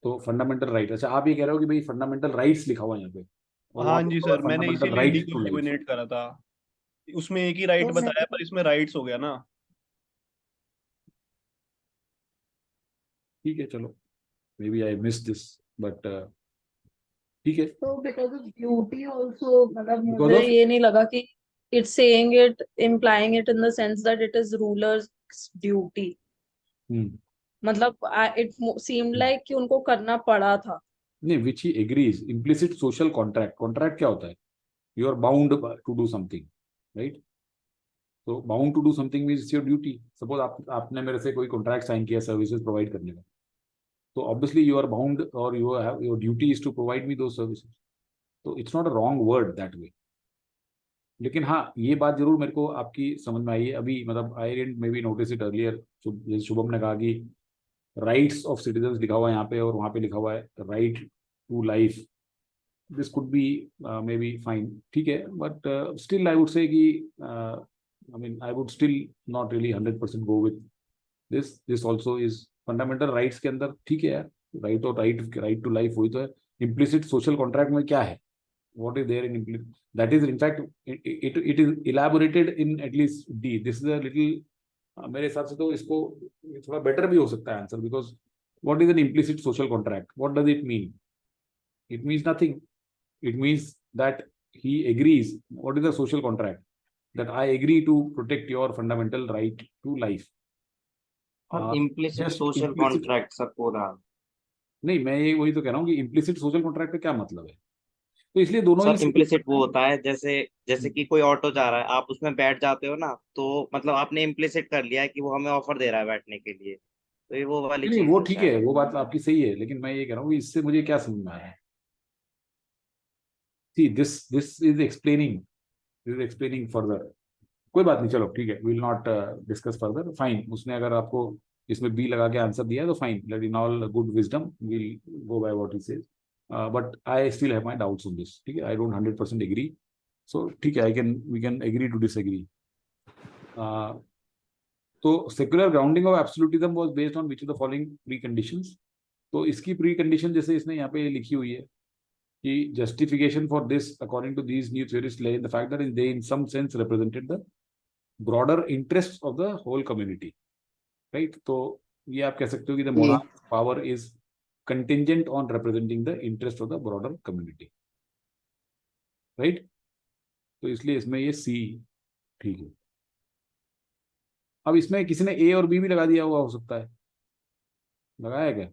Speaker 1: तो फंडामेंटल राइट, अच्छा आप ये कह रहे हो कि भाई फंडामेंटल राइट्स लिखा हुआ है यहाँ पे, और
Speaker 5: हाँ
Speaker 1: वहाँ पे
Speaker 5: जी
Speaker 1: लिखा हुआ
Speaker 5: सर,
Speaker 1: है
Speaker 5: मैंने
Speaker 1: फंडामेंटल
Speaker 5: इसीलिए डी
Speaker 1: राइट
Speaker 5: को
Speaker 1: टू लाइफ।
Speaker 5: एलिमिनेट करा था। उसमें एक ही राइट
Speaker 3: तो
Speaker 5: बताया, पर इसमें राइट्स हो गया ना।
Speaker 1: ठीक है चलो, maybe I miss this, but ठीक है।
Speaker 11: तो बिकॉज ऑफ ड्यूटी ऑल्सो, मतलब
Speaker 1: बिकॉज
Speaker 11: मुझे
Speaker 1: ऑफ
Speaker 11: ये नहीं लगा कि it's saying it, implying it in the sense that it is rulers duty. मतलब इट सीम्ड लाइक कि उनको करना पड़ा था।
Speaker 1: नहीं, which he agrees, implicit social contract, contract क्या होता है? You are bound to do something, right? तो bound to do something means your duty. Suppose आपने मेरे से कोई कॉन्ट्रैक्ट साइन किया सर्विसेज प्रोवाइड करने का, तो ऑब्वियसली यू आर बाउंड और you have your duty is to provide me दो सर्विसेज। तो it's not a wrong word that way. लेकिन हाँ, ये बात जरूर मेरे को आपकी समझ में आई है अभी, मतलब I didn't may be notice it earlier. जैसे शुभम ने कहा कि राइट्स ऑफ सिटीजन लिखा हुआ है यहाँ पे, और वहाँ पे लिखा हुआ है right to life. This could be maybe fine, ठीक है, but still I would say कि I mean I would still not really 100% go with this also is fundamental rights के अंदर, ठीक है यार, राइट और राइट टू लाइफ वही तो है। इम्प्लिसिट सोशल कॉन्ट्रैक्ट में क्या है? what is there in implicit, that is in fact it is elaborated in at least D. This is a little मेरे हिसाब से तो इसको थोड़ा बेटर भी हो सकता है answer, because what is an implicit social contract, what does it mean? It means nothing. It means that he agrees. What is a social contract? That I agree to protect your fundamental right to life.
Speaker 2: Implicit
Speaker 1: Just
Speaker 2: social
Speaker 1: implicit,
Speaker 2: contract सब पूरा।
Speaker 1: नहीं मैं ये वही तो कह रहा हूँ कि इम्प्लिसिट सोशल कॉन्ट्रैक्ट का क्या मतलब है। तो इसलिए दोनों
Speaker 2: सर
Speaker 1: ही
Speaker 2: इम्प्लिसिट वो होता है, जैसे कि कोई ऑटो जा रहा है, आप उसमें बैठ जाते हो ना, तो मतलब आपने इम्प्लिसिट कर लिया है कि वो हमें ऑफर दे रहा है बैठने के लिए। तो ये वो वाली
Speaker 1: नहीं,
Speaker 2: चीज
Speaker 1: वो
Speaker 2: है
Speaker 1: ठीक है,
Speaker 2: शायद।
Speaker 1: वो बात आपकी सही है, लेकिन मैं ये कह रहा हूँ कि इससे मुझे क्या समझ में आ रहा है। See this is explaining further. कोई बात नहीं, चलो ठीक है, will not discuss further, fine. उसने अगर आपको इसमें बी लगा के आंसर दिया है तो fine, let in all good wisdom will go by what he says, but I still have my doubts on this, ठीक है, आई डोंट 100% एग्री। सो ठीक है, we can agree to disagree. तो secular grounding of absolutism was based on which of the following pre conditions. तो इसकी pre condition जैसे इसने यहाँ पे लिखी हुई है कि justification for this according to these new theories lay in the fact that they in some sense represented the broader interests of the whole community, right? तो ये आप कह सकते हो कि the monarch power is contingent on representing the interest of the broader community, right? तो इसलिए इसमें ये सी ठीक है। अब इसमें किसी ने ए और बी भी लगा दिया हुआ हो सकता है, लगाया क्या?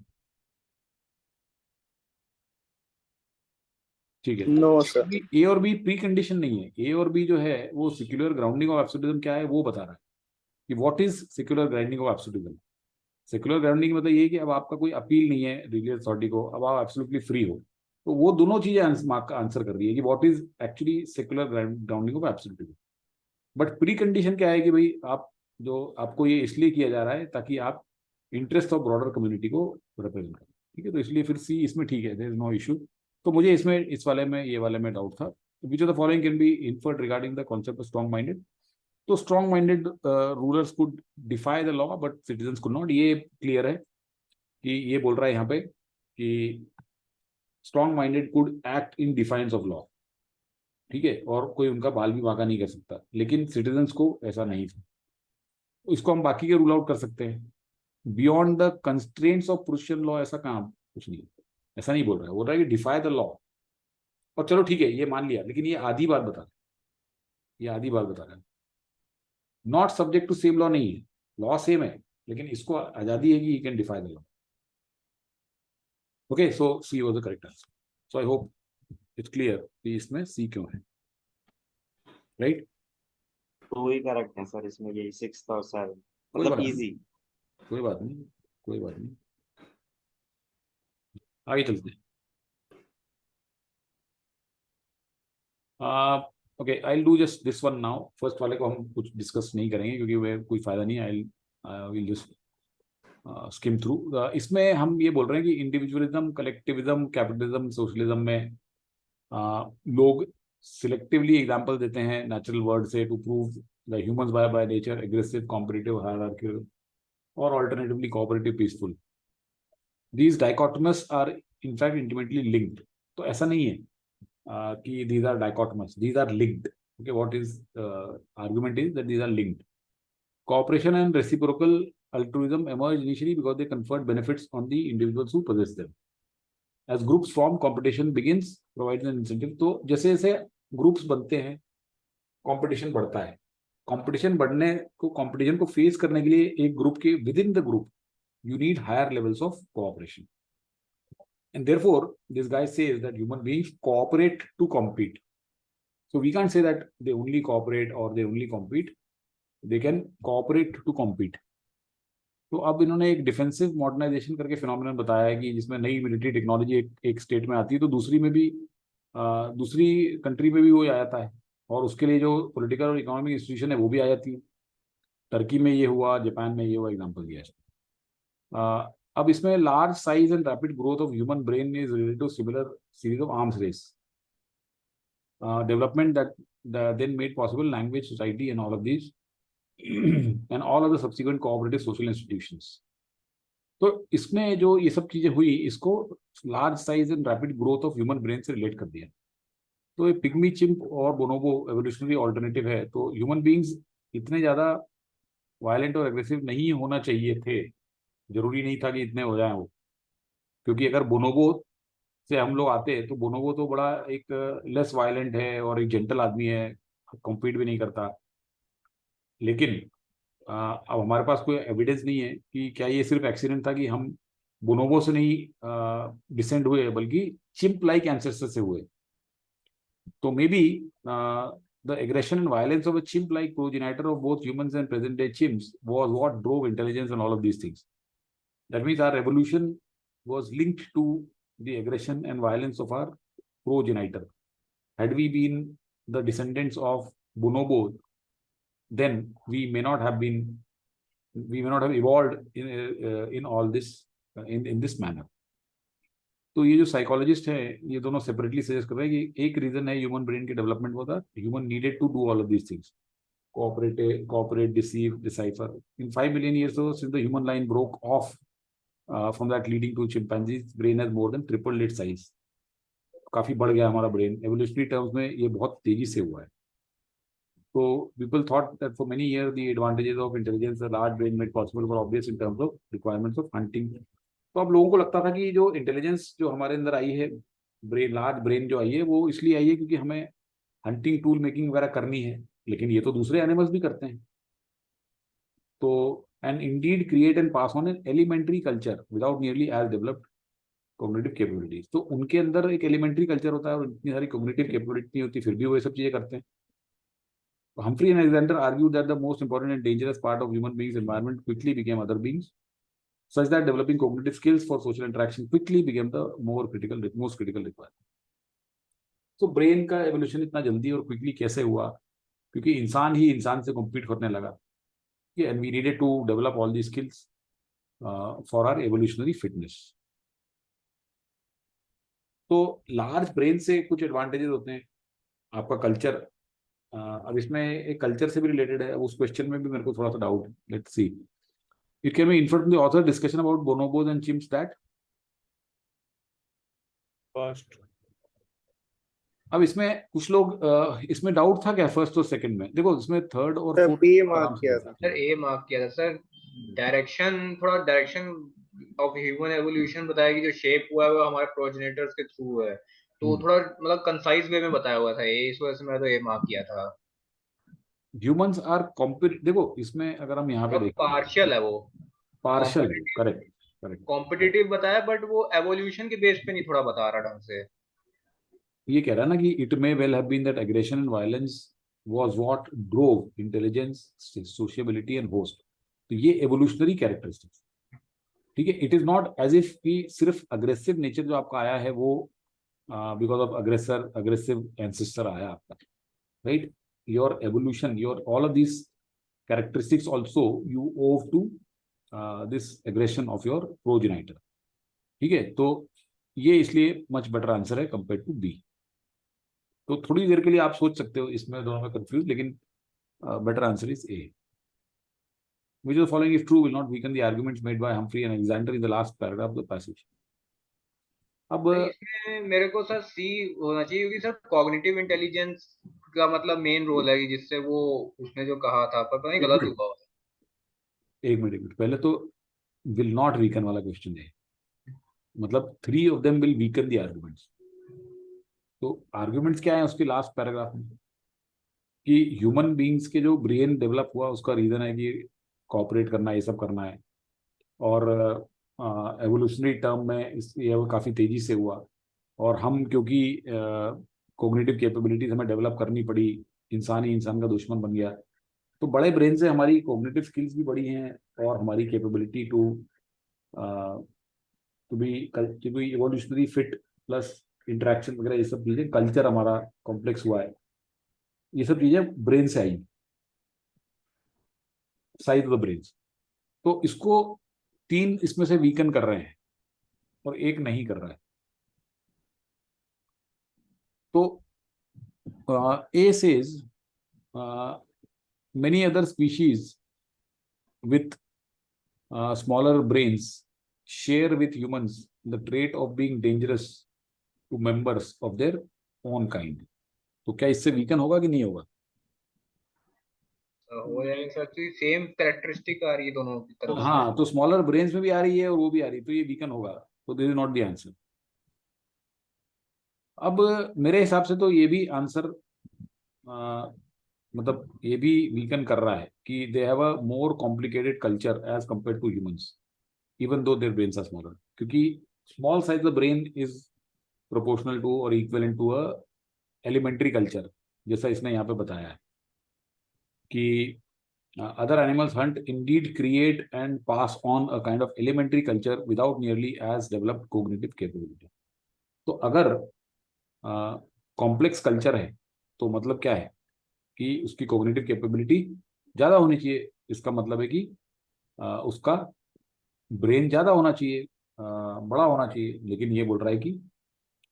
Speaker 1: ठीक है,
Speaker 8: नो सर।
Speaker 1: ए और बी प्री कंडीशन नहीं है। ए और बी जो है वो सेक्युलर ग्राउंडिंग ऑफ एब्सोल्यूटिज्म क्या है वो बता रहा है कि what is secular grounding of absolutism. Secular grounding मतलब ये है कि अब आपका कोई अपील नहीं है रिलीजियस अथॉरिटी को, अब आप एब्सोल्युटली फ्री हो। तो वो दोनों चीजें आंसर कर रही है कि what is actually secular grounding of absolutism. But pre condition क्या है कि भाई आप जो आपको ये इसलिए किया जा रहा है ताकि आप इंटरेस्ट ऑफ ब्रॉडर कम्युनिटी को रिप्रेजेंट करें, ठीक है। तो इसलिए फिर सी इसमें ठीक है, देयर इज नो इशू। तो मुझे इसमें इस वाले में ये वाले में डाउट था। Which of the following can be inferred regarding the concept of strong minded. तो strong minded rulers could defy the law but citizens could not. ये क्लियर है कि ये बोल रहा है यहाँ पे कि strong minded could act in defiance of law, ठीक है, और कोई उनका बाल भी वाका नहीं कर सकता, लेकिन सिटीजन्स को ऐसा नहीं था। इसको हम बाकी के रूल आउट कर सकते हैं। Beyond the constraints of Prussian law ऐसा कहाँ, कुछ नहीं, ऐसा नहीं बोल रहा है। बोल रहा है कि डिफाई द लॉ। और चलो ठीक है ये मान लिया, लेकिन ये आधी बात बता रहा है, ये आधी बात बता रहा है। Not subject to same law नहीं है, लॉ सेम है, लेकिन इसको आजादी है कि he can defy the law. Okay, so C was the correct answer. So I hope it's clear कि इसमें सी क्यों है, राइट?
Speaker 2: तो ही करेक्ट है सर इसमें, यही 6 और 7
Speaker 1: कोई
Speaker 2: मतलब
Speaker 1: बात
Speaker 2: इजी।
Speaker 1: कोई बात नहीं, कोई बात नहीं, आगे चलते हैं। Okay, I will do just this one now. First वाले को हम कुछ डिस्कस नहीं करेंगे क्योंकि वह कोई फायदा नहीं है। I will just skim through. इसमें हम ये बोल रहे हैं कि इंडिविजुअलिज्म, कलेक्टिविज्म, कैपिटलिज्म, सोशलिज्म में लोग सिलेक्टिवली एग्जांपल देते हैं नेचुरल वर्ल्ड से to prove the humans by nature aggressive, competitive, hierarchical और alternatively cooperative, peaceful. These dichotomous are in fact intimately linked. तो ऐसा नहीं है कि these are dichotomous, these are linked. Okay, what is argument is that these are linked. Cooperation and reciprocal altruism emerged initially because they conferred benefits on the individuals who possess them. As groups form, competition begins, provides an incentive. तो जैसे जैसे groups बनते हैं competition बढ़ता है। Competition बढ़ने को, competition को फेस करने के लिए एक ग्रुप के with in the group you need higher levels of cooperation. And therefore, this guy says that human beings cooperate to compete. So we can't say that they only cooperate or they only compete. They can cooperate to compete. तो अब इन्होंने एक defensive modernisation करके phenomenon बताया है कि जिसमें नई मिलिट्री टेक्नोलॉजी एक स्टेट में आती है तो दूसरी में भी दूसरी कंट्री में भी वो आ जाता है, और उसके लिए जो पॉलिटिकल और इकोनॉमिक इंस्टीट्यूशन है वो भी आ जाती है। टर्की में ये हुआ, जापान में ये हुआ, एग्जाम्पल दिया है। अब इसमें large size and rapid growth of human brain is related to similar series of arms race development that then made possible language, society and all of this and all of the subsequent cooperative social institutions. तो इसमें जो ये सब चीजें हुई, इसको large size and rapid growth of human brain से relate कर दिया। तो ये पिग्मी चिंप और बोनोबो एवोल्यूशनरी ऑल्टरनेटिव है। तो ह्यूमन बींग्स इतने ज्यादा वायलेंट और एग्रेसिव नहीं होना चाहिए थे, जरूरी नहीं था कि इतने हो जाएं वो, क्योंकि अगर बोनोबो से हम लोग आते तो बोनोबो तो बड़ा एक लेस वायलेंट है और एक जेंटल आदमी है, कॉम्पीट भी नहीं करता। लेकिन अब हमारे पास कोई एविडेंस नहीं है कि क्या ये सिर्फ एक्सीडेंट था कि हम बोनोबो से नहीं डिसेंड हुए बल्कि चिंप लाइक एंसेस्टर से हुए। तो may be the aggression and violence of a chimp-like progenitor of both humans and present-day chimps was what drove intelligence and all of these things. That means our evolution was linked to the aggression and violence of our progenitor. Had we been the descendants of bonobo, then we may not have evolved in all this in this manner. तो ये जो psychologist है ये दोनों separately suggest कर रहे हैं कि एक रीजन है ह्यूमन ब्रेन के डेवलपमेंट वो था, human needed to do all of these things, cooperate, deceive, decipher. In 5 million years ago, since the human line broke off from that leading to chimpanzees, brain has more than tripled its size. काफी बढ़ गया हमारा brain. Evolutionary terms में ये बहुत तेजी से हुआ है। तो people thought that for many years the advantages of intelligence, a large brain made possible for obvious in terms of requirements of hunting, तो अब लोगों को लगता था कि जो इंटेलिजेंस जो हमारे अंदर आई है, ब्रेन, लार्ज ब्रेन जो आई है, वो इसलिए आई है क्योंकि हमें हंटिंग टूल मेकिंग वगैरह करनी है, लेकिन ये तो दूसरे एनिमल्स भी करते हैं। तो and indeed create and pass on an elementary culture without nearly as developed cognitive capabilities. तो उनके अंदर एक एलिमेंट्री कल्चर होता है और इतनी सारी कॉग्निटिव कैपेबिलिटी नहीं होती, फिर भी वो ये सब चीजें करते हैं। Humphrey and Alexander argued that the most important and dangerous part of human beings' environment quickly became other beings, such that developing cognitive skills for social interaction quickly became the most critical requirement. तो brain का evolution इतना जल्दी और quickly कैसे हुआ? क्योंकि इंसान ही इंसान से कॉम्पीट करने लगा, and we needed to develop all the skills for our evolutionary fitness. तो लार्ज ब्रेन से कुछ एडवांटेजेस होते हैं। आपका कल्चर, अब इसमें एक कल्चर से भी रिलेटेड है, उस क्वेश्चन में भी मेरे को थोड़ा सा डाउट है। Let's see, it can be inferred from the author discussion about bonobos and chimps that
Speaker 10: first.
Speaker 1: अब इसमें कुछ लोग इसमें डाउट था क्या फर्स्ट और सेकंड में? देखो इसमें थर्ड और
Speaker 9: सर
Speaker 1: फोर्थ
Speaker 9: बी
Speaker 1: आराम
Speaker 9: मार्क
Speaker 1: से
Speaker 9: किया
Speaker 1: कर
Speaker 9: था।
Speaker 1: सकते
Speaker 7: सर
Speaker 1: हैं।
Speaker 7: ए मार्क किया था sir. Direction of human evolution बताया कि जो शेप हुआ है वो हमारे प्रोजेनेटर्स के थ्रू है, तो थोड़ा मतलब कंसाइज वे में बताया हुआ था ये, इस वजह से मैंने तो ए मार्क किया था।
Speaker 1: ह्यूमंस आर कॉम्पिट, देखो इसमें अगर हम यहाँ पे
Speaker 7: मतलब
Speaker 1: देखें,
Speaker 7: पार्शियल है वो,
Speaker 1: पार्शल, करेक्ट करेक्ट।
Speaker 7: कॉम्पिटिटिव बताया, बट वो एवोल्यूशन के बेस पे नहीं थोड़ा बता रहा ढंग से।
Speaker 1: ये कह रहा है ना कि it may well have been that aggression and violence was what drove intelligence, sociability and host. तो ये एवोल्यूशनरी कैरेक्टरिस्टिक्स, ठीक है। It is not as if कि सिर्फ अग्रेसिव नेचर जो आपका आया है वो बिकॉज ऑफ अग्रेसिव एंसेस्टर आया आपका, right? Your evolution, your all of this characteristics also you owe to this aggression of your progenitor, ठीक है। तो ये इसलिए मच बेटर आंसर है कंपेयर टू बी। तो थोड़ी देर के लिए आप सोच सकते हो इसमें दोनों में कंफ्यूज, लेकिन better answer is a. Which of the following if true will not weaken the arguments made by Humphrey and Alexander in the last paragraph of the passage? अब
Speaker 7: इसमें मेरे को सर सी होना चाहिए, क्योंकि सर कॉग्निटिव इंटेलिजेंस का मतलब main role है कि जिससे वो उसने जो कहा था, पर पता नहीं गलत हुआ।
Speaker 1: एक मिनट पहले तो विल नॉट वीकन वाला क्वेश्चन है, मतलब 3 of them will weaken the arguments। तो आर्ग्यूमेंट्स क्या है उसके लास्ट पैराग्राफ में कि ह्यूमन बींग्स के जो ब्रेन डेवलप हुआ उसका रीजन है कि कॉपरेट करना, ये सब करना है, और एवोल्यूशनरी टर्म में ये काफ़ी तेजी से हुआ, और हम क्योंकि कोग्निटिव कैपेबिलिटीज हमें डेवलप करनी पड़ी, इंसान ही इंसान का दुश्मन बन गया। तो बड़े ब्रेन से हमारी कोग्निटिव स्किल्स भी बढ़ी हैं और हमारी capability to be evolutionary fit plus interaction वगैरह, ये सब चीज़ें, कल्चर हमारा कॉम्प्लेक्स हुआ है, ये सब चीज़ें ब्रेन से आई, साइज ऑफ द ब्रेन। तो इसको 3 इसमें से वीकन कर रहे हैं और एक नहीं कर रहा है। तो ए says many other species with smaller brains share with humans the trait of being dangerous to members of their own kind। तो क्या इससे वीकन होगा कि नहीं होगा?
Speaker 7: हो जाएगा सर, तो सेम कैरेक्टरिस्टिक आ रही है दोनों की तरफ से।
Speaker 1: हाँ, तो स्मॉलर ब्रेन्स में भी आ रही है और वो भी आ रही है, तो ये वीकन होगा। तो this is not the answer. अब मेरे हिसाब से तो ये भी आंसर मतलब ये भी वीकन कर रहा है कि they have a more complicated culture as compare to humans even though their brains are smaller, क्योंकि small size the brain is proportional to और equivalent to a elementary culture, जैसा इसने यहाँ पे बताया है कि other animals hunt indeed create and pass on a kind of elementary culture without nearly as developed cognitive capability। तो अगर कॉम्प्लेक्स कल्चर है तो मतलब क्या है कि उसकी कॉग्निटिव कैपेबिलिटी ज़्यादा होनी चाहिए। इसका मतलब है कि उसका ब्रेन ज़्यादा होना चाहिए, बड़ा होना चाहिए, लेकिन ये बोल रहा है कि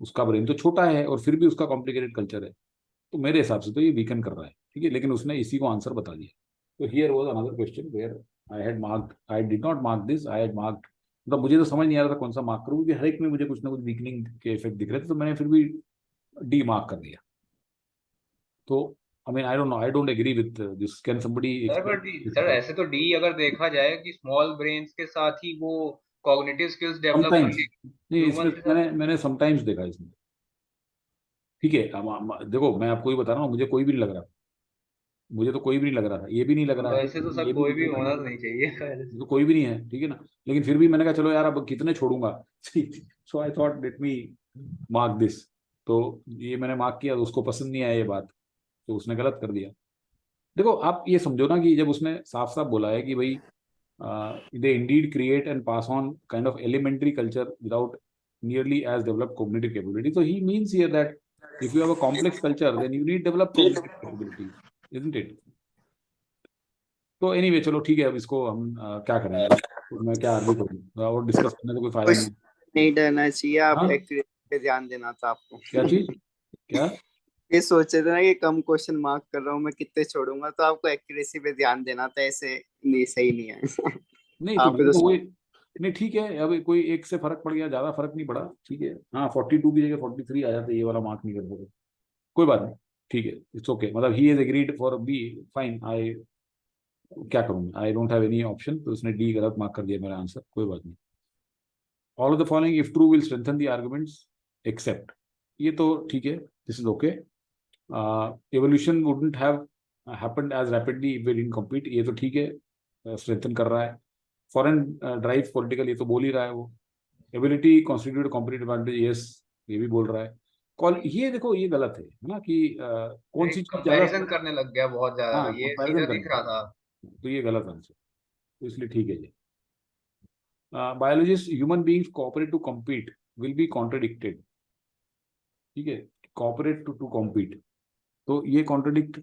Speaker 1: उसका ब्रेन तो छोटा है और फिर भी उसका कॉम्प्लिकेटेड कल्चर है। तो मेरे हिसाब से तो ये वीकन कर रहा है, ठीक है, लेकिन उसने इसी को आंसर बता दिया। So here was another question where I did not mark this, I had marked, मतलब मुझे तो समझ नहीं आ रहा था कौन सा मार्क करूँ, क्योंकि हर एक में मुझे कुछ ना कुछ वीकनिंग के इफेक्ट दिख रहे थे, तो मैंने फिर भी डी मार्क कर दिया। तो I mean I don't know, I don't agree with this, can somebody
Speaker 7: sir ऐसे तो डी अगर देखा जाए कि स्मॉल ब्रेन्स के साथ ही वो कॉग्निटिव स्किल्स डेवलप
Speaker 1: समटाइम्स
Speaker 7: करके
Speaker 1: नहीं, इसमें
Speaker 7: ह्यूमन के साथ।
Speaker 1: मैंने समटाइम्स देखा इसमें। ठीक है, देखो मैं आपको ही बता रहा हूँ, मुझे कोई भी नहीं लग रहा, मुझे तो कोई भी नहीं लग रहा था, ये भी नहीं लग रहा है,
Speaker 7: वैसे तो सर
Speaker 1: ये भी
Speaker 7: कोई
Speaker 1: नहीं
Speaker 7: भी
Speaker 1: लग रहा
Speaker 7: होना
Speaker 1: है,
Speaker 7: तो नहीं चाहिए पहले से।
Speaker 1: तो कोई भी नहीं है, ठीक है ना। लेकिन फिर भी मैंने कहा चलो यार अब कितने छोड़ूंगा so I thought let me mark this. तो ये मैंने मार्क किया, तो उसको पसंद नहीं आया ये बात, तो उसने गलत कर दिया। देखो आप ये समझो ना कि जब उसने साफ साफ बोला है कि भाई they indeed create and pass on kind of elementary culture without nearly as developed cognitive capability. So he means here that if you have a complex culture, then you need developed cognitive capability, isn't it? तो anyway चलो ठीक है, अब इसको हम क्या करेंगे, तो मैं क्या आर्ग्यू करूँ, और डिस्कस करने का कोई फायदा नहीं।
Speaker 9: नहीं डरना चाहिए, आप
Speaker 1: हाँ?
Speaker 9: एक्यूरेसी पे ध्यान देना था आपको।
Speaker 1: क्या चीज, क्या?
Speaker 9: ये सोचे थे ना कि कम क्वेश्चन मार्क कर रहा हूँ मैं, कितने छोड़ूंगा, तो आपको एक्यूरेसी पे ध्यान देना था, ऐसे नहीं सही नहीं है।
Speaker 1: नहीं तो
Speaker 9: आप
Speaker 1: मेरे
Speaker 9: तो
Speaker 1: को वही, नहीं ठीक है, अब कोई एक से फर्क पड़ गया, ज्यादा फर्क नहीं पड़ा, ठीक है। हाँ 42 की जगह 43 आ जाते, ये वाला मार्क नहीं कर सकते, कोई बात नहीं, ठीक है, इट्स ओके। मतलब he is agreed for B, fine, I क्या करूँ, I don't have any option, तो उसने डी गलत मार्क कर दिया मेरा आंसर, कोई बात नहीं। All of the following if true will strengthen the arguments except, ये तो ठीक है, this is okay. Evolution wouldn't have happened as rapidly if we didn't compete, ये तो ठीक है, स्ट्रेंथन कर रहा है। फॉरेन ड्राइव पॉलिटिकल, ये तो बोल ही रहा है वो। Ability constitute competitive advantage, yes, ये भी बोल रहा है। कॉल ये देखो ये गलत है ना कि कौन सी चीज ज्यादा,
Speaker 7: कंपैरिजन करने लग गया बहुत ज्यादा,
Speaker 1: हाँ
Speaker 7: ये
Speaker 1: कंपैरिजन
Speaker 7: सीधा
Speaker 1: करना,
Speaker 7: दिख रहा था।
Speaker 1: तो ये गलत आंसर, तो इसलिए ठीक है ये। Biologist human beings cooperate to compete will be contradicted, ठीक है, कोऑपरेट टू कम्पीट, तो ये कॉन्ट्रडिक्ट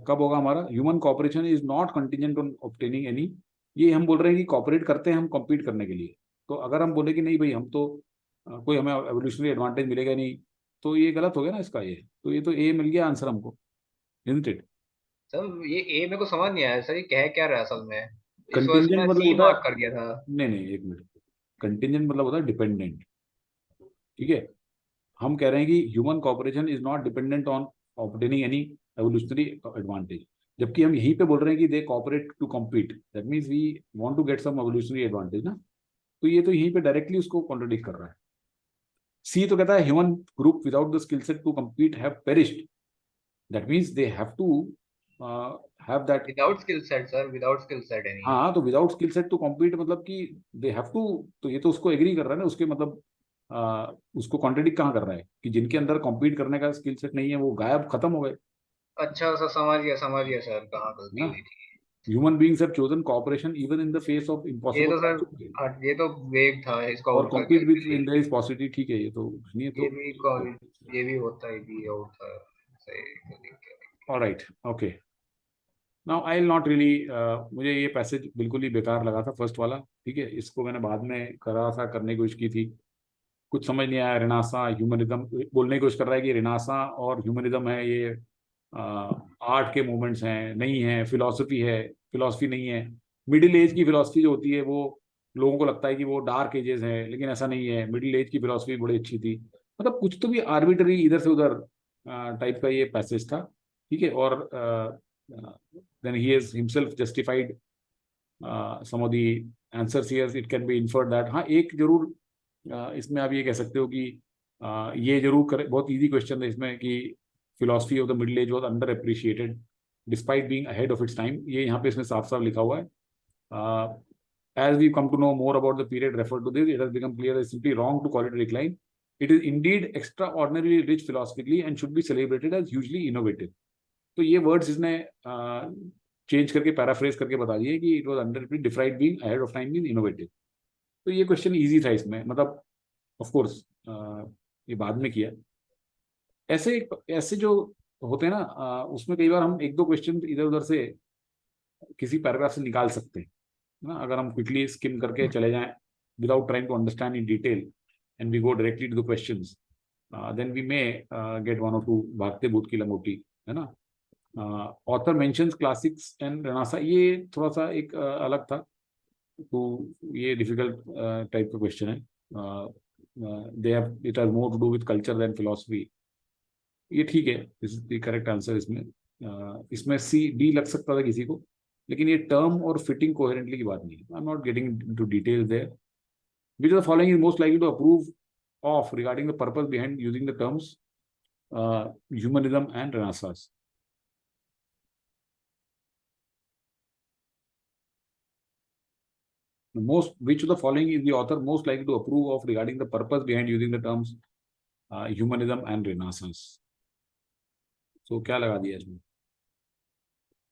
Speaker 1: कब होगा हमारा, human cooperation is not contingent on obtaining any, ये हम बोल रहे हैं कि कोऑपरेट करते हैं हम कम्पीट करने के लिए, तो अगर हम बोले कि नहीं भाई हम तो कोई हमें एवोल्यूशनरी एडवांटेज मिलेगा नहीं, तो ये गलत हो गया ना इसका, ये तो ए मिल गया आंसर हमको, isn't it?
Speaker 7: सर ये ए मेरे को समझ नहीं आया सर, ये कह क्या रहा है असल में, इस वजह से
Speaker 1: कंटिजेंट
Speaker 7: मैं
Speaker 1: मतलब
Speaker 7: सी
Speaker 1: होता
Speaker 7: मार्क
Speaker 1: है,
Speaker 7: कर दिया था।
Speaker 1: नहीं एक मिनट, कंटिजेंट मतलब होता है डिपेंडेंट, ठीक है। हम कह रहे हैं कि human cooperation is not dependent on obtaining any evolutionary advantage, जबकि हम यहीं पे बोल रहे हैं कि they cooperate to compete, that means we want to get some evolutionary advantage ना, तो ये तो यहीं पे डायरेक्टली उसको कॉन्ट्रडिक्ट कर रहा है। सी तो कहता है human group without the skill set to compete have perished, that means they have to have that,
Speaker 7: without skill set sir, without skill set any.
Speaker 1: हाँ तो without skill set to compete मतलब कि दे हैव टू, तो ये तो उसको agree कर रहा है ना, उसके मतलब उसको कॉन्ट्रडिक्ट कहाँ कर रहा है कि जिनके अंदर कॉम्पीट करने का स्किल सेट नहीं है वो गायब, खत्म हो गए,
Speaker 7: अच्छा सर, समझ गया सर, कहाँ गलती
Speaker 1: ना।
Speaker 7: हुई थी।
Speaker 1: Human beings have chosen cooperation even in the face of
Speaker 7: ये तो
Speaker 1: इम्पॉसिबल,
Speaker 7: सर ये तो वेग था, इसको
Speaker 1: और
Speaker 7: आउट कर
Speaker 1: कॉम्पीट विद
Speaker 7: दिया।
Speaker 1: इन देयर पॉसिबिलिटी, ठीक है, ये तो कुछ नहीं है,
Speaker 7: ये
Speaker 1: तो
Speaker 7: भी ये भी होता है, भी आउट था सही।
Speaker 1: Alright okay. Now I will not really, मुझे ये पैसेज बिल्कुल ही बेकार लगा था फर्स्ट वाला, ठीक है, इसको मैंने बाद में करा था, करने की कोशिश की थी, कुछ समझ नहीं आया। रिनासा ह्यूमनिज्म बोलने की कोशिश कर रहा है कि रिनासा और ह्यूमनिज्म है ये आर्ट के मूवमेंट्स हैं, नहीं है, फिलॉसफी है, फिलॉसफी नहीं है। मिडिल एज की फिलॉसफी जो होती है वो लोगों को लगता है कि वो डार्क एजेस है, लेकिन ऐसा नहीं है, मिडिल एज की फिलॉसफी बड़ी अच्छी थी, मतलब कुछ तो भी आर्बिट्ररी इधर से उधर टाइप का ये पैसेज था, ठीक है। और then he has himself justified some of the answers here, it can be inferred that, हाँ एक जरूर इसमें आप ये कह सकते हो कि ये जरूर करे, बहुत इजी क्वेश्चन है इसमें कि philosophy of the middle age was under appreciated despite being ahead of its time, ये यहाँ पे इसमें साफ साफ लिखा हुआ है। As we come to know more about the period referred to this, it has become clear that it's simply wrong to call it a decline. It is indeed extraordinarily rich philosophically and should be celebrated as hugely innovative. तो ये words इसने change करके paraphrase करके बता दिए कि it was under deferred being ahead of time means innovative. तो ये क्वेश्चन इजी था इसमें, मतलब ऑफ कोर्स ये बाद में किया। ऐसे जो होते हैं ना उसमें कई बार हम एक दो क्वेश्चन इधर उधर से किसी पैराग्राफ से निकाल सकते हैं ना, अगर हम क्विकली स्किम करके चले जाएं without trying to understand in detail and we go directly to the questions, then we may get one or two भागते भूत की लंगोटी, है ना। Author mentions classics and renaissance, ये थोड़ा सा एक अलग था, तो ये डिफिकल्ट टाइप का क्वेश्चन है। They have it has more to do with culture than philosophy, ये ठीक है, this is the correct answer. इसमें सी डी लग सकता था किसी को, लेकिन ये टर्म और फिटिंग कोहेरेंटली की बात नहीं है। I am not getting into details there. Which of the following is most likely to approve of regarding the purpose behind using the terms humanism and Renaissance? Which of the following is the author most likely to approve of regarding the purpose behind using the terms humanism and Renaissance? So क्या लगा दिया इसमें?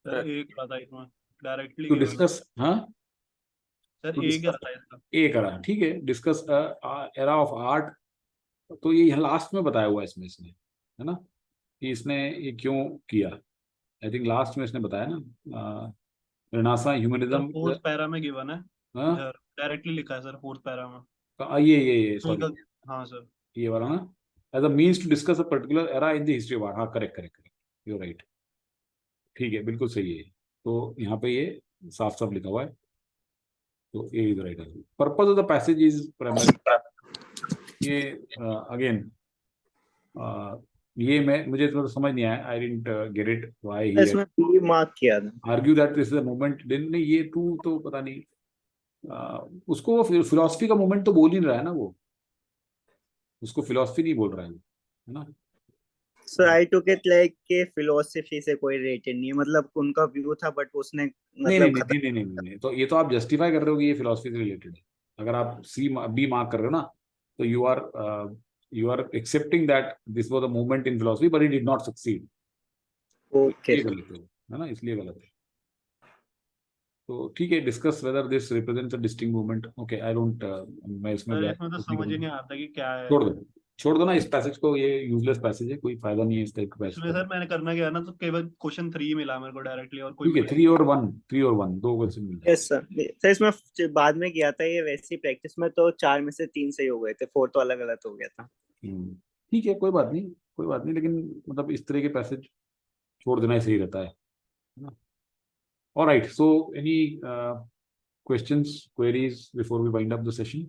Speaker 5: Sir एक रहा था इसमें directly
Speaker 1: To discuss, हाँ?
Speaker 5: Sir
Speaker 1: To
Speaker 5: एक
Speaker 1: discuss,
Speaker 5: रहा था इसका
Speaker 1: एक करा, ठीक है. डिस्कस एरा ऑफ आर्ट, तो ये लास्ट में बताया हुआ है इसमें, इसने, है ना, कि इसने ये क्यों किया. आई थिंक लास्ट में इसने बताया ना, Renaissance
Speaker 5: sir
Speaker 1: humanism.
Speaker 5: Fourth para में गिवन है
Speaker 1: हाँ,
Speaker 5: इधर डायरेक्टली लिखा है सर फोर्थ पैरा में
Speaker 1: ये सॉरी,
Speaker 5: हाँ सर
Speaker 1: ये वाला ना, as a means to discuss a particular era in the history of art. हाँ, correct correct correct, you right, ठीक है, बिल्कुल सही है. तो यहाँ पे ये साफ साफ लिखा हुआ है, तो A is right. Purpose of the passage is primary. ये अगेन ये मुझे तो समझ नहीं आया. I didn't get it why he
Speaker 9: इसमें बी मार्क किया था.
Speaker 1: Argue that this is a movement. नहीं, ये टू तो पता नहीं, उसको वो फिलोसफी का मूवमेंट तो बोल ही नहीं रहा है ना, वो उसको फिलोसफी नहीं बोल रहा है ना.
Speaker 9: सो आई टुक इट लाइक के फिलोसफी से कोई रिलेटेड नहीं है, मतलब उनका व्यू था बट उसने
Speaker 1: नहीं
Speaker 9: मतलब
Speaker 1: नहीं नहीं नहीं नहीं नहीं, तो ये तो आप जस्टिफाई कर रहे हो कि ये फिलोसफी से रिलेटेड है. अगर आप बी मार्क कर रहे हो ना, तो you are accepting that this was a movement in philosophy but it did not succeed.
Speaker 9: Okay
Speaker 1: ये गलत है ना, इसलिए गलत है. तो ठीक है, discuss whether this represents a distinct movement. Okay, I don't, मैं इसमें
Speaker 5: सर इसमें तो समझ ही नहीं आता कि क्या है.
Speaker 1: छोड़ दो ना इस पैसेज को, ये यूजलेस पैसेज है, कोई फायदा नहीं है इस टाइप का पैसेज.
Speaker 5: इसमें सर मैंने करना क्या है ना, तो केवल क्वेश्चन 3 मिला मेरे को डायरेक्टली, और कोई
Speaker 1: ठीक है, 3 और 1 दो क्वेश्चन मिल जाए.
Speaker 9: Yes sir. सर इसमें बाद में किया था ये, वैसी प्रैक्टिस में तो 4 में से 3 सही हो गए थे, 4 तो अलग गलत हो गया था.
Speaker 1: ठीक है, कोई बात नहीं, कोई बात नहीं, लेकिन मतलब इस तरह के पैसेज छोड़ देना ही सही रहता है ना. Alright, so any questions, queries before we wind up the session?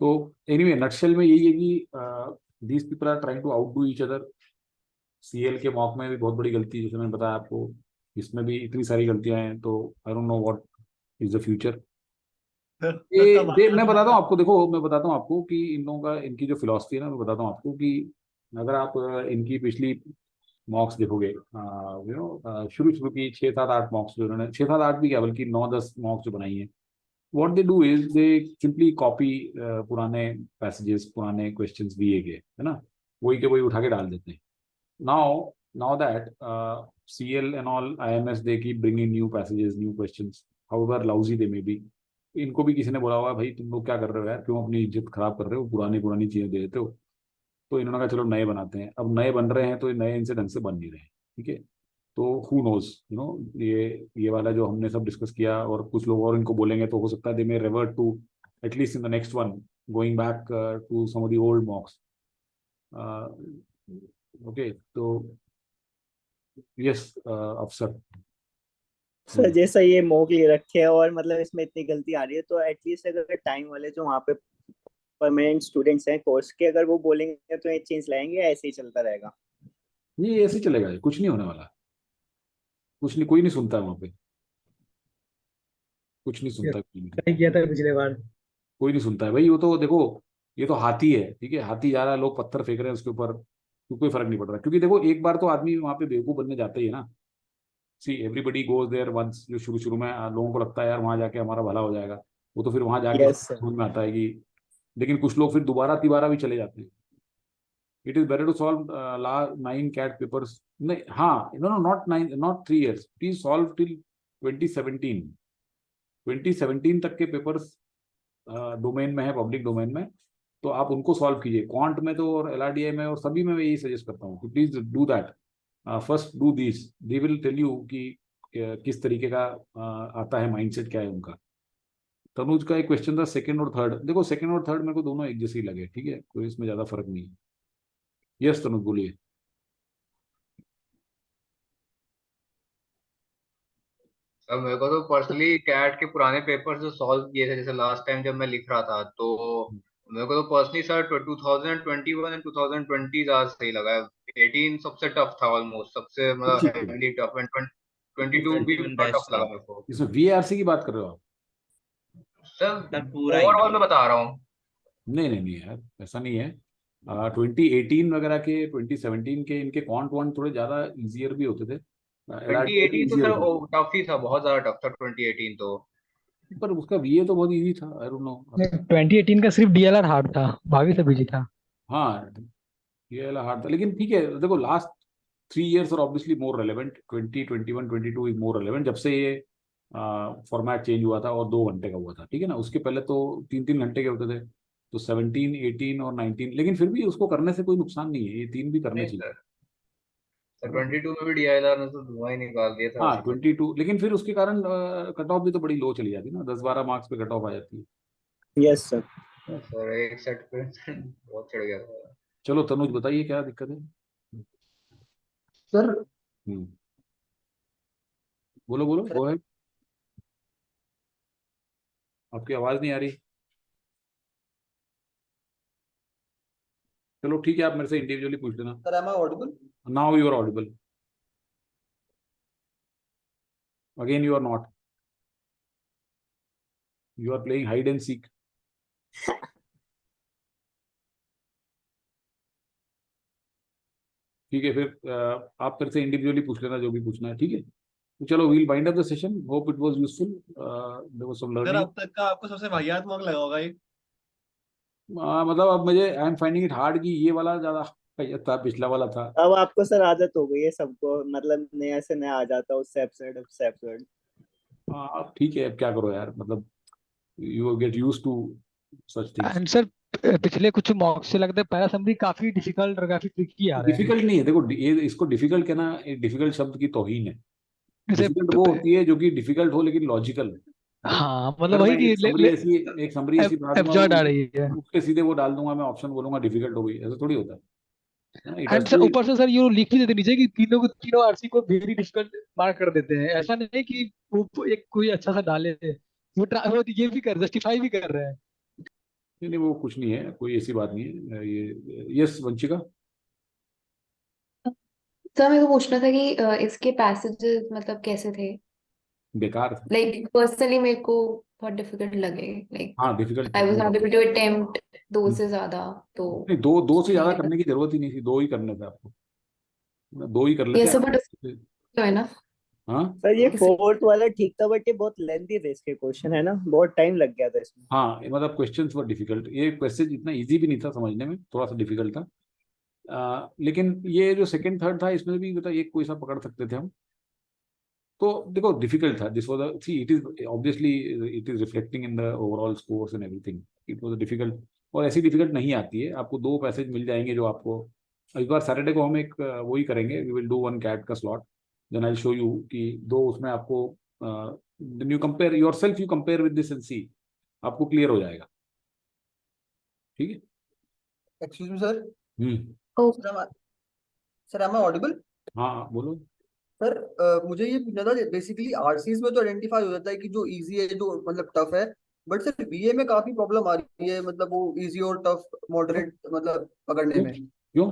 Speaker 1: तो anyway, nutshell में यही है कि these people are trying to outdo each other. CL के मॉक में भी बहुत बड़ी गलती, जैसे मैंने बताया आपको, इसमें भी इतनी सारी गलतियां हैं, तो I don't know what is the future. मैं बताता हूँ आपको, देखो मैं बताता हूँ आपको कि इन लोगों का, इनकी जो फिलॉसफी है ना, मैं बताता हूँ आपको कि अगर आप इनकी पिछली मॉक्स देखोगे, यू नो, शुरू की 6-7-8 मॉक्स जो उन्होंने, 6-7-8 भी क्या, बल्कि 9-10 मॉक्स जो बनाई है, what they do is they simply copy पुराने पैसेजेस, पुराने क्वेश्चंस दिए गए, है ना, वही के वही उठा के डाल देते हैं. Now that CL and all IMS they keep bringing new passages, new questions, however lousy they may be. इनको भी किसी ने बोला हुआ, भाई तुम लोग क्या कर रहे हो यार, क्यों अपनी इज्जत खराब कर रहे हो, पुरानी चीजें दे देते हो. तो इन्होंने कहा चलो नए बनाते हैं. अब नए बन रहे हैं तो नए इनसे ढंग से बन नहीं रहे हैं, ठीक है. तो हु नोज, यू नो, ये वाला जो हमने सब डिस्कस किया, और कुछ लोग और इनको बोलेंगे, तो हो सकता है they may revert to at least in the next one, going back to some of the old mocks. Okay, तो यस अफसर.
Speaker 9: सर जैसा ये मॉक ले रखे हैं और मतलब इसमें इतनी गलती आ रही है, तो एटलीस्ट अगर टाइम वाले जो वहाँ पे परमानेंट स्टूडेंट्स हैं कोर्स के, अगर वो बोलेंगे तो एक चेंज लाएंगे, या ऐसे ही चलता रहेगा?
Speaker 1: ये ऐसे ही चलेगा, कुछ नहीं होने वाला, कुछ नहीं, कोई नहीं सुनता है वहाँ पे, कुछ नहीं सुनता.
Speaker 4: किया था पिछले बार.
Speaker 1: कोई नहीं सुनता है भाई. वो तो देखो, ये तो हाथी है, ठीक है, हाथी जा रहा है, लोग पत्थर फेंक रहे हैं उसके ऊपर, तो कोई फर्क नहीं पड़ रहा, क्योंकि देखो एक बार तो आदमी वहाँ पे बेवकूफ बनने जाता ही है ना. See everybody goes there once. जो शुरू में लोगों को लगता है यार वहाँ जाके हमारा भला हो जाएगा, वो तो फिर वहाँ जाके समझ में आता है कि, लेकिन कुछ लोग फिर दोबारा तिबारा भी चले जाते हैं. It is better to solve 9 CAT papers. नहीं, हाँ, no not 9, not 3 years, please solve till 2017 तक के पेपर्स डोमेन में है, पब्लिक डोमेन में, तो आप उनको सॉल्व कीजिए. क्वांट में तो, और LRDI में, और सभी में मैं यही सजेस्ट करता हूँ कि please do that. First do this, they will tell you कि किस तरीके का आता है माइंडसेट, क्या है उनका. तनुज का एक क्वेश्चन था सेकंड और थर्ड. देखो सेकंड और थर्ड मेरे को दोनों एक जैसे ही लगे, ठीक है, कोई इसमें ज्यादा फर्क नहीं है. यस तनुज बोलिए.
Speaker 7: अब मेरे को तो पर्सनली कैट के पुराने पेपर्स जो सॉल्व किए थे, जैसे लास्ट टाइम जब मैं लिख रहा था, तो मेरे को तो पर्सनली सर 2021 एंड 2020 ज्यादा सही लगा है. 18 सबसे टफ था ऑलमोस्ट, सबसे मतलब हेवीली टफ, एंड 22 भी टफ लगा मेरे को.
Speaker 1: इसमें VARC की बात कर रहे हो आप?
Speaker 7: सर
Speaker 2: पूरा ही
Speaker 7: ओवरऑल मैं बता रहा हूँ।
Speaker 1: नहीं नहीं नहीं यार, ऐसा नहीं है। 2018 वगैरह के, 2017 के इनके कॉन्ट वॉन्ट थोड़े ज्यादा इजियर भी होते थे।
Speaker 7: 2018 तो
Speaker 1: इजियर
Speaker 7: सर टफ ही था, बहुत ज्यादा टफ था 2018 तो।
Speaker 1: पर उसका VA तो बहुत इजी था, आई डोंट नो।
Speaker 4: 2018 का सिर्फ DLR हार्ड था, बाकी सब इजी था।
Speaker 1: हाँ, ये वाला हार्ड था, लेकिन ठीक है। देखो लास्ट 3 years और obviously more relevant. 2021 22 is more relevant, जब से ये फॉर्मेट चेंज हुआ था और 2 घंटे का हुआ था, ठीक है ना। उसके पहले तो 3 3 घंटे के होते थे। तो 17 18 और 19, लेकिन फिर भी उसको करने से कोई नुकसान नहीं है, ये 3 भी करने
Speaker 7: नहीं
Speaker 1: चाहिए।
Speaker 7: सर 22 में भी DILR ने तो धुआं ही निकाल दिया था।
Speaker 1: हाँ 22, लेकिन फिर उसके कारण कट ऑफ भी तो बड़ी लो चली जाती है ना, 10 12 मार्क्स पे कट ऑफ आ जाती है।
Speaker 9: Yes sir.
Speaker 7: सर एक सेट पे बहुत चढ़ गया था।
Speaker 1: चलो तनुज बताइए क्या दिक्कत है।
Speaker 12: सर
Speaker 1: बोलो बोलो, गो अहेड। आपकी आवाज नहीं आ रही। चलो ठीक है, आप मेरे से इंडिविजुअली पूछ लेना।
Speaker 12: Sir am I audible?
Speaker 1: Now you are audible, again you are not. You are playing hide and seek. ठीक है, फिर आप फिर से इंडिविजुअली पूछ लेना जो भी पूछना है, ठीक है। तो चलो we'll wind up the session, hope it was useful, there was some
Speaker 5: sir
Speaker 1: learning.
Speaker 5: अब तक का आपको सबसे वाहियात मॉक लगा होगा ये?
Speaker 1: मतलब अब मुझे I am finding it hard कि ये वाला ज्यादा था, पिछला वाला था।
Speaker 9: अब आपको सर आदत हो गई है सबको, मतलब नया से नया आ जाता है उससे एब्सर्ड।
Speaker 1: अब ठीक है, अब क्या करो यार, मतलब you get used to such things.
Speaker 4: And sir पिछले कुछ मॉक से लगता है पैरा समरी काफी डिफिकल्ट और काफी ट्रिकी आ रहे हैं।
Speaker 1: डिफिकल्ट नहीं है, देखो ये इसको डिफिकल्ट कहना, डिफिकल्ट शब्द की तौहीन है।
Speaker 4: जैसे
Speaker 1: डिफिकल्ट वो होती है जो कि डिफिकल्ट हो लेकिन लॉजिकल।
Speaker 4: हाँ मतलब
Speaker 1: अगर
Speaker 4: वही
Speaker 1: मैं
Speaker 4: कि
Speaker 1: एक समरी ऐसी बना दूंगा,
Speaker 4: एब्सर्ड आ रही है।
Speaker 1: उसके सीधे वो डाल दूंगा, मैं ऑप्शन बोलूंगा डिफिकल्ट हो गई, ऐसा थोड़ी होता है। It
Speaker 4: and
Speaker 1: has
Speaker 4: sir
Speaker 1: too.
Speaker 4: ऊपर से सर ये लिख ही देते नीचे कि तीनों आरसी को वेरी डिफिकल्ट मार्क कर देते हैं। ऐसा नहीं है कि वो एक कोई अच्छा सा डाले थे, वो ये भी कर जस्टिफाई भी कर रहे हैं।
Speaker 1: नहीं नहीं, वो कुछ नहीं है, कोई ऐसी बात नहीं है ये। यस वंशिका।
Speaker 3: सर मेरे को पूछना था कि इसके पैसेजेस मतलब कैसे थे?
Speaker 1: बेकार था।
Speaker 3: लाइक पर्सनली मेरे को बहुत डिफिकल्ट लगे। लाइक
Speaker 1: हाँ डिफिकल्ट
Speaker 3: आई
Speaker 1: था,
Speaker 3: was
Speaker 1: no
Speaker 3: not
Speaker 1: doubt.
Speaker 3: Able to attempt 2 से ज्यादा, तो
Speaker 1: नहीं, दो से ज्यादा
Speaker 3: इसलिए
Speaker 1: करने की जरूरत ही नहीं थी, 2 ही करने थे आपको। 2 ही कर
Speaker 3: ये
Speaker 1: लेते
Speaker 3: सब
Speaker 1: आप।
Speaker 3: है ना।
Speaker 1: हाँ
Speaker 9: सर ये फोर्थ वाला ठीक था, बट ये बहुत लेंथी थे इसके क्वेश्चन, है ना, बहुत टाइम लग गया था इसमें।
Speaker 1: हाँ, मतलब क्वेश्चंस वर डिफिकल्ट, ये क्वेश्चन इतना इजी भी नहीं था समझने में, थोड़ा सा डिफिकल्ट था। लेकिन ये जो सेकंड थर्ड था, इसमें भी मतलब एक कोई सा पकड़ सकते थे हम। तो देखो डिफिकल्ट था, this was see it is obviously, it is reflecting in the overall scores and everything. It was difficult, और ऐसी डिफिकल्ट नहीं आती है। आपको 2 पैसेज मिल जाएंगे जो आपको, इस बार सैटरडे को हम एक वही करेंगे, वी विल डू 1 कैट का slot, then I show you कि 2 उसमें आपको, then you compare yourself, you compare with this and see, आपको क्लियर हो जाएगा, ठीक है।
Speaker 12: Excuse me sir.
Speaker 1: Hmm.
Speaker 12: Sir am I audible?
Speaker 1: हाँ बोलो।
Speaker 12: सर मुझे ये पूछना था, बेसिकली आरसीज में तो आइडेंटिफाई हो जाता है कि जो इजी है जो मतलब टफ है, बट सर बीए में काफी प्रॉब्लम आ रही है, मतलब वो इजी और टफ मॉडरेट मतलब पकड़ने में।
Speaker 1: क्यों?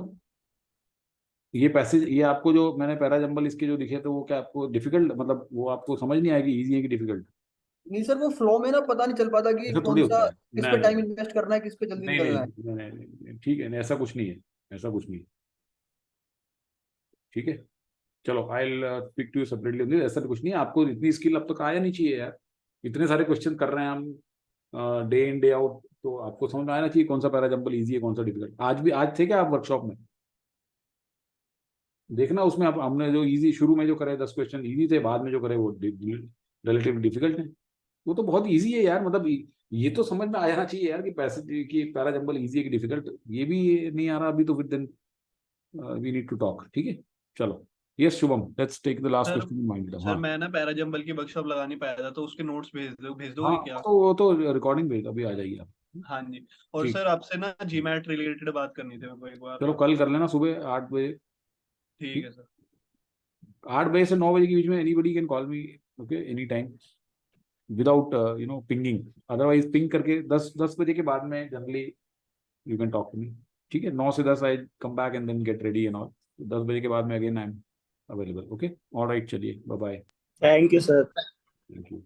Speaker 1: ये पैसेज, ये आपको जो मैंने पैरा जंबल इसके जो दिखे थे, वो क्या आपको डिफिकल्ट, मतलब वो आपको समझ नहीं आएगी इजी है कि डिफिकल्ट?
Speaker 12: नहीं सर, वो फ्लो में ना पता नहीं चल पाता कि
Speaker 1: ऐसा थोड़ी
Speaker 12: कौन सा,
Speaker 1: होता है।
Speaker 12: किस
Speaker 1: नहीं
Speaker 12: पे टाइम
Speaker 1: नहीं
Speaker 12: इन्वेस्ट करना है, किस पे जल्दी
Speaker 1: नहीं
Speaker 12: निकलना है।
Speaker 1: नहीं नहीं, नहीं, नहीं, ठीक है, नहीं, ऐसा कुछ नहीं है, ऐसा कुछ नहीं है, ठीक है। चलो I will speak to you separately on this. ऐसा कुछ नहीं है, आपको इतनी स्किल अब तक आया नहीं चाहिए यार, इतने सारे क्वेश्चन कर रहे हैं हम डे इन डे आउट, तो आपको समझ में आना चाहिए कौन सा पैरा जंबल ईजी है, कौन सा डिफिकल्ट। आज थे क्या आप वर्कशॉप में? देखना उसमें आप, हमने जो इजी शुरू में जो करे 10 क्वेश्चन इजी थे, बाद में जो करे वो रिलेटिव डिफिकल्ट है। वो तो बहुत इजी है यार, मतलब ये तो समझ में आना चाहिए यार कि पैसे की पैरा जंबल इजी है कि डिफिकल्ट, ये भी नहीं आ रहा अभी, तो फिर then we need to talk, ठीक है। चलो yes Shubham, let's take the last
Speaker 5: sir
Speaker 1: question in mind.
Speaker 5: Sir मैं ना पैरा जंबल की वर्कशॉप लगा नहीं पाया था, तो उसके नोट्स भेज दोगे
Speaker 1: हाँ
Speaker 5: क्या?
Speaker 1: तो वो तो रिकॉर्डिंग भेज, अभी आ जाइए आप।
Speaker 5: हाँ जी। और
Speaker 1: ठीक,
Speaker 5: सर आपसे ना जीमैट रिलेटेड बात करनी थी मेरे को एक बार।
Speaker 1: चलो कल कर लेना सुबह 8 बजे।
Speaker 5: ठीक है सर।
Speaker 1: 8 बजे से 9 बजे के बीच में anybody can call me, okay, any time, without pinging. Otherwise ping करके 10 बजे के बाद में generally you can talk to me, ठीक है। 9 से 10 I come back and then get ready and all. 10 बजे के बाद में again I am available, okay. Alright, चलिए bye bye.
Speaker 9: Thank you sir.
Speaker 1: Thank you.